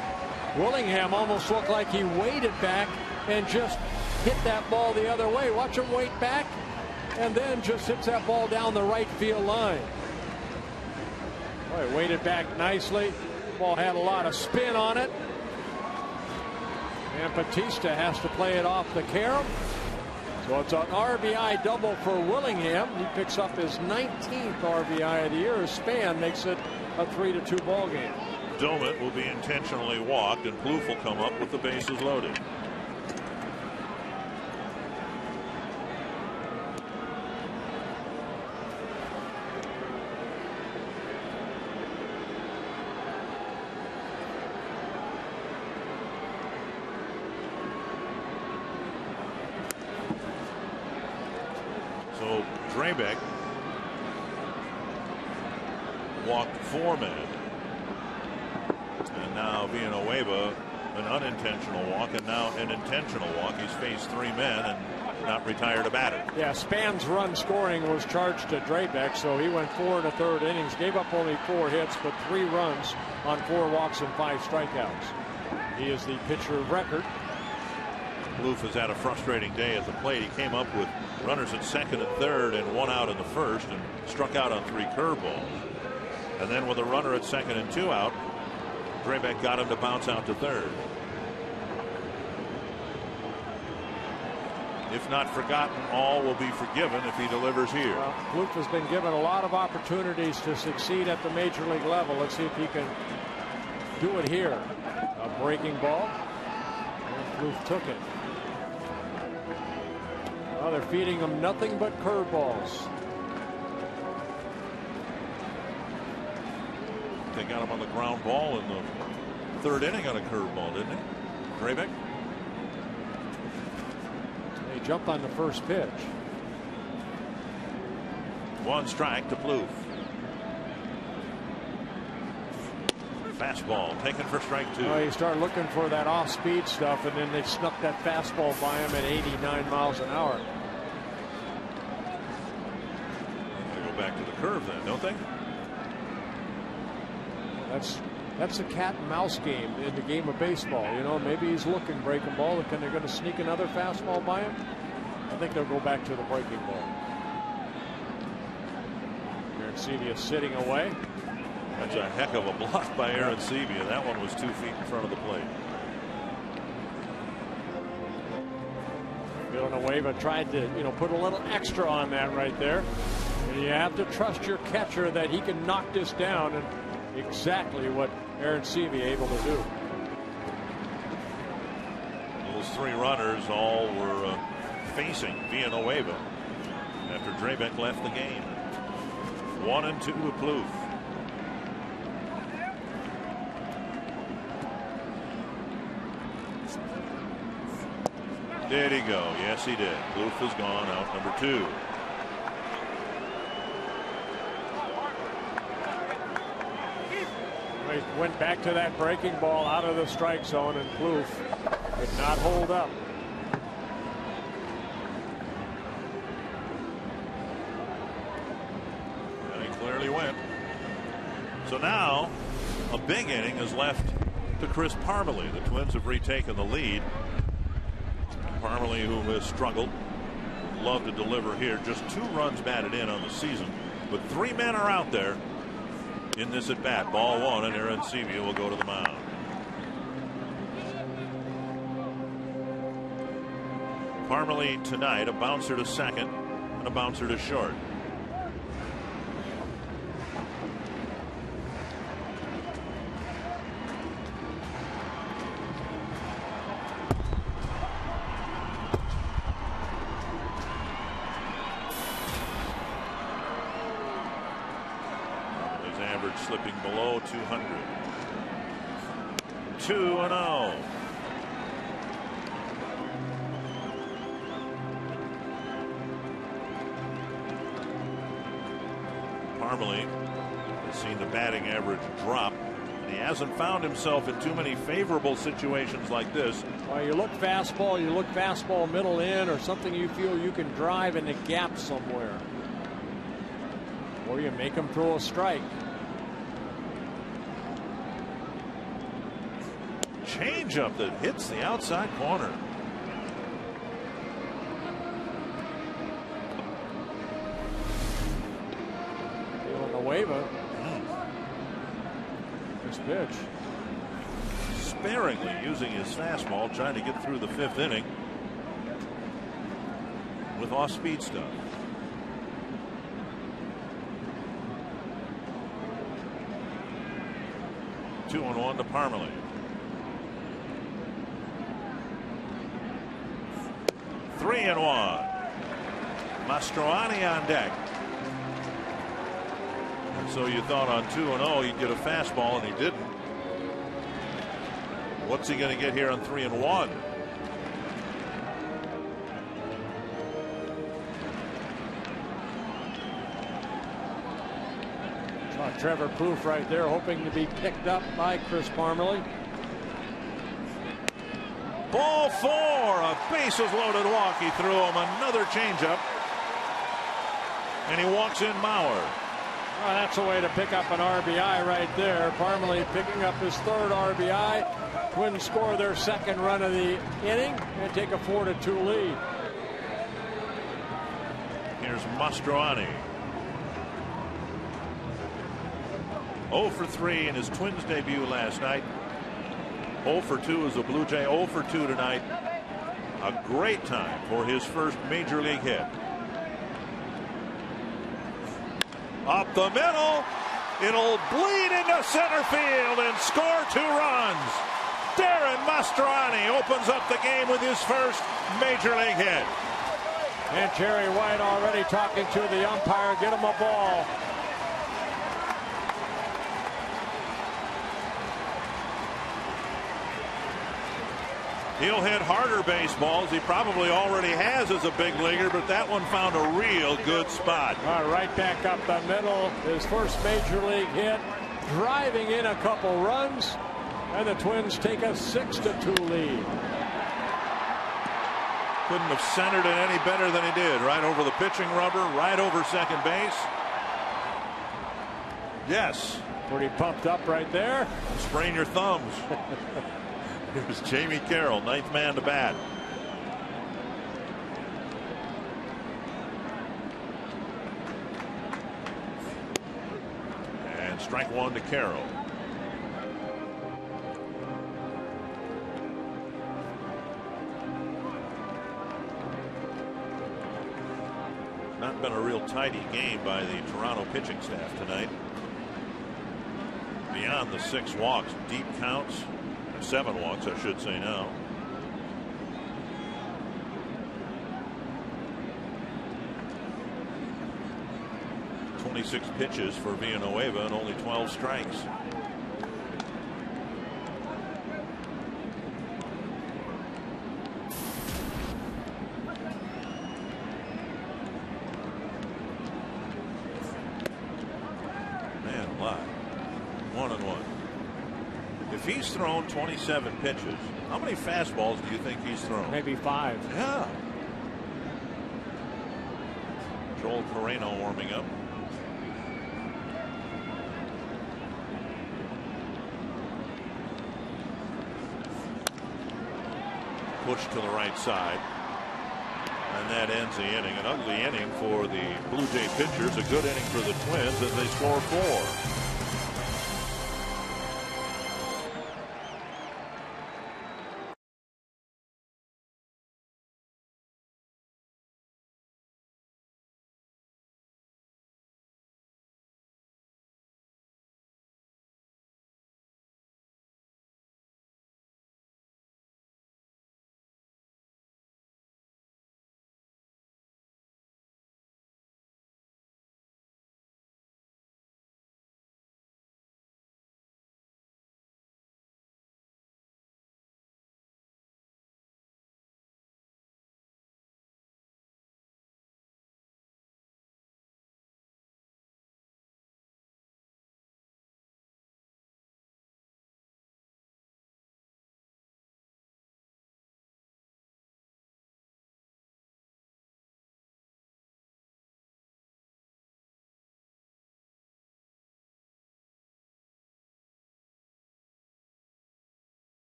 Willingham almost looked like he waited back and just hit that ball the other way. Watch him wait back, and then just hits that ball down the right field line. Boy, waited back nicely. Ball had a lot of spin on it. And Batista has to play it off the carom. So it's an RBI double for Willingham. He picks up his 19th RBI of the year. Span makes it a 3-2 ball game. Domet will be intentionally walked, and Plouffe will come up with the bases loaded. So Drabek walked 4 men. And now Villanueva, an unintentional walk, and now an intentional walk. He's faced 3 men and not retired a batter. Yeah, Span's run scoring was charged to Drabek, so he went 4 1/3 innings, gave up only 4 hits, but 3 runs on 4 walks and 5 strikeouts. He is the pitcher of record. Plouffe has had a frustrating day at the plate. He came up with runners at second and third and 1 out in the first and struck out on 3 curveballs. And then with a runner at second and 2 out, Drabek got him to bounce out to third. If not forgotten, all will be forgiven if he delivers here. Well, Plouffe has been given a lot of opportunities to succeed at the major league level. Let's see if he can do it here. A breaking ball. And Plouffe took it. Well, they're feeding him nothing but curveballs. They got him on the ground ball in the 3rd inning on a curveball, didn't they? Drabek? They jumped on the first pitch. 1 strike to Plouffe. Fastball taken for strike 2. Well, you start looking for that off-speed stuff, and then they snuck that fastball by him at 89 miles an hour. They go back to the curve then, don't they? That's a cat and mouse game in the game of baseball. You know, maybe he's looking breaking ball. And they're going to sneak another fastball by him. I think they'll go back to the breaking ball. Arancibia sitting away. That's a heck of a block by Arancibia. That one was 2 feet in front of the plate. Villanueva tried to, put a little extra on that right there. And you have to trust your catcher that he can knock this down, and exactly what Arancibia able to do. Those 3 runners all were facing Villanueva after Drabek left the game. 1-2 to Plouffe. Did he go? Yes, he did. Plouffe is gone, out number 2. He went back to that breaking ball out of the strike zone, and Plouffe could not hold up. And he clearly went. So now a big inning is left to Chris Parmelee. The Twins have retaken the lead. Parmelee, who has struggled, would love to deliver here. Just 2 runs batted in on the season, but 3 men are out there in this at bat. Ball 1, and Arancibia will go to the mound. Parmelee tonight, a bouncer to second and a bouncer to short. Slipping below 200. 2-0. Parmelee has seen the batting average drop, and he hasn't found himself in too many favorable situations like this. Well, you look fastball middle in, or something you feel you can drive in the gap somewhere, or you make him throw a strike. Changeup that hits the outside corner. Villanueva. This pitch. Sparingly using his fastball, trying to get through the 5th inning. with off-speed stuff. Two and one to Parmalee. Three and one. Mastroianni on deck. And so you thought on 2-0 he'd get a fastball, and he didn't. What's he going to get here on 3-1? Trevor Plouffe right there, hoping to be picked up by Chris Parmalee. Ball four, a bases loaded walk. He threw him another changeup, and he walks in Mauer. Well, that's a way to pick up an RBI right there. Parmalee picking up his third RBI. Twins score their second run of the inning and take a 4-2 lead. Here's Mastroianni. 0 for 3 in his Twins debut last night. 0 for 2 as a Blue Jay. 0 for 2 tonight. A great time for his first major league hit. Up the middle. It'll bleed into center field and score 2 runs. Darren Mastroianni opens up the game with his first major league hit. And Jerry White already talking to the umpire. Get him a ball. He'll hit harder baseballs. He probably already has as a big leaguer, but that one found a real good spot. All right, right back up the middle. His first major league hit, driving in a couple runs, and the Twins take a 6-2 lead. Couldn't have centered it any better than he did. Right over the pitching rubber, right over second base. Yes. Pretty pumped up right there. Sprain your thumbs. It was Jamie Carroll, 9th man to bat. And strike one to Carroll. Not been a real tidy game by the Toronto pitching staff tonight. Beyond the 6 walks, deep counts. 7 walks, I should say now. .26 pitches for Villanueva and only 12 strikes. Man alive. 1-1. If he's thrown 27 pitches, how many fastballs do you think he's thrown? Maybe 5. Yeah. Joel Correno warming up. Push to the right side. And that ends the inning. An ugly inning for the Blue Jay pitchers. A good inning for the Twins as they score 4.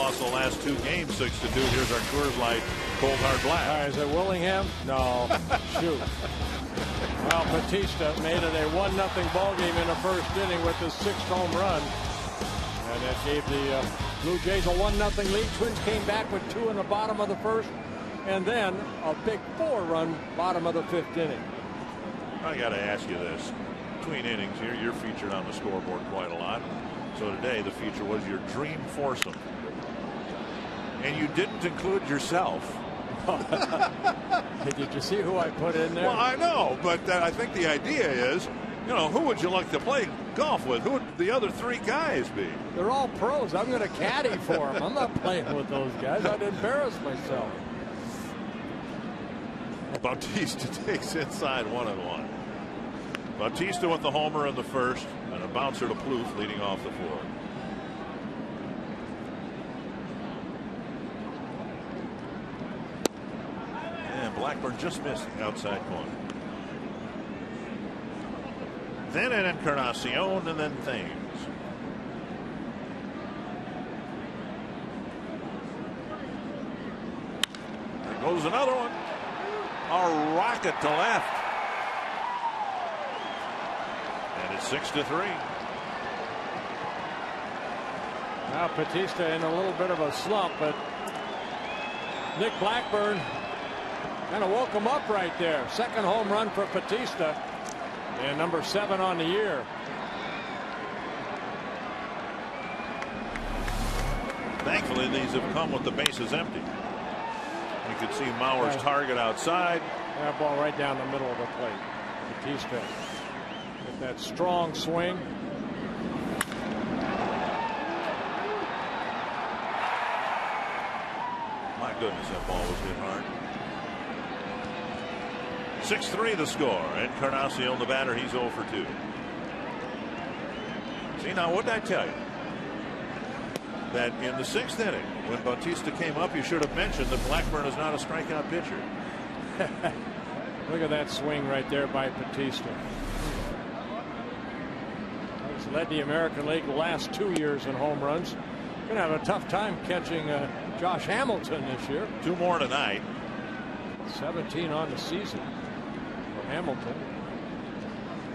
lost the last 2 games 6-2. Here's our Coors Light Cold Hard Blast. Is it Willingham? No. Shoot. Well, Batista made it a 1-0 ball game in the first inning with his 6th home run. And that gave the Blue Jays a 1-0 lead. Twins came back with 2 in the bottom of the first. And then a big 4-run bottom of the 5th inning. I got to ask you this. Between innings here, you're featured on the scoreboard quite a lot. So today the feature was your dream foursome. And you didn't include yourself. Did you see who I put in there? Well, I know, but I think the idea is, you know, who would you like to play golf with? Who would the other 3 guys be? They're all pros. I'm going to caddy for them. I'm not playing with those guys. I'd embarrass myself. Bautista takes inside 1-1. Bautista with the homer in the first and a bouncer to Plouffe leading off the 4th. And Blackburn just missed the outside corner. Then an Encarnacion and then Thames. There goes another one. A rocket to left. And it's 6-3. Now Batista in a little bit of a slump, but Nick Blackburn kind of woke him up right there. 2nd home run for Batista and number 7 on the year. Thankfully, these have come with the bases empty. You could see Mauer's target outside. That ball right down the middle of the plate. Batista with that strong swing. My goodness, that ball was hit hard. 6-3 the score. Encarnacion the batter. He's 0 for 2. See, now what did I tell you? That in the 6th inning, when Bautista came up, you should have mentioned that Blackburn is not a strikeout pitcher. Look at that swing right there by Batista. He's led the American League the last 2 years in home runs. Gonna have a tough time catching Josh Hamilton this year. 2 more tonight. 17 on the season for Hamilton.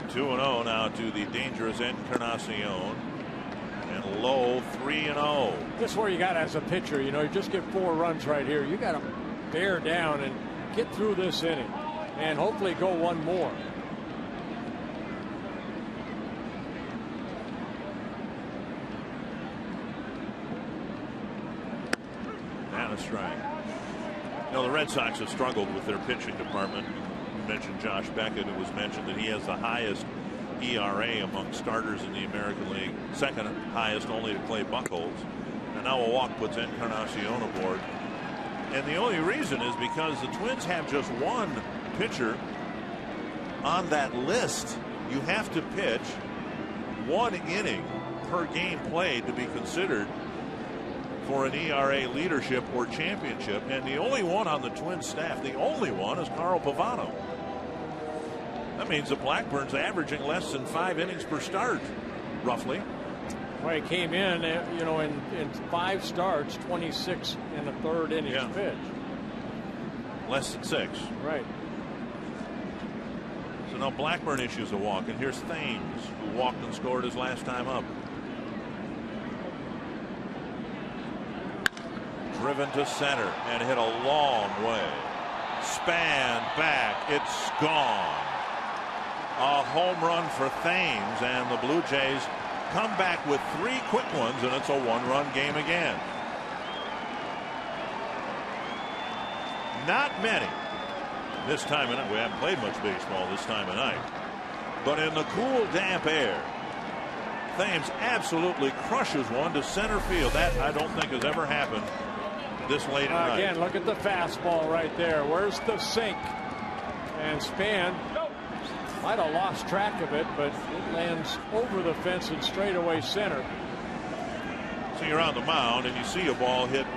2-0 now to the dangerous Encarnacion. And low 3-0. This is where you got as a pitcher, you know, you just get 4 runs right here. You got to bear down and get through this inning and hopefully go 1 more. And a strike. You know, the Red Sox have struggled with their pitching department. You mentioned Josh Beckett. It was mentioned that he has the highest ERA among starters in the American League, 2nd highest only to Clay Buchholz, and now a walk puts Encarnacion aboard. And the only reason is because the Twins have just 1 pitcher on that list. You have to pitch 1 inning per game played to be considered for an ERA leadership or championship, and the only one on the Twins staff, the only one, is Carl Pavano. That means that Blackburn's averaging less than 5 innings per start, roughly. Well, he came in, you know, in 5 starts, 26 in the 3rd innings pitch. Less than 6. Right. So now Blackburn issues a walk, and here's Thames, who walked and scored his last time up. Driven to center and hit a long way. Span back. It's gone. A home run for Thames, and the Blue Jays come back with 3 quick ones, and it's a 1-run game again. Not many this time of night. We haven't played much baseball this time of night, but in the cool, damp air, Thames absolutely crushes one to center field. That I don't think has ever happened this late at night. Again, look at the fastball right there. Where's the sink? And Span might have lost track of it, but it lands over the fence in straightaway center. So you're on the mound and you see a ball hit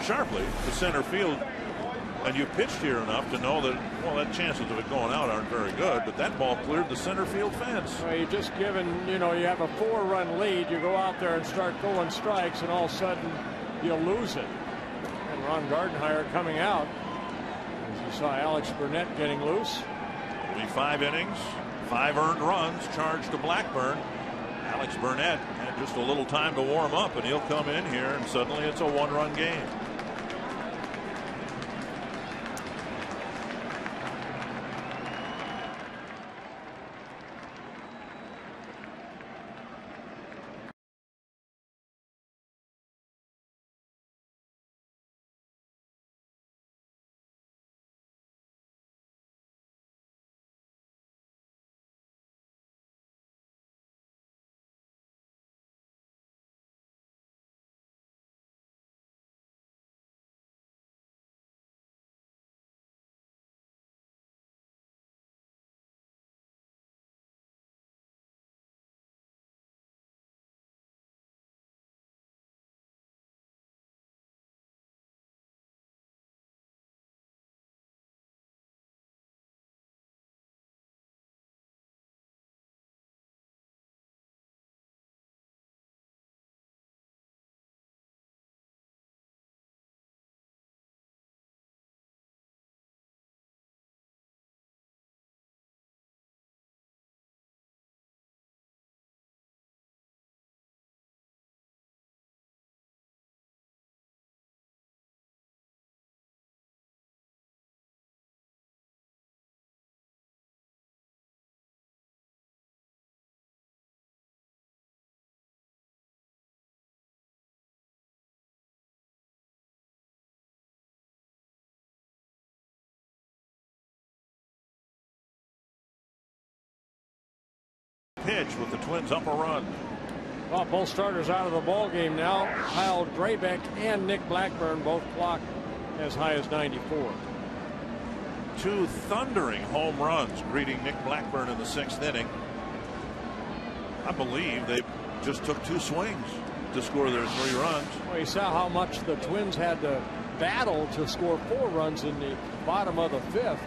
sharply to center field, and you pitched here enough to know that, well, the chances of it going out aren't very good, but that ball cleared the center field fence. Well, you're just given, you know, you have a 4-run lead. You go out there and start throwing strikes, and all of a sudden he'll lose it. And Ron Gardenhire coming out. As you saw Alex Burnett getting loose. It'll be 5 innings, 5 earned runs charged to Blackburn. Alex Burnett had just a little time to warm up, and he'll come in here, and suddenly it's a 1-run game. Pitch with the Twins up a run. Well, both starters out of the ball game now. Kyle Drabek and Nick Blackburn both clocked as high as 94. 2 thundering home runs greeting Nick Blackburn in the 6th inning. I believe they just took 2 swings to score their 3 runs. Well, you saw how much the Twins had to battle to score 4 runs in the bottom of the 5th.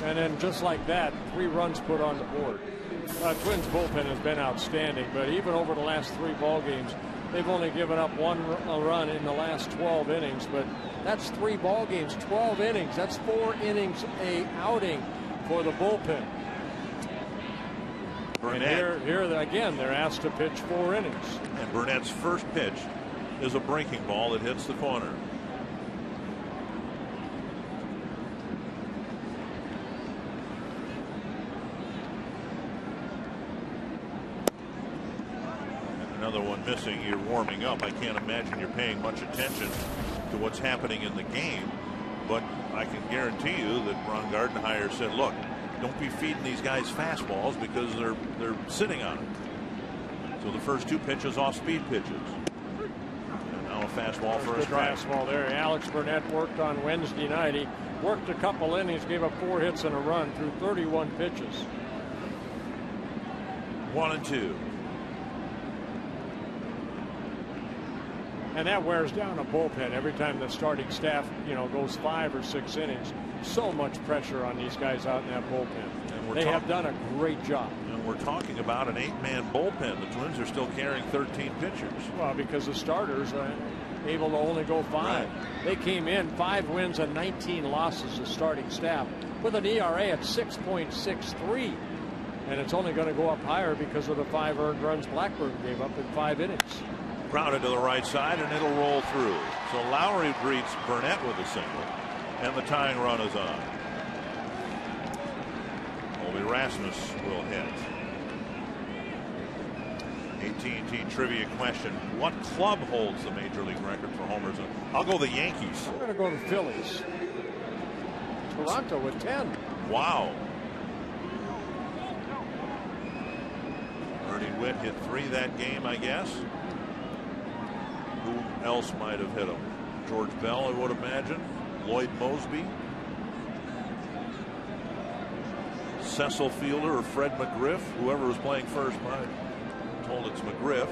And then just like that, 3 runs put on the board. Twins bullpen has been outstanding, but even over the last 3 ball games, they've only given up 1 run in the last 12 innings. But that's 3 ball games, 12 innings. That's 4 innings a outing for the bullpen. Burnett. And here again, they're asked to pitch 4 innings. And Burnett's first pitch is a breaking ball that hits the corner. Another one missing. You're warming up. I can't imagine you're paying much attention to what's happening in the game, but I can guarantee you that Ron Gardenhire said, look, don't be feeding these guys fastballs because they're sitting on it. So the first 2 pitches off speed pitches. And now a fastball for a strike. Fastball there. Alex Burnett worked on Wednesday night. He worked a couple innings, gave up 4 hits and a run through 31 pitches. 1-2. And that wears down a bullpen every time the starting staff, goes 5 or 6 innings. So much pressure on these guys out in that bullpen. They have done a great job. And we're talking about an 8-man bullpen. The Twins are still carrying 13 pitchers. Well, because the starters are able to only go 5. Right. They came in 5 wins and 19 losses as starting staff with an ERA at 6.63. And it's only going to go up higher because of the 5 earned runs Blackburn gave up in 5 innings. Grounded to the right side, and it'll roll through. So Lowry greets Burnett with a single, and the tying run is on. Colby Rasmus will hit. AT&T trivia question: what club holds the major league record for homers? I'll go the Yankees. I'm going to go the Phillies. Toronto with 10. Wow. Ernie Witt hit 3 that game, I guess. Who else might have hit him? George Bell, I would imagine. Lloyd Mosby. Cecil Fielder or Fred McGriff. Whoever was playing first, I'm told it's McGriff.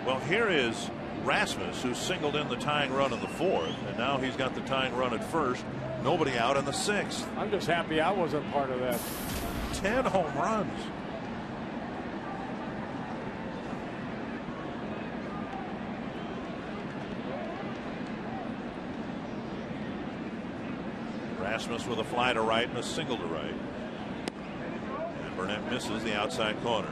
Well, here is Rasmus, who singled in the tying run in the 4th, and now he's got the tying run at first. Nobody out in the 6th. I'm just happy I wasn't part of that. 10 home runs. Rasmus with a fly to right and a single to right. And Burnett misses the outside corner.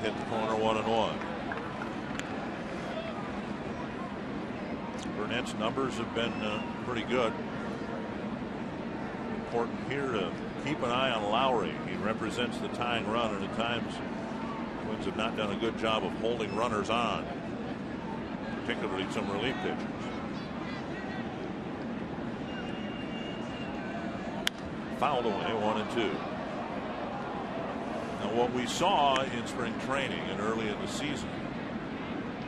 Hit the corner, 1-1. Burnett's numbers have been pretty good. Important here to keep an eye on Lowry. He represents the tying run, and at times Twins have not done a good job of holding runners on, particularly some relief pitchers. Fouled away, 1-2. Now, what we saw in spring training and early in the season,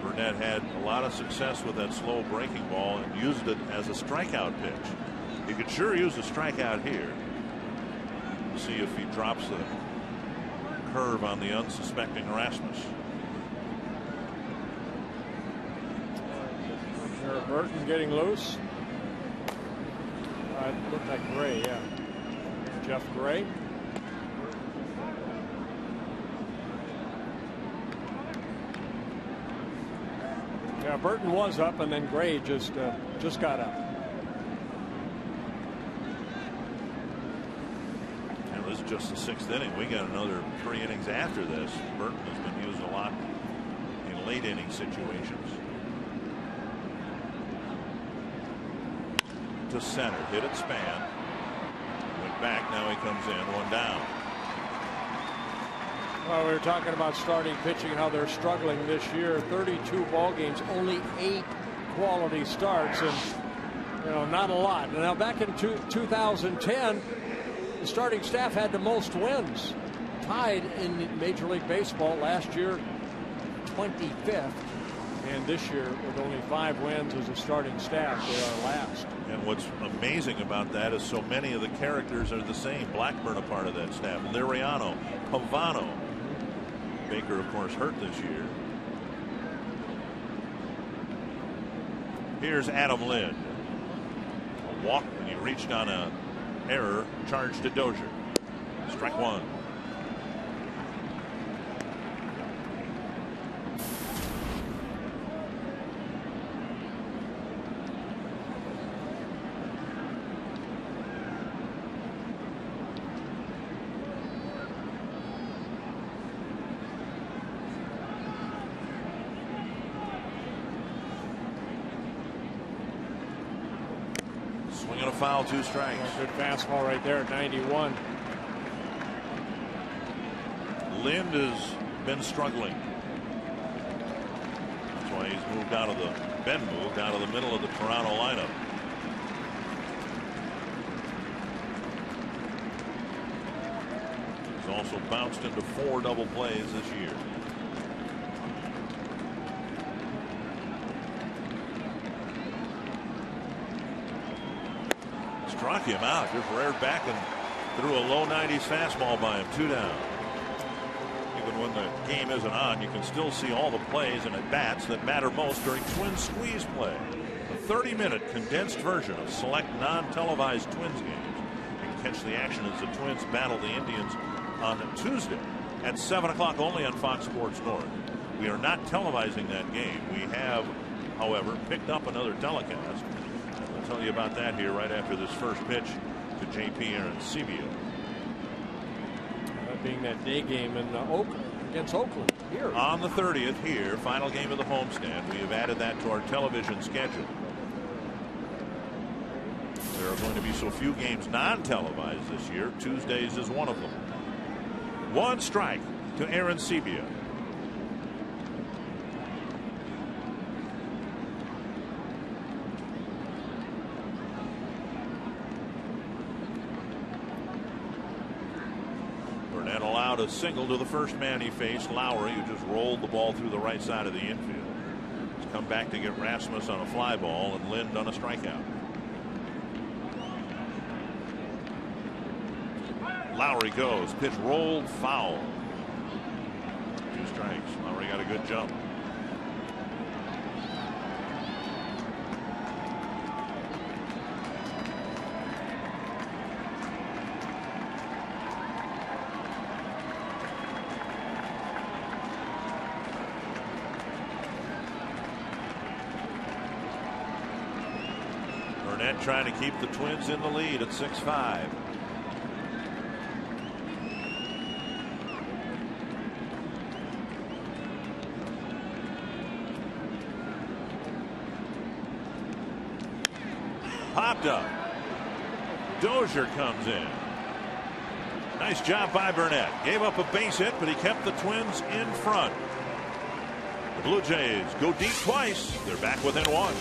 Burnett had a lot of success with that slow breaking ball and used it as a strikeout pitch. He could sure use a strikeout here. We'll see if he drops the curve on the unsuspecting Rasmus. Burton getting loose. It looked like Gray, yeah. Jeff Gray. Yeah, Burton was up, and then Gray just got up. And this is just the 6th inning. We got another 3 innings after this. Burton has been used a lot in late inning situations. To center, hit it span. Went back. Now he comes in, 1 down. Well, we were talking about starting pitching, how they're struggling this year. 32 ball games, only 8 quality starts, and not a lot. Now back in 2010, the starting staff had the most wins, tied in Major League Baseball. Last year, 25th, and this year with only 5 wins as a starting staff, they are last. And what's amazing about that is so many of the characters are the same. Blackburn a part of that staff. Liriano, Pavano. Baker, of course, hurt this year. Here's Adam Lind. A walk, and he reached on an error, charged to Dozier. Strike 1. Swinging a foul, 2 strikes. Good fastball right there at 91. Lind has been struggling. That's why he's moved out of the middle of the Toronto lineup. He's also bounced into 4 double plays this year. Struck him out, just reared back and threw a low 90s fastball by him. 2 down. Even when the game isn't on, you can still see all the plays and at bats that matter most during Twins squeeze play. A 30-minute condensed version of select non-televised Twins games. You can catch the action as the Twins battle the Indians on Tuesday at 7 o'clock only on Fox Sports North. We are not televising that game. We have, however, picked up another telecast. I'll tell you about that here right after this first pitch to J.P. Arancibia. That being that day game in Oakland, against Oakland here. On the 30th here, final game of the homestand. We have added that to our television schedule. There are going to be so few games non-televised this year. Tuesdays is one of them. 1 strike to Arancibia. Allowed a single to the first man he faced, Lowry, who just rolled the ball through the right side of the infield. He's come back to get Rasmus on a fly ball and Lind on a strikeout. Lowry goes, pitch rolled, foul. 2 strikes. innings. Lowry got a good jump. Burnett trying to keep the Twins in the lead at 6-5. Popped up. Dozier comes in. Nice job by Burnett. Gave up a base hit, but he kept the Twins in front. The Blue Jays go deep twice. They're back within one.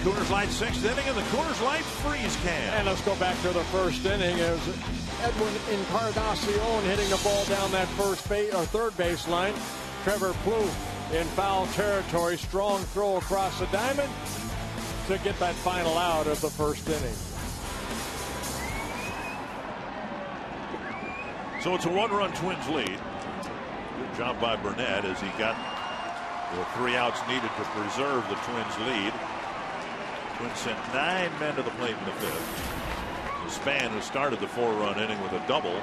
Coors Light sixth inning in the Coors Light freeze can. And let's go back to the first inning. It was Edwin Encarnacion hitting the ball down that third base line. Trevor Plouffe in foul territory. Strong throw across the diamond to get that final out of the first inning. So it's a one-run Twins lead. Good job by Burnett as he got the 3 outs needed to preserve the Twins lead. Twins sent 9 men to the plate in the 5th. So Span, who started the 4-run inning with a double,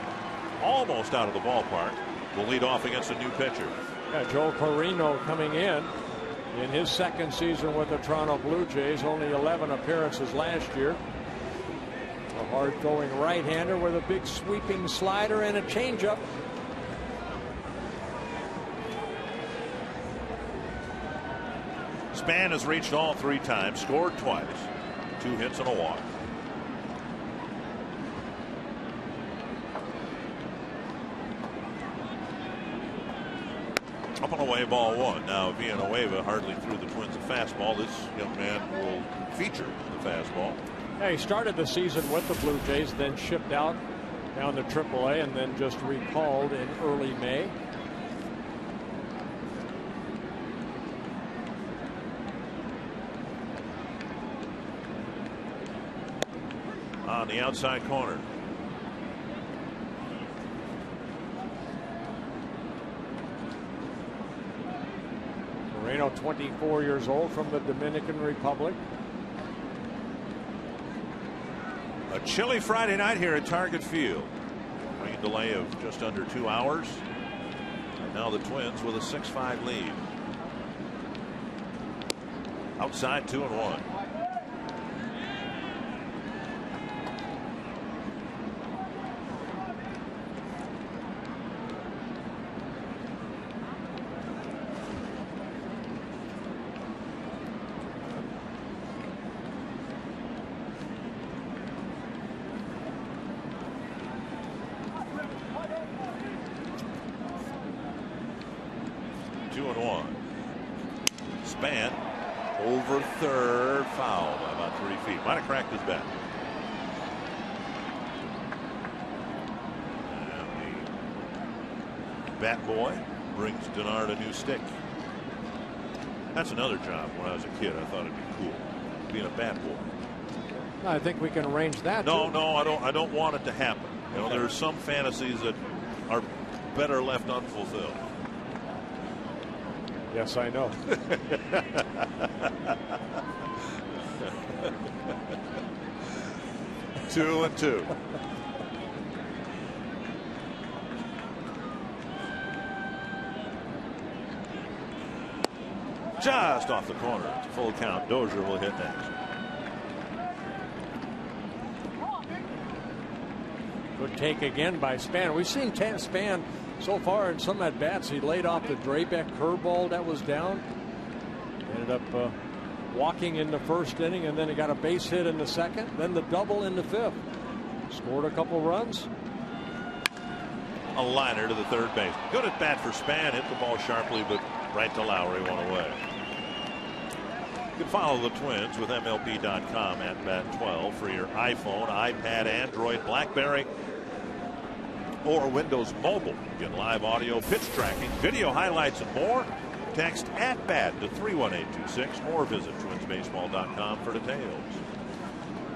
almost out of the ballpark, will lead off against a new pitcher. Yeah, Joe Corino coming in his second season with the Toronto Blue Jays. Only 11 appearances last year. A hard-throwing right-hander with a big sweeping slider and a changeup. Span has reached all 3 times, scored twice, 2 hits and a walk. Up and away, ball 1. Now Villanueva hardly threw the Twins a fastball. This young man will feature the fastball. Yeah, he started the season with the Blue Jays, then shipped out down to AAA, and then just recalled in early May. On the outside corner. Moreno, 24 years old, from the Dominican Republic. A chilly Friday night here at Target Field. Rain delay of just under 2 hours. And now the Twins with a 6-5 lead. Outside 2-1. 2-1. Span over third, foul by about 3 feet. Might have cracked his bat. And the bat boy brings Denard a new stick. That's another job. When I was a kid, I thought it'd be cool being a bat boy. I think we can arrange that. No, too. no, I don't want it to happen. You know, there are some fantasies that are better left unfulfilled. Yes, I know. 2-2. Just off the corner. It's a full count. Dozier will hit next. Good take again by Span. We've seen Span so far in some at bats. He laid off the Drabek curveball that was down. Ended up walking in the first inning, and then he got a base hit in the second, then the double in the fifth. Scored a couple runs. A liner to the third base. Good at bat for Span. Hit the ball sharply, but right to Lowry, one away. You can follow the Twins with MLB.com at Bat12 for your iPhone, iPad, Android, BlackBerry, or Windows Mobile. Get live audio, pitch tracking, video highlights, and more. Text at BAT to 31826 or visit twinsbaseball.com for details.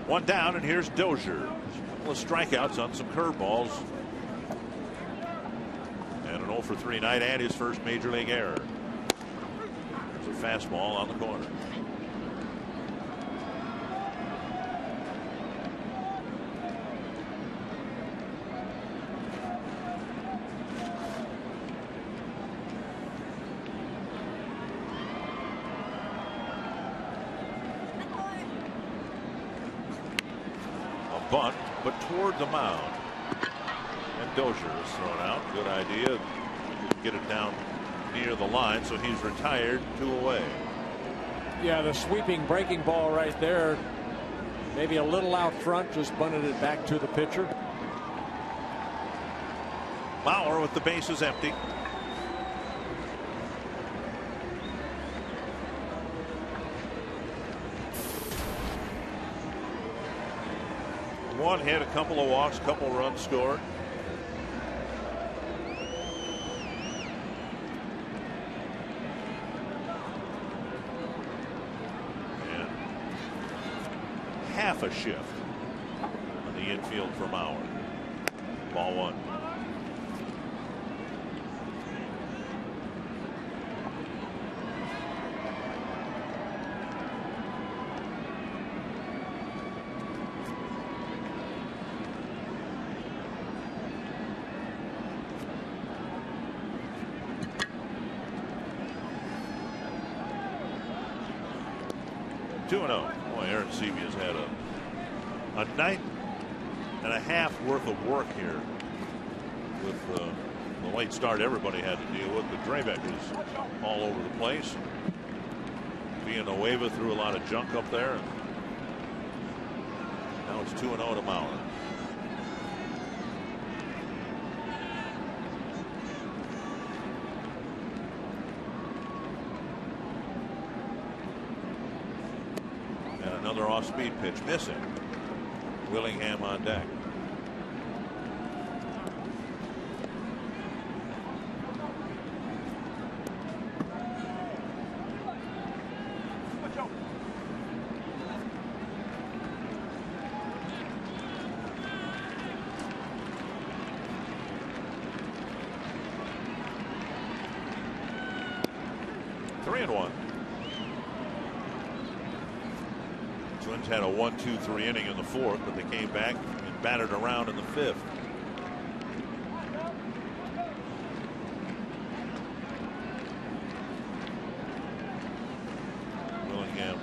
One down, and here's Dozier. A couple of strikeouts on some curveballs. And an 0 for 3 night and his first major league error. There's a fastball on the corner. Bunt, but toward the mound. And Dozier is thrown out. Good idea. Didn't get it down near the line, so he's retired, 2 away. Yeah, the sweeping breaking ball right there. Maybe a little out front, just bunted it back to the pitcher. Bauer with the bases empty. One hit, a couple of walks, couple runs scored. And half a shift on the infield for Bauer. Ball 1. Boy, Aaron Seavey has had a night and a half worth of work here with the late start everybody had to deal with. But Drabek is all over the place. Villanueva threw a lot of junk up there. And now it's 2-0 to Mauer. Another off-speed pitch missing. Willingham on deck. Twins had a 1-2-3 inning in the fourth, but they came back and batted around in the fifth. Willingham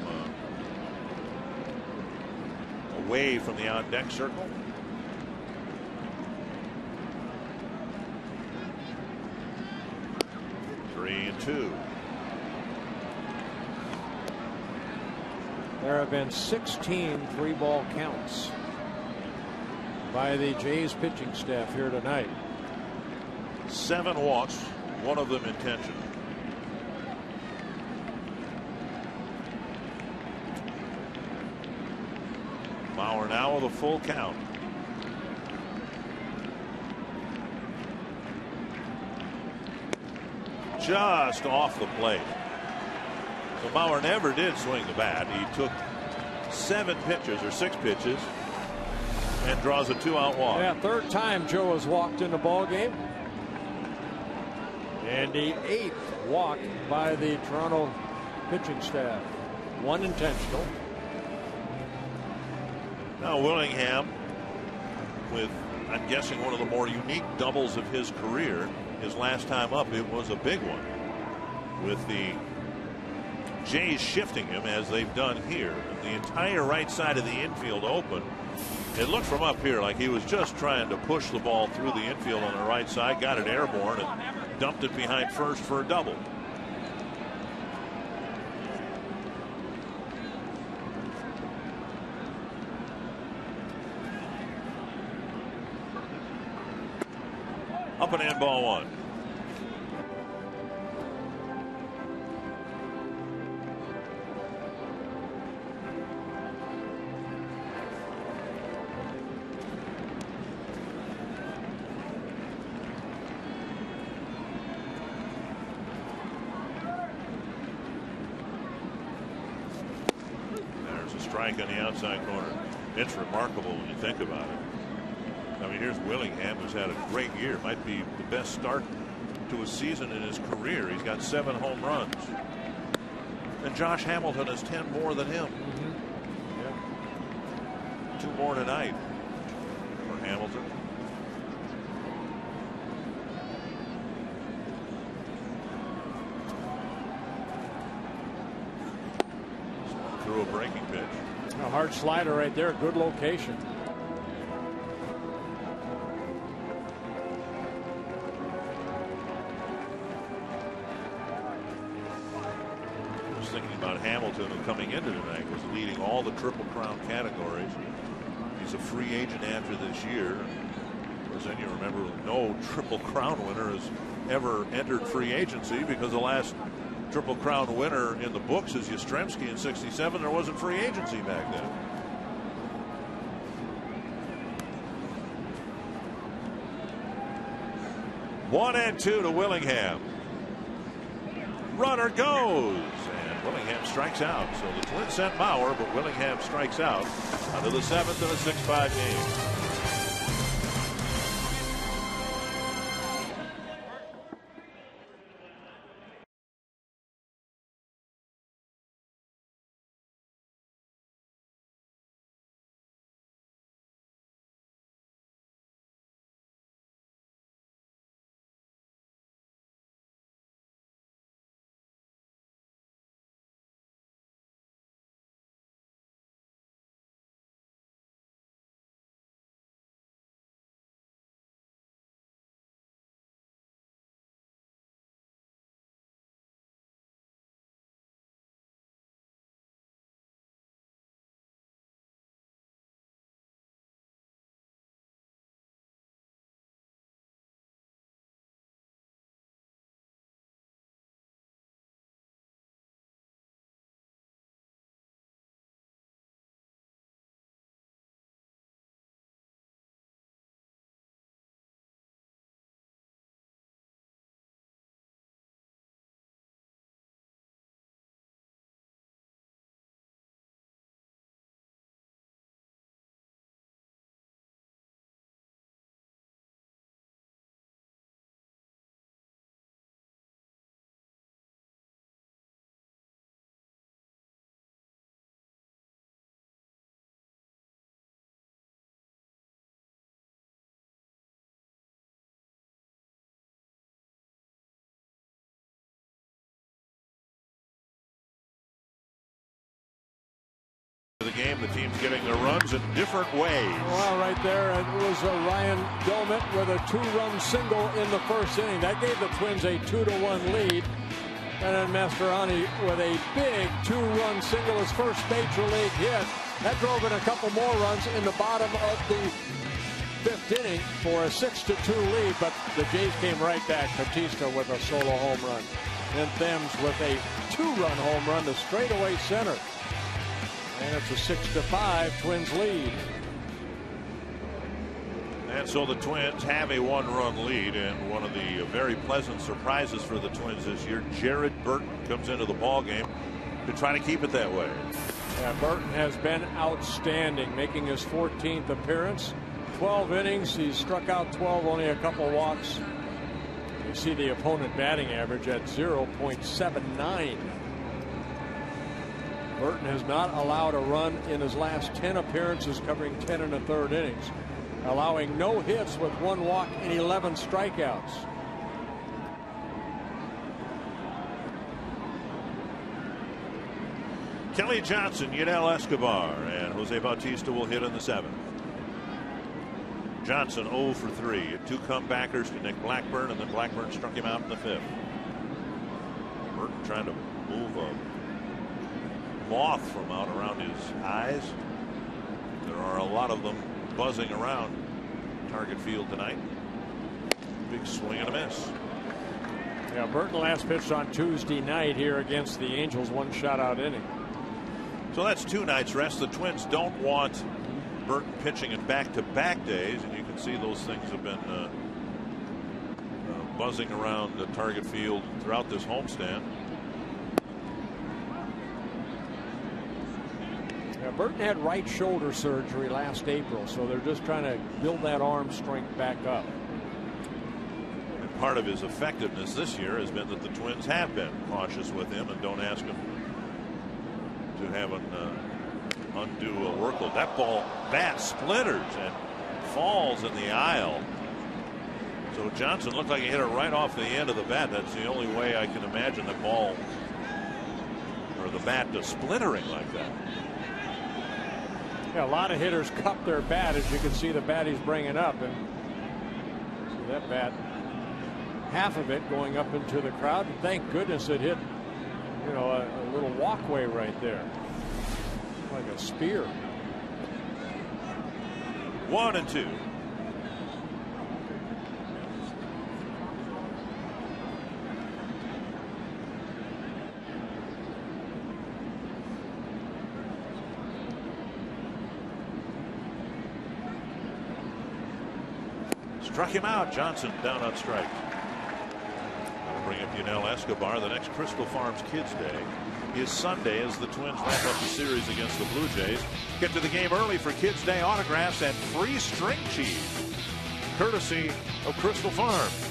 away from the on-deck circle. Three and two. There have been 16 3-ball counts by the Jays pitching staff here tonight. 7 walks, one of them intentional. Bauer now with a full count. Just off the plate. So Bauer never did swing the bat. He took 7 pitches or 6 pitches and draws a 2-out walk. Yeah, third time Joe has walked in the ball game. And the 8th walk by the Toronto pitching staff. 1 intentional. Now Willingham with, I'm guessing, one of the more unique doubles of his career. His last time up, it was a big one, with the Jays shifting him as they've done here. The entire right side of the infield open. It looked from up here like he was just trying to push the ball through the infield on the right side, got it airborne, and dumped it behind first for a double. Up and in, ball 1. There's a strike on the outside corner. It's remarkable when you think about it. I mean, here's Willingham, who's had a great year. Might be the best start to a season in his career. He's got 7 home runs. And Josh Hamilton has 10 more than him. Yeah. 2 more tonight for Hamilton. Threw a breaking pitch. A hard slider right there. Good location. Hamilton, who coming into tonight was leading all the Triple Crown categories. He's a free agent after this year. As then you remember, no Triple Crown winner has ever entered free agency, because the last Triple Crown winner in the books is Yastrzemski in '67. There wasn't free agency back then. One and 2 to Willingham. Runner goes. Willingham strikes out. So the Twins sent Bauer, but Willingham strikes out under the 7th in a 6-5 game. The game, the team's getting their runs in different ways. Well, right there, it was Ryan Doumit with a 2-run single in the first inning. That gave the Twins a 2-1 lead. And then Mastroianni with a big 2-run single, his first major league hit. That drove in a couple more runs in the bottom of the 5th inning for a 6-2 lead. But the Jays came right back. Batista with a solo home run. And Thames with a 2-run home run to straightaway center. And it's a 6-5 Twins lead. And so the Twins have a 1-run lead, and one of the very pleasant surprises for the Twins this year, Jared Burton comes into the ballgame to try to keep it that way. Yeah, Burton has been outstanding, making his 14th appearance. 12 innings, he's struck out 12, only a couple walks. You see the opponent batting average at 0.79. Burton has not allowed a run in his last 10 appearances, covering 10 1/3 innings, allowing no hits with 1 walk and 11 strikeouts. Kelly Johnson, Yunel Escobar, and Jose Bautista will hit in the 7th. Johnson 0 for 3. 2 comebackers to Nick Blackburn, and then Blackburn struck him out in the 5th. Burton trying to move a moth from out around his eyes. There are a lot of them buzzing around target field tonight. Big swing and a miss. Yeah, Burton last pitched on Tuesday night here against the Angels, 1 shutout inning. So that's 2 nights rest. The Twins don't want Burton pitching in back-to-back days, and you can see those things have been buzzing around the target field throughout this homestand. Yeah, Burton had right shoulder surgery last April, so they're just trying to build that arm strength back up. And part of his effectiveness this year has been that the Twins have been cautious with him and don't ask him to have an undo a workload. That bat splitters and falls in the aisle. So Johnson looked like he hit it right off the end of the bat. That's the only way I can imagine the ball or the bat to splintering like that. Yeah, a lot of hitters cup their bat, as you can see the bat he's bringing up, and see that bat, half of it going up into the crowd, and thank goodness it hit, you know, a little walkway right there, like a spear. 1-2. Struck him out. Johnson down on strike. I'll bring up Yunel Escobar. The next Crystal Farms Kids Day is Sunday as the Twins wrap up the series against the Blue Jays. Get to the game early for Kids Day autographs and free string cheese, courtesy of Crystal Farms.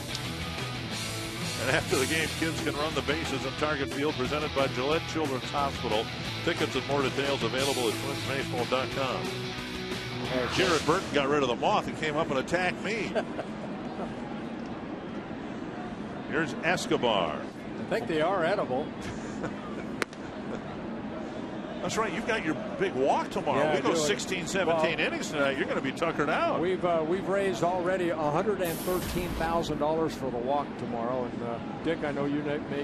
And after the game, kids can run the bases in Target Field, presented by Gillette Children's Hospital. Tickets and more details available at twinsbaseball.com. Jared Burton got rid of the moth and came up and attacked me. Here's Escobar. I think they are edible. That's right. You've got your big walk tomorrow. Yeah, we go 16, 17 innings tonight. You're going to be tuckered out. We've raised already $113,000 for the walk tomorrow. And Dick, I know you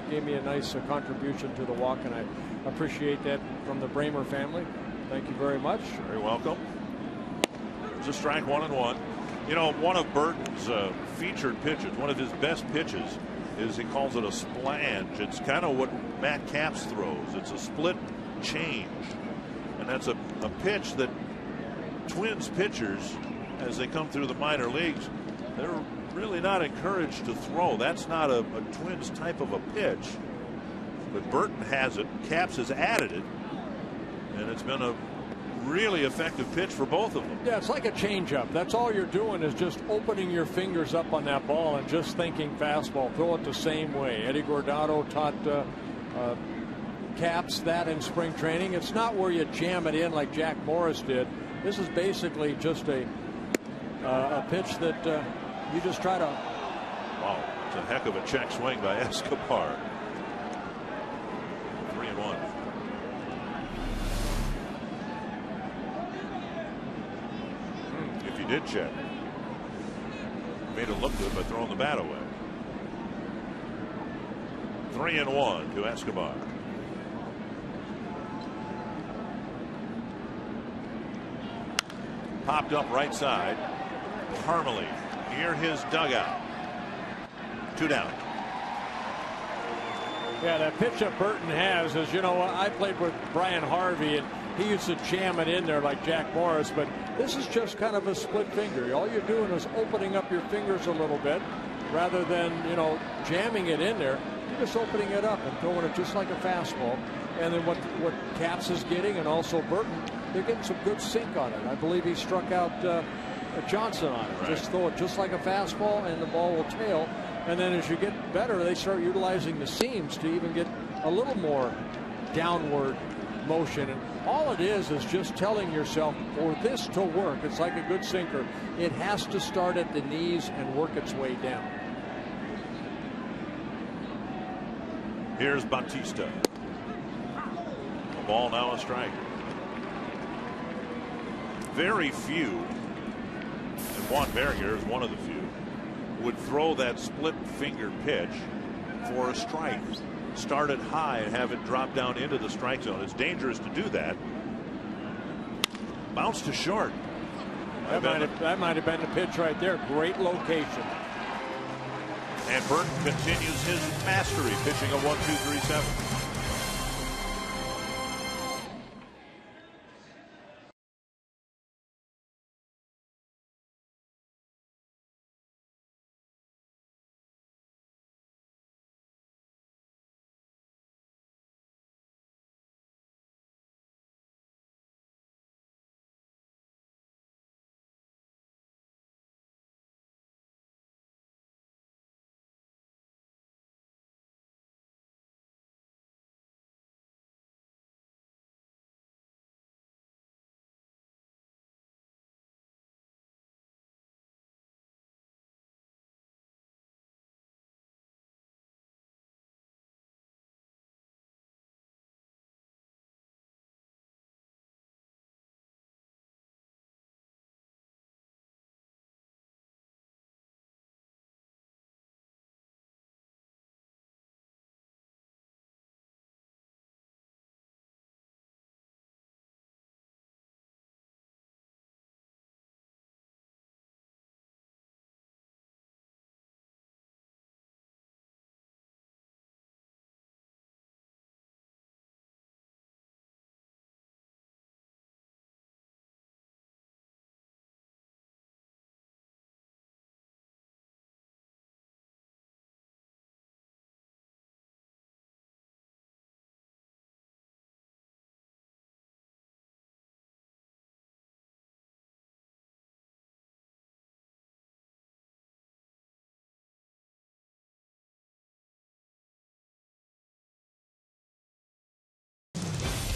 gave me a nice contribution to the walk, and I appreciate that from the Bramer family. Thank you very much. Very welcome. There's a strike, 1-1. You know, one of Burton's featured pitches, one of his best pitches, is he calls it a splange. It's kind of what Matt Capps throws. It's a split change, and that's a pitch that Twins pitchers, as they come through the minor leagues, they're really not encouraged to throw. That's not a Twins type of a pitch, but Burton has it. Capps has added it, and it's been a really effective pitch for both of them. Yeah, it's like a changeup. That's all you're doing is just opening your fingers up on that ball and just thinking fastball. Throw it the same way. Eddie Guardado taught Capps that in spring training. It's not where you jam it in like Jack Morris did. This is basically just a pitch that you just try to. Wow, it's a heck of a check swing by Escobar. 3-1. If you did check, made it look good by throwing the bat away. 3-1 to Escobar. Popped up right side. Parmalee near his dugout. 2 down. Yeah, that pitch that Burton has is, you know, I played with Brian Harvey, and he used to jam it in there like Jack Morris, but this is just kind of a split finger. All you're doing is opening up your fingers a little bit rather than, jamming it in there. You're just opening it up and throwing it just like a fastball. And then what Capps is getting, and also Burton, they're getting some good sink on it. I believe he struck out Johnson on it. Right. Just throw it just like a fastball, and the ball will tail. And then as you get better, they start utilizing the seams to even get a little more downward motion. And all it is just telling yourself, for this to work, it's like a good sinker, it has to start at the knees and work its way down. Here's Bautista. The ball now a strike. Very few, and Juan Berger is one of the few, would throw that split finger pitch for a strike. Start it high and have it drop down into the strike zone. It's dangerous to do that. Bounce to short. That might have been the pitch right there. Great location. And Burton continues his mastery, pitching a 1-2-3-7.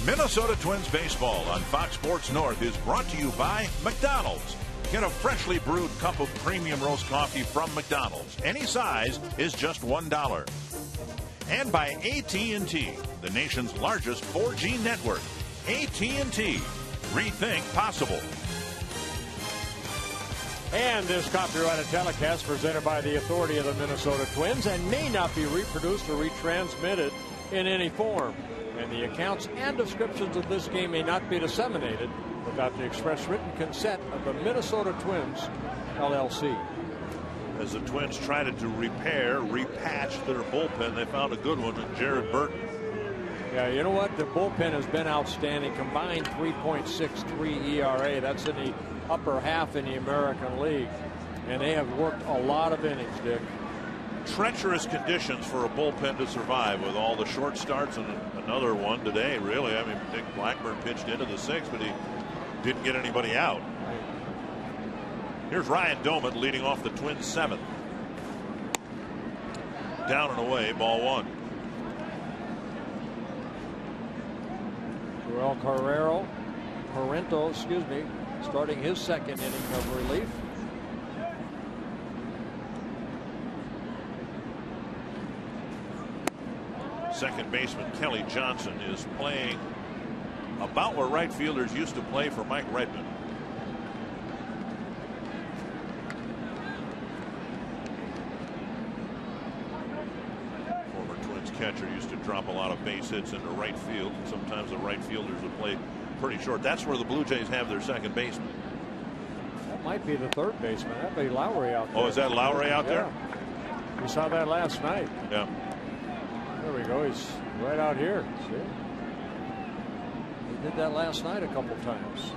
Minnesota Twins baseball on Fox Sports North is brought to you by McDonald's. Get a freshly brewed cup of premium roast coffee from McDonald's. Any size is just $1. And by AT&T, the nation's largest 4G network. AT&T. Rethink possible. And this copyrighted telecast presented by the authority of the Minnesota Twins and may not be reproduced or retransmitted in any form. And the accounts and descriptions of this game may not be disseminated without the express written consent of the Minnesota Twins, LLC. As the Twins tried to repatch their bullpen, they found a good one in Jared Burton. Yeah, you know what? The bullpen has been outstanding. Combined 3.63 ERA. That's in the upper half in the American League. And they have worked a lot of innings, Dick. Treacherous conditions for a bullpen to survive with all the short starts and another one today, really. I mean, Nick Blackburn pitched into the sixth, but he didn't get anybody out. Here's Ryan Doman leading off the Twins' seventh. Down and away, ball one. Joel Corrento, starting his second inning of relief. Second baseman Kelly Johnson is playing about where right fielders used to play for Mike Redmond. Former Twins catcher used to drop a lot of base hits into right field, and sometimes the right fielders would play pretty short. That's where the Blue Jays have their second baseman. That might be the third baseman. That'd be Lowry out there. Oh, is that Lowry out there? We saw that last night. Yeah. There we go. He's right out here. See? Did that last night a couple times.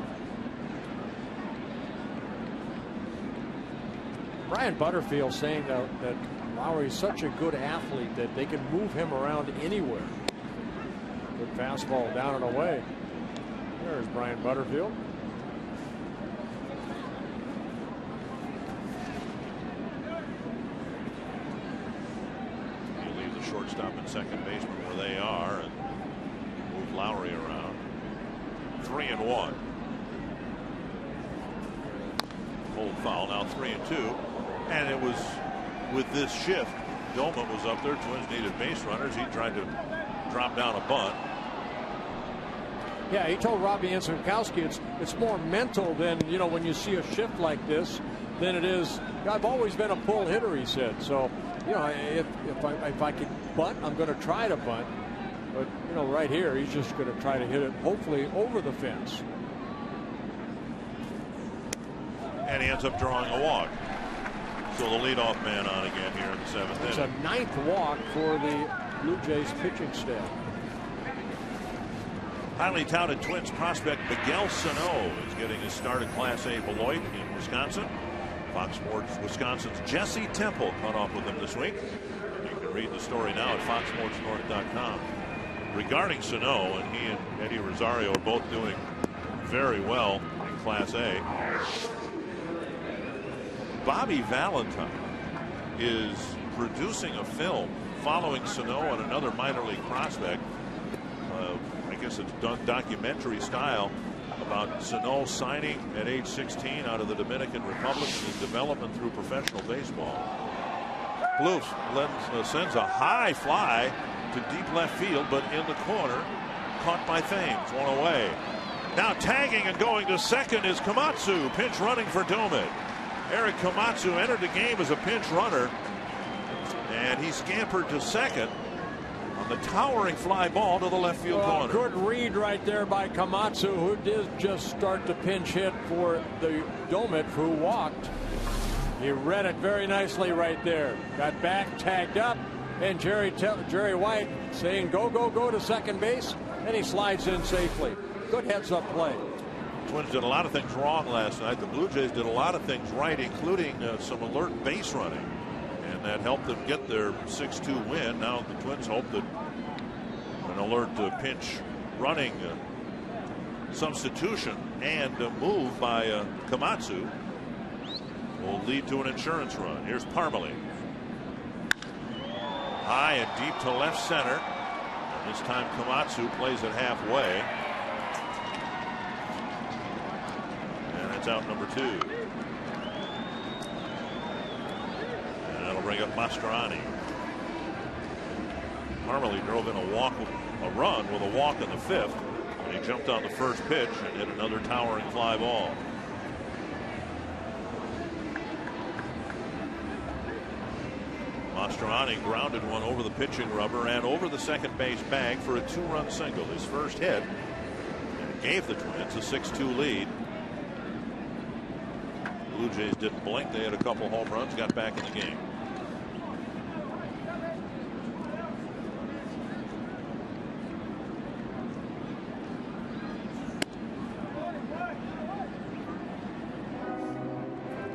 Brian Butterfield saying that Lowry is such a good athlete that they can move him around anywhere. Good fastball down and away. There's Brian Butterfield. You leave the shortstop and second baseman where they are and move Lowry around. 3-1. Old foul, now 3-2. And it was with this shift, Doman was up there. Twins needed base runners. He tried to drop down a bunt. Yeah, he told Robbie Antonkowski it's more mental than, you know, when you see a shift like this than it is. I've always been a pull hitter, he said. So, you know, if I can bunt, I'm going to try to bunt. But, you know, right here, he's just going to try to hit it, hopefully, over the fence. And he ends up drawing a walk. So the leadoff man on again here in the 7th inning. It's a 9th walk for the Blue Jays pitching staff. Highly touted Twins prospect Miguel Sano is getting his start at Class A Beloit in Wisconsin. Fox Sports Wisconsin's Jesse Temple caught off with him this week. You can read the story now at foxsportsnorth.com. Regarding Sano, and he and Eddie Rosario are both doing very well in Class A. Bobby Valentine is producing a film following Sano and another minor league prospect. I guess it's done documentary style about Sano signing at age 16 out of the Dominican Republic and his development through professional baseball. Blues sends a high fly to deep left field, but in the corner, caught by Thames, one away. Now tagging and going to second is Komatsu, pinch running for Doman. Eric Komatsu entered the game as a pinch runner, and he scampered to second on the towering fly ball to the left field corner. Good read right there by Komatsu, who did just start the pinch hit for the Doman, who walked. He read it very nicely right there. Got back, tagged up, and Jerry White saying go, go, go to second base, and he slides in safely. Good heads-up play. Twins did a lot of things wrong last night. The Blue Jays did a lot of things right, including some alert base running, and that helped them get their 6-2 win. Now the Twins hope that an alert pinch running substitution and a move by Komatsu will lead to an insurance run. Here's Parmalee. High and deep to left center. And this time Komatsu plays it halfway. Out number 2. And that'll bring up Mastroianni. Parmalee drove in a run with a walk in the 5th, and he jumped on the first pitch and hit another towering fly ball. Mastroianni grounded one over the pitching rubber and over the second base bag for a 2-run single, his first hit, and gave the Twins a 6-2 lead. Blue Jays didn't blink. They had a couple home runs, got back in the game.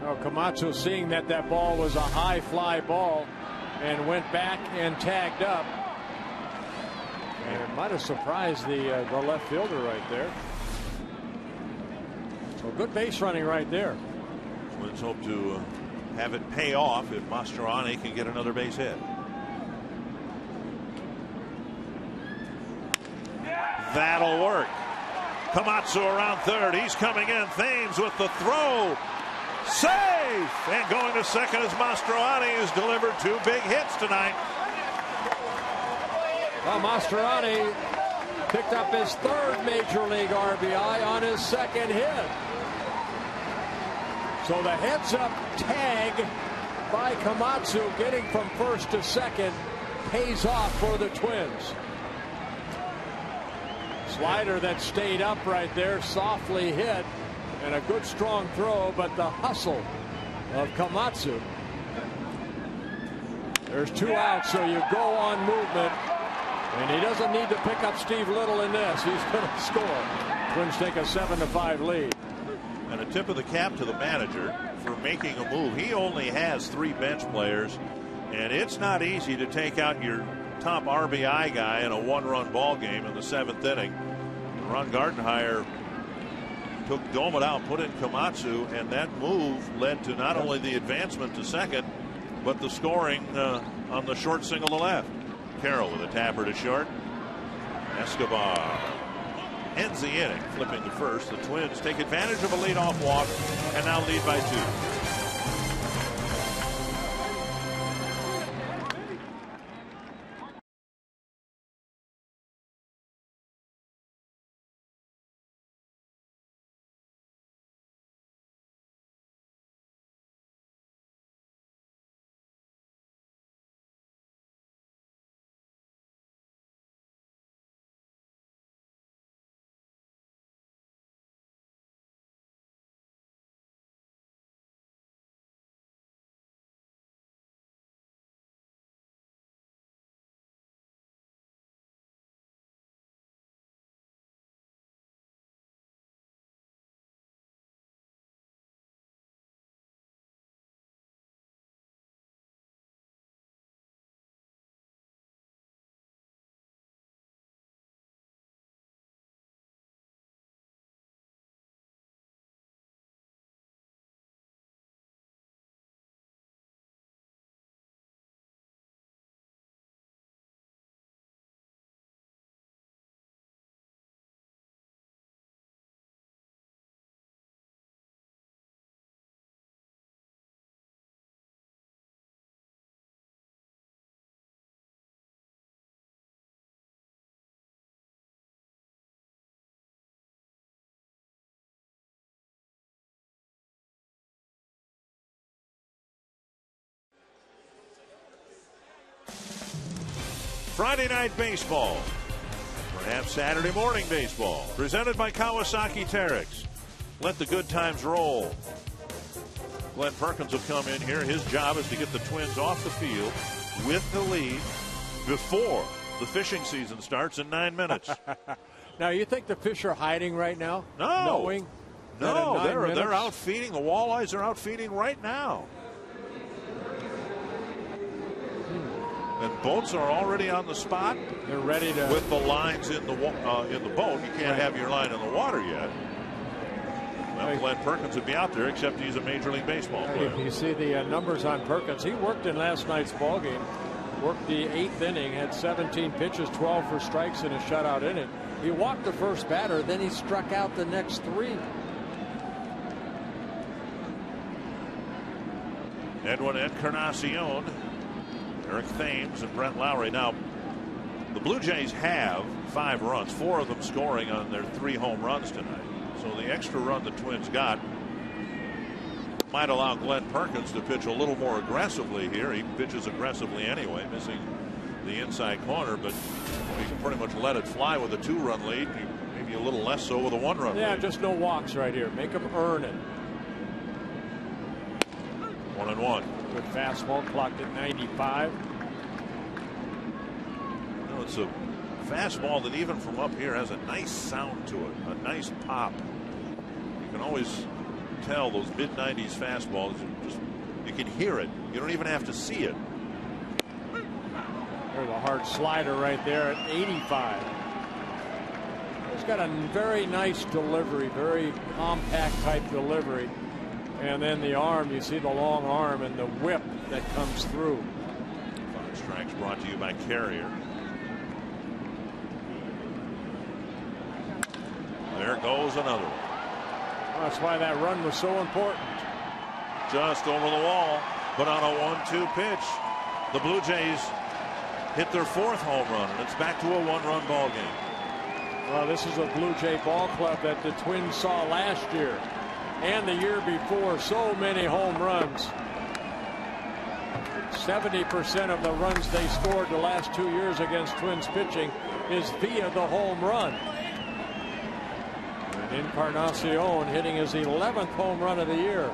Now Komatsu, seeing that ball was a high fly ball, and went back and tagged up. And it might have surprised the left fielder right there. So good base running right there. Twins hope to have it pay off if Mastroianni can get another base hit. That'll work. Komatsu around third. He's coming in. Thames with the throw. Safe! And going to second as Mastroianni has delivered 2 big hits tonight. Well, Mastroianni picked up his 3rd major league RBI on his 2nd hit. So the heads-up tag by Komatsu, getting from first to second, pays off for the Twins. Slider that stayed up right there, softly hit, and a good strong throw, but the hustle of Komatsu. There's 2 outs, so you go on movement. And he doesn't need to pick up Steve Little in this. He's going to score. Twins take a 7-5 lead. And a tip of the cap to the manager for making a move. He only has 3 bench players, and it's not easy to take out your top RBI guy in a 1-run ball game in the 7th inning. Ron Gardenhire took Domet out, put in Komatsu, and that move led to not only the advancement to second, but the scoring on the short single to left. Carroll with a tapper to short. Escobar ends the inning, flipping to first. The Twins take advantage of a leadoff walk and now lead by 2. Friday night baseball, perhaps Saturday morning baseball, presented by Kawasaki Terex. Let the good times roll. Glenn Perkins will come in here. His job is to get the Twins off the field with the lead before the fishing season starts in 9 minutes. Now, you think the fish are hiding right now? No. Knowing no, they're out feeding. The walleyes are out feeding right now. And boats are already on the spot. They're ready to. With the lines in the boat. You can't have your line in the water yet. Well, Glenn Perkins would be out there, except he's a Major League Baseball player. You see the numbers on Perkins. He worked in last night's ball game. Worked the 8th inning, had 17 pitches, 12 for strikes, and a shutout inning. He walked the first batter, then he struck out the next 3. Edwin Encarnacion, Eric Thames, and Brent Lowry. Now, the Blue Jays have 5 runs, 4 of them scoring on their 3 home runs tonight. So the extra run the Twins got might allow Glenn Perkins to pitch a little more aggressively here. He pitches aggressively anyway, missing the inside corner, but he can pretty much let it fly with a 2-run lead, maybe a little less so with a 1-run lead. Yeah, just no walks right here. Make them earn it. 1-1. Good fastball, clocked at 95. No, it's a fastball that even from up here has a nice sound to it, a nice pop. You can always tell those mid-90s fastballs, you can hear it. You don't even have to see it. There's a hard slider right there at 85. He's got a very nice delivery, very compact type delivery. And then the arm, you see the long arm and the whip that comes through. 5 strikes brought to you by Carrier. There goes another one. That's why that run was so important. Just over the wall, but on a 1-2 pitch, the Blue Jays hit their 4th home run, and it's back to a 1-run ball game. Well, this is a Blue Jay ball club that the Twins saw last year and the year before. So many home runs. 70% of the runs they scored the last 2 years against Twins pitching is via the home run. Encarnacion hitting his 11th home run of the year.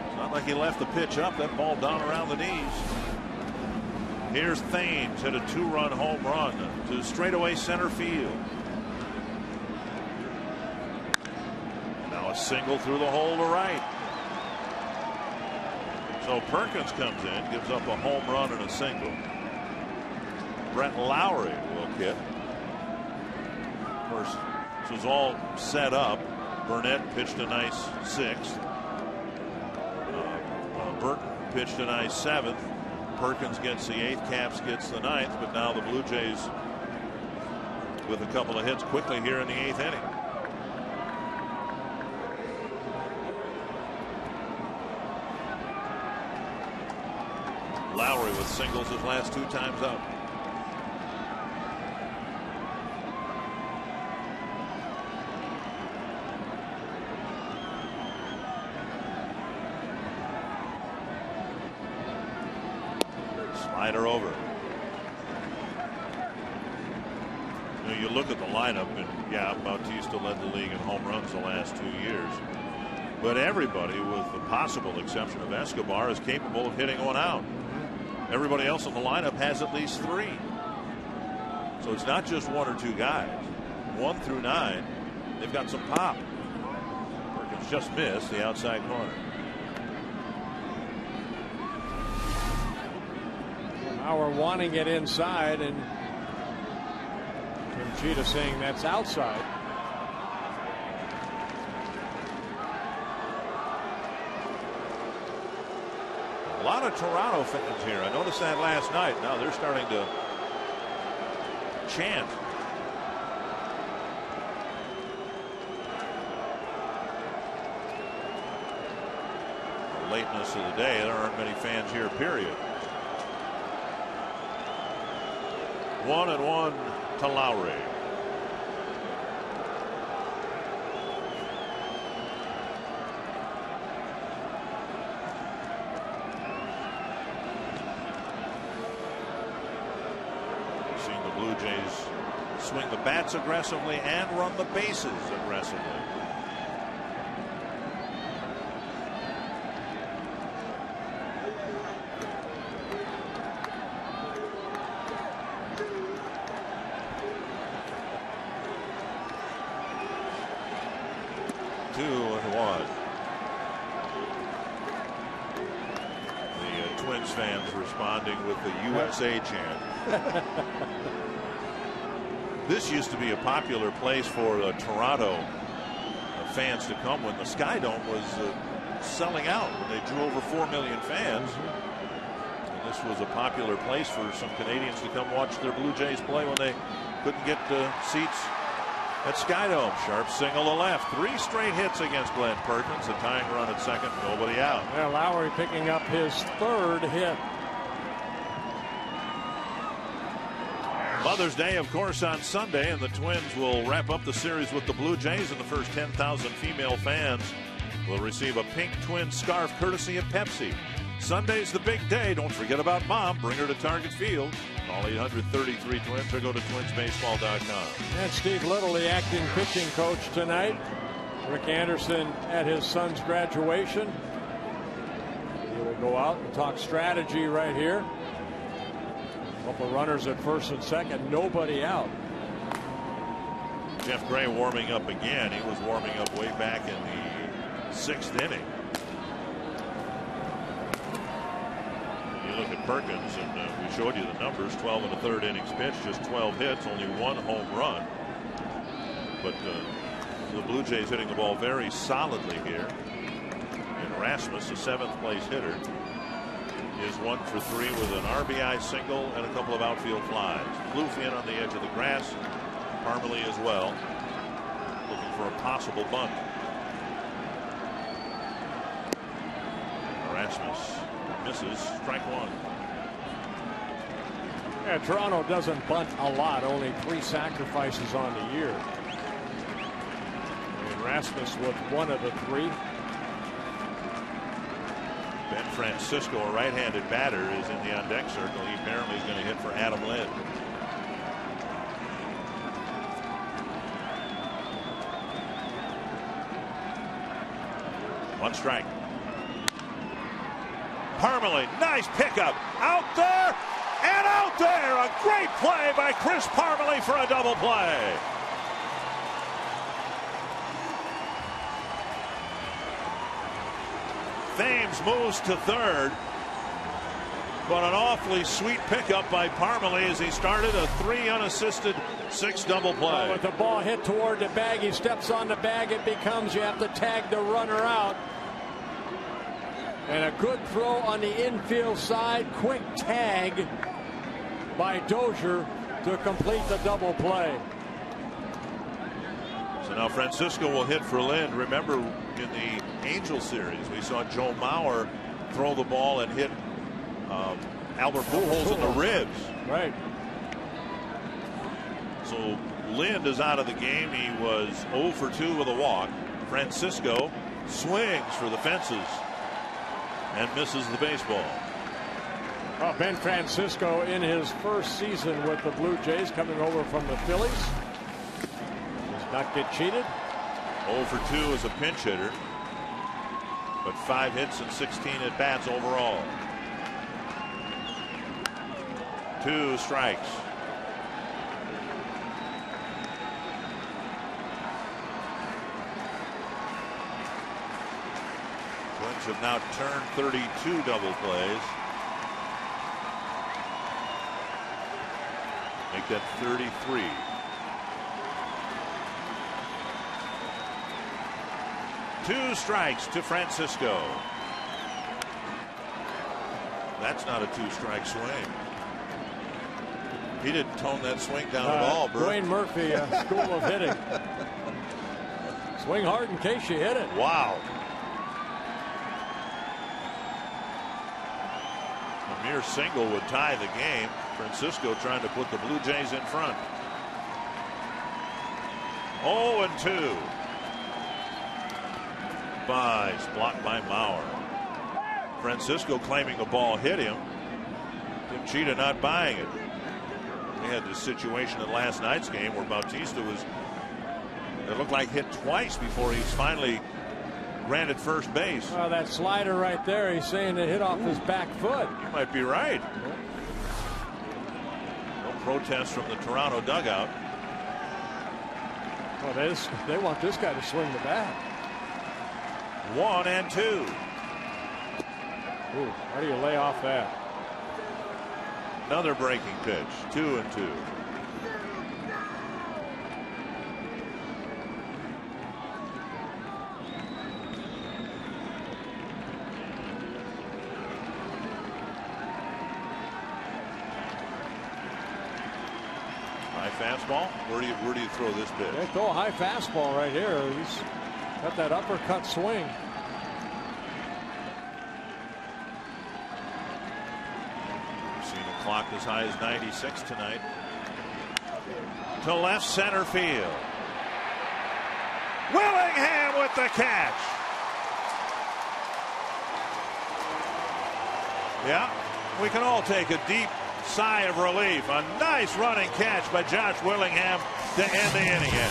It's not like he left the pitch up. That ball down around the knees. Here's Thames, hit a 2-run home run to straightaway center field. Now a single through the hole to right. So Perkins comes in, gives up a home run and a single. Brett Lowry will hit. Of course, this was all set up. Burnett pitched a nice 6th. Burton pitched a nice 7th. Perkins gets the 8th. Caps gets the 9th. But now the Blue Jays with a couple of hits quickly here in the 8th inning. Lowry with singles his last 2 times up. Slider over. You look at the lineup, and yeah, Bautista led the league in home runs the last 2 years. But everybody, with the possible exception of Escobar, is capable of hitting one out. Everybody else in the lineup has at least 3. So it's not just 1 or 2 guys. 1 through 9, they've got some pop. Perkins just missed the outside corner. Now we're wanting it inside, and Conchita saying that's outside. A lot of Toronto fans here. I noticed that last night. Now they're starting to chant. The lateness of the day, there aren't many fans here, period. 1-1 to Lowry. Seeing the Blue Jays swing the bats aggressively and run the bases aggressively. Fans responding with the USA chant. This used to be a popular place for Toronto fans to come when the Sky Dome was selling out, when they drew over 4 million fans. And this was a popular place for some Canadians to come watch their Blue Jays play when they couldn't get seats at Sky Dome. Sharp single to left. 3 straight hits against Glenn Perkins. A tying run at second. Nobody out. Well, Lowry picking up his 3rd hit. Mother's Day, of course, on Sunday, and the Twins will wrap up the series with the Blue Jays, and the first 10,000 female fans will receive a pink twin scarf courtesy of Pepsi. Sunday's the big day. Don't forget about Mom. Bring her to Target Field. Call 800-33-TWINS or go to twinsbaseball.com. And Steve Little, the acting pitching coach tonight. Rick Anderson at his son's graduation. He will go out and talk strategy right here. Couple runners at first and second, nobody out. Jeff Gray warming up again. He was warming up way back in the 6th inning. You look at Perkins, and we showed you the numbers. 12 and a third innings pitched, just 12 hits, only 1 home run. But the Blue Jays hitting the ball very solidly here. And Rasmus, a 7th place hitter, is 1 for 3 with an RBI single and a couple of outfield flies. Kloof in on the edge of the grass. Parmalee as well, looking for a possible bunt. Rasmus misses, strike 1. Yeah, Toronto doesn't bunt a lot, only 3 sacrifices on the year. And Rasmus with 1 of the 3. Ben Francisco, a right-handed batter, is in the on-deck circle. He apparently is going to hit for Adam Lind. One strike. Parmalee, nice pickup. Out there. And out there, a great play by Chris Parmalee for a double play. Thames moves to third. But an awfully sweet pickup by Parmalee as he started a 3 unassisted 6 double play. With the ball hit toward the bag, he steps on the bag. It becomes you have to tag the runner out. And a good throw on the infield side. Quick tag by Dozier to complete the double play. So now Francisco will hit for Lind. Remember in the Angel series we saw Joe Mauer throw the ball and hit Albert Pujols in the ribs. Right. So Lind is out of the game. He was 0 for 2 with a walk. Francisco swings for the fences and misses the baseball. Well, Ben Francisco in his first season with the Blue Jays, coming over from the Phillies. Does not get cheated. 0 for 2 as a pinch hitter, but 5 hits and 16 at bats overall. 2 strikes. Twins have now turned 32 double plays. Make that 33. Two strikes to Francisco. That's not a 2-strike swing. He didn't tone that swing down at all, Bert. Dwayne Murphy, school of hitting. Swing hard in case you hit it. Wow. A mere single would tie the game. Francisco trying to put the Blue Jays in front. 0-2. Buys blocked by Mauer. Francisco claiming the ball hit him. Tim Cheetah not buying it. We had this situation in last night's game where Bautista was, it looked like, hit twice before he's finally granted first base. Well, that slider right there, he's saying it hit off his back foot. You might be right. No protest from the Toronto dugout. Well, they want this guy to swing the bat. 1-2. Ooh, how do you lay off that? Another breaking pitch. 2-2. High fastball. Where do you throw this pitch? They throw a high fastball right here. He's got that uppercut swing. Clock as high as 96 tonight. To left center field. Willingham with the catch. Yeah, we can all take a deep sigh of relief. A nice running catch by Josh Willingham to end the inning.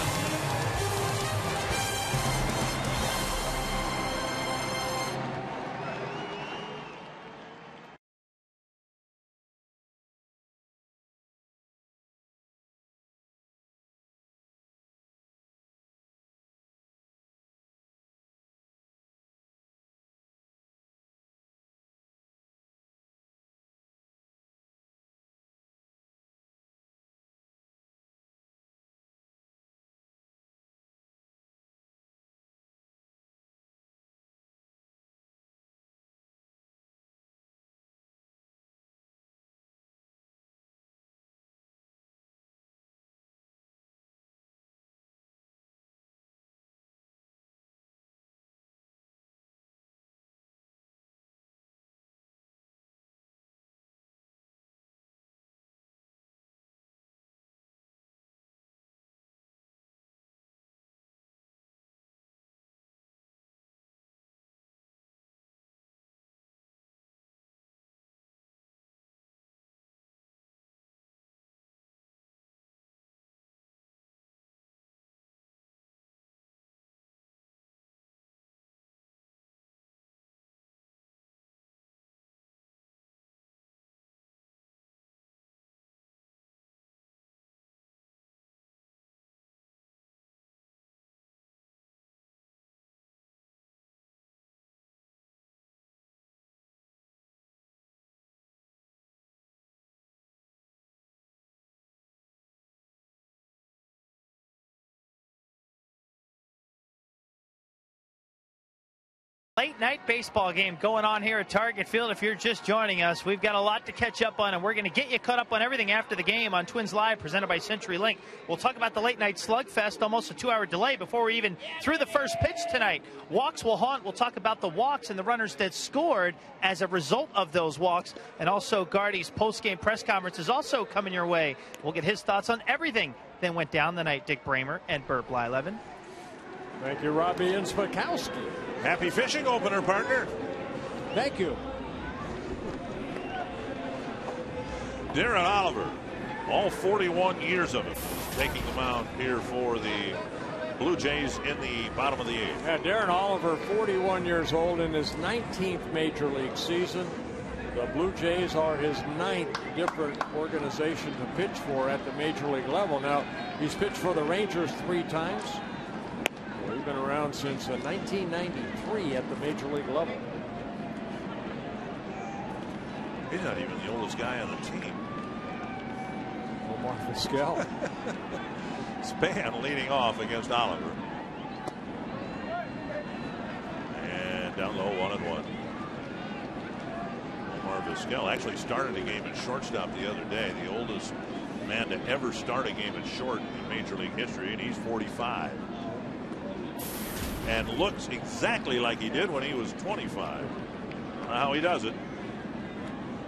Late night baseball game going on here at Target Field. If you're just joining us, we've got a lot to catch up on, and we're going to get you caught up on everything after the game on Twins Live, presented by CenturyLink. We'll talk about the late night slugfest, almost a 2-hour delay before we even threw the first pitch tonight. Walks will haunt. We'll talk about the walks and the runners that scored as a result of those walks, and also Gardy's post-game press conference is also coming your way. We'll get his thoughts on everything that went down the night. Dick Bramer and Burt Blyleven. Thank you, Robbie and Spakowski. Happy fishing opener, partner. Thank you. Darren Oliver, all 41 years of it, taking the mound here for the Blue Jays in the bottom of the 8th. Yeah, Darren Oliver, 41 years old, in his 19th major league season. The Blue Jays are his 9th different organization to pitch for at the major league level. Now, he's pitched for the Rangers 3 times. He's been around since 1993 at the major league level. He's not even the oldest guy on the team. Omar Vizquel. Span leading off against Oliver. And down low, 1-1. Omar Vizquel actually started a game at shortstop the other day. The oldest man to ever start a game at short in Major League history, and he's 45. And looks exactly like he did when he was 25. I don't know how he does it.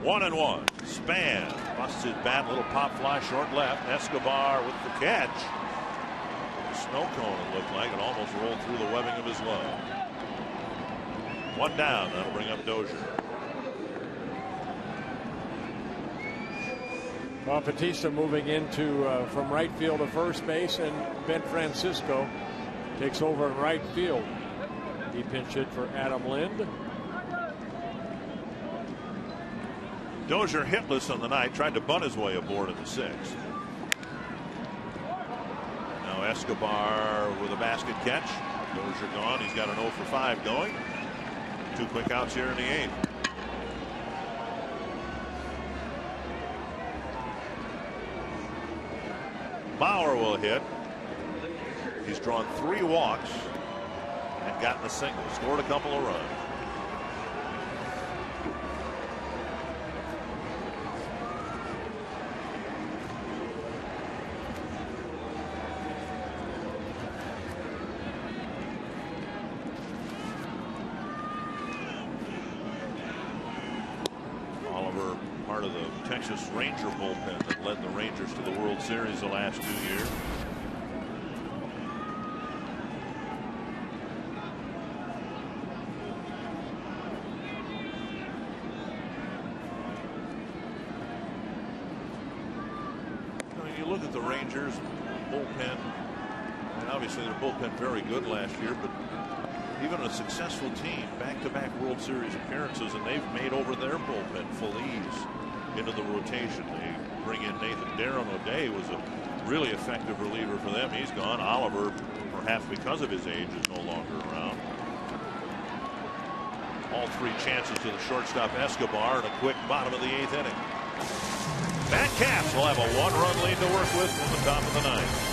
1-1. Span busts his bat, little pop fly short left. Escobar with the catch. The snow cone, it looked like. It almost rolled through the webbing of his glove. 1 down. That'll bring up Dozier. Bautista moving into from right field to first base, and Ben Francisco takes over in right field. He pinch hit for Adam Lind. Dozier hitless on the night, tried to bunt his way aboard in the 6th. Now Escobar with a basket catch. Dozier gone. He's got an 0 for 5 going. 2 quick outs here in the 8th. Bauer will hit. He's drawn 3 walks and gotten a single. Scored a couple of runs. Oliver, part of the Texas Ranger bullpen that led the Rangers to the World Series the last 2 years. Look at the Rangers bullpen, and obviously their bullpen very good last year, but even a successful team, back-to-back World Series appearances, and they've made over their bullpen full ease into the rotation. They bring in Nathan Darren O'Day, was a really effective reliever for them. He's gone. Oliver, perhaps because of his age, is no longer around. All 3 chances to the shortstop Escobar, and a quick bottom of the 8th inning. Bat Caps will have a 1-run lead to work with in the top of the 9th.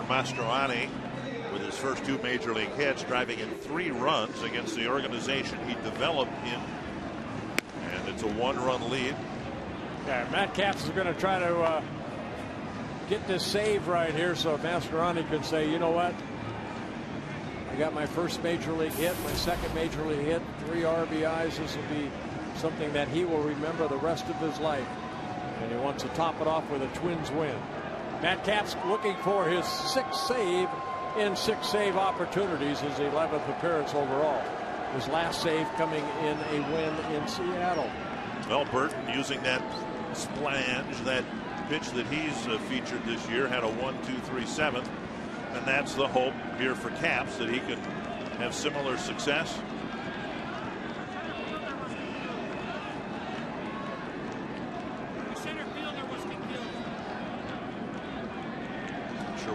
Mastroianni with his first 2 major league hits, driving in 3 runs against the organization he developed in, and it's a 1-run lead. Yeah, Matt Capps is going to try to get this save right here so Mastroianni could say, you know what, I got my first major league hit, my second major league hit, 3 RBIs. This will be something that he will remember the rest of his life, and he wants to top it off with a Twins win. Matt Capps looking for his 6th save in 6 save opportunities, his 11th appearance overall. His last save coming in a win in Seattle. Well, Burton using that splange, that pitch that he's featured this year, had a 1-2-3 7th, and that's the hope here for Capps, that he can have similar success.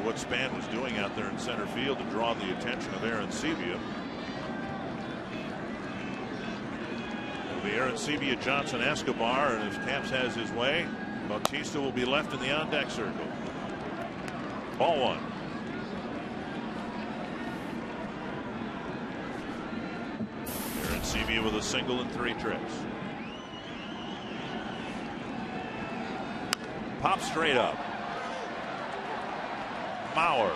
What Span was doing out there in center field to draw the attention of Arancibia. It'll be Arancibia, Johnson, Escobar, and if Capps has his way, Bautista will be left in the on-deck circle. Ball 1. Arancibia with a single and 3 trips. Pop straight up. Mauer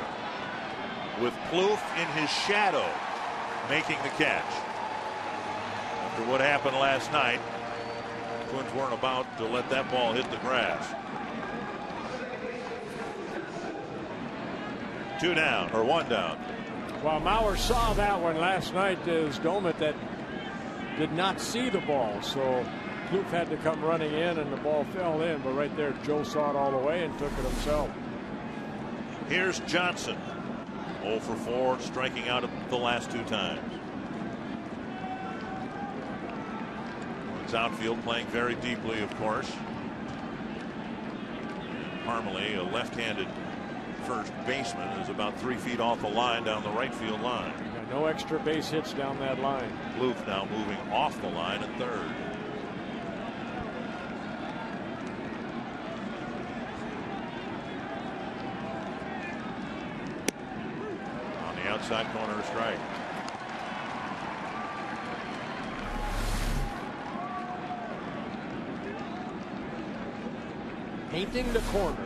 with Plouffe in his shadow making the catch. After what happened last night, Twins weren't about to let that ball hit the grass. 2 down, or 1 down. Well, Mauer saw that one last night. Is Domet that did not see the ball, so Plouffe had to come running in and the ball fell in, but right there Joe saw it all the way and took it himself. Here's Johnson, 0 for 4, striking out the last 2 times. It's outfield, playing very deeply, of course. Parmalee, a left-handed first baseman, is about 3 feet off the line down the right field line. No extra base hits down that line. Plouffe now moving off the line at 3rd. Outside corner strike. Painting the corner.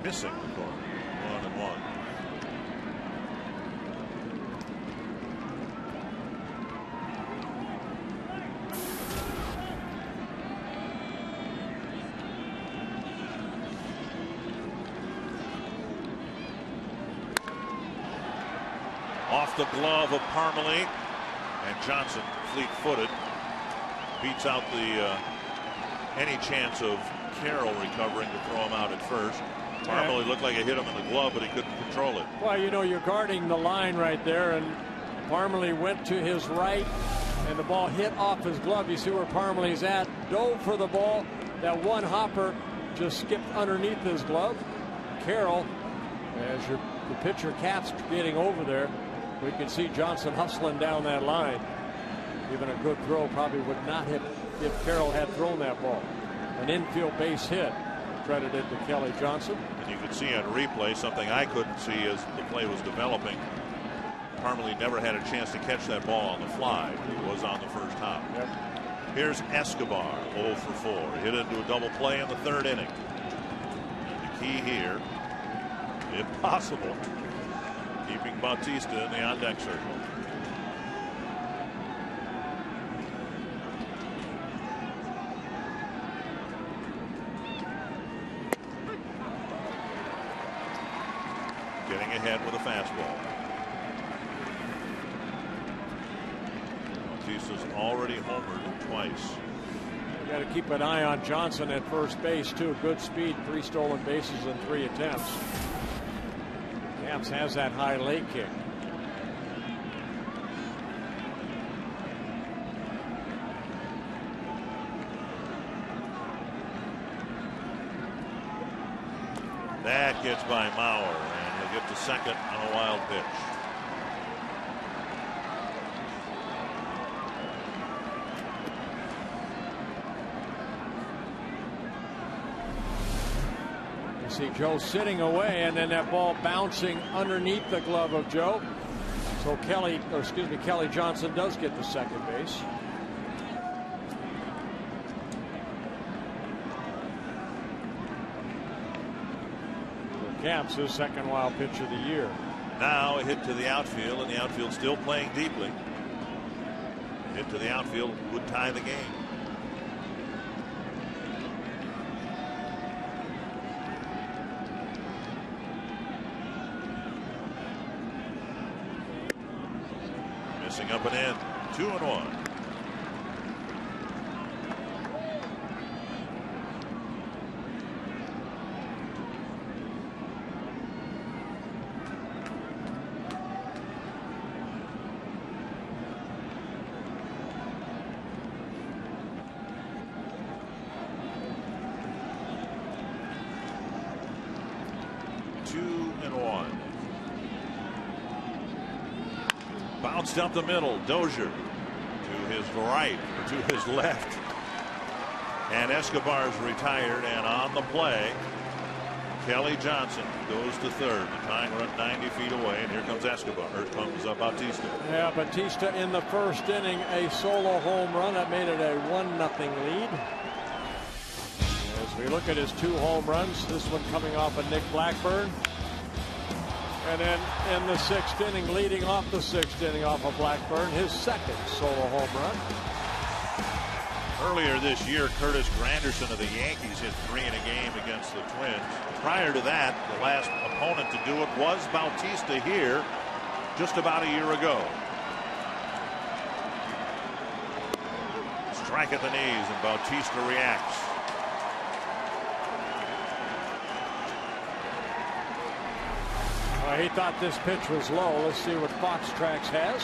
Missing the corner. 1-1. Off the glove of Parmalee, and Johnson, fleet-footed, beats out the any chance of Carroll recovering to throw him out at first. Parmalee looked like it hit him in the glove, but he couldn't control it. Well, you know, you're guarding the line right there, and Parmalee went to his right, and the ball hit off his glove. You see where Parmalee's at. Dove for the ball. That one hopper just skipped underneath his glove. Carroll, as the pitcher Capps getting over there, we can see Johnson hustling down that line. Even a good throw probably would not have if Carroll had thrown that ball. An infield base hit credited to Kelly Johnson. And you could see on replay something I couldn't see as the play was developing. Parmalee never had a chance to catch that ball on the fly. It was on the first hop. Yep. Here's Escobar, 0 for 4. Hit into a double play in the 3rd inning. And the key here, if possible, keeping Bautista in the on-deck circle. Getting ahead with a fastball. Bautista's already homered twice. You got to keep an eye on Johnson at first base too. Good speed, 3 stolen bases in 3 attempts. Capps has that high leg kick. That gets by Mauer, and he'll get to second on a wild pitch. See Joe sitting away, and then that ball bouncing underneath the glove of Joe. So Kelly Johnson does get the second base. Camps his second wild pitch of the year. Now a hit to the outfield, and the outfield still playing deeply. Hit to the outfield would tie the game. Missing up and in. 2-1. Bounced up the middle. Dozier to his right, or to his left. And Escobar's retired, and on the play, Kelly Johnson goes to third. The tying run 90 feet away, and here comes Escobar. Here comes Bautista. Yeah, Bautista in the first inning, a solo home run that made it a 1-0 lead. As we look at his 2 home runs, this one coming off of Nick Blackburn. And then in the 6th inning, leading off the 6th inning off of Blackburn, his second solo home run. Earlier this year, Curtis Granderson of the Yankees hit 3 in a game against the Twins. Prior to that, the last opponent to do it was Bautista here just about a year ago. Strike at the knees, and Bautista reacts. He thought this pitch was low. Let's see what Fox Tracks has.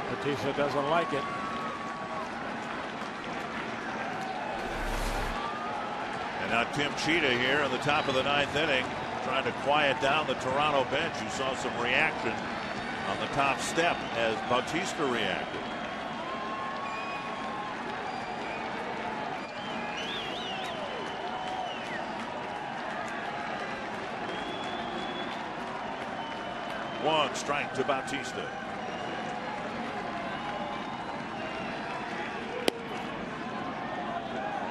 Bautista doesn't like it. And now Tim Cheetah here in the top of the 9th inning, trying to quiet down the Toronto bench. You saw some reaction on the top step as Bautista reacted. One strike to Bautista.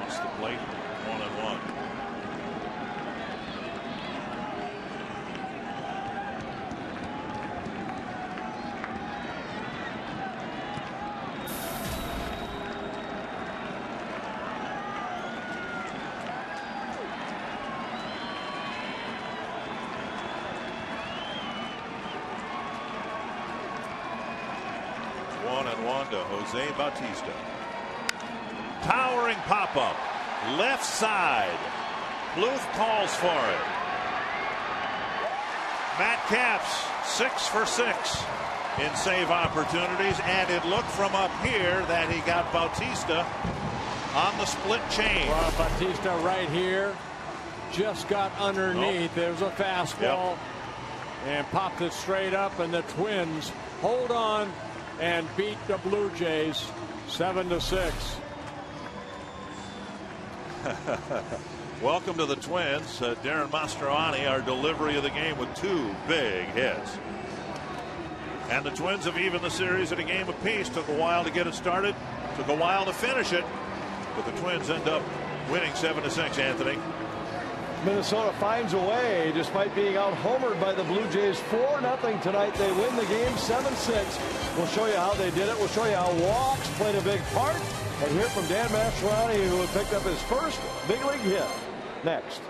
Across the plate, 1-1. To Jose Bautista. Towering pop-up. Left side. Bluth calls for it. Matt Capps 6 for 6 in save opportunities, and it looked from up here that he got Bautista on the split chain. Well, Bautista right here just got underneath. There was a fastball and popped it straight up, and the Twins hold on and beat the Blue Jays 7-6. Welcome to the Twins. Darren Mastroianni, our delivery of the game with 2 big hits. And the Twins have evened the series at a game apiece. Took a while to get it started. Took a while to finish it. But the Twins end up winning 7-6, Anthony. Minnesota finds a way despite being out-homered by the Blue Jays 4-0 tonight. They win the game 7-6. We'll show you how they did it. We'll show you how walks played a big part. And hear from Dan Mastroianni, who had picked up his first big league hit next.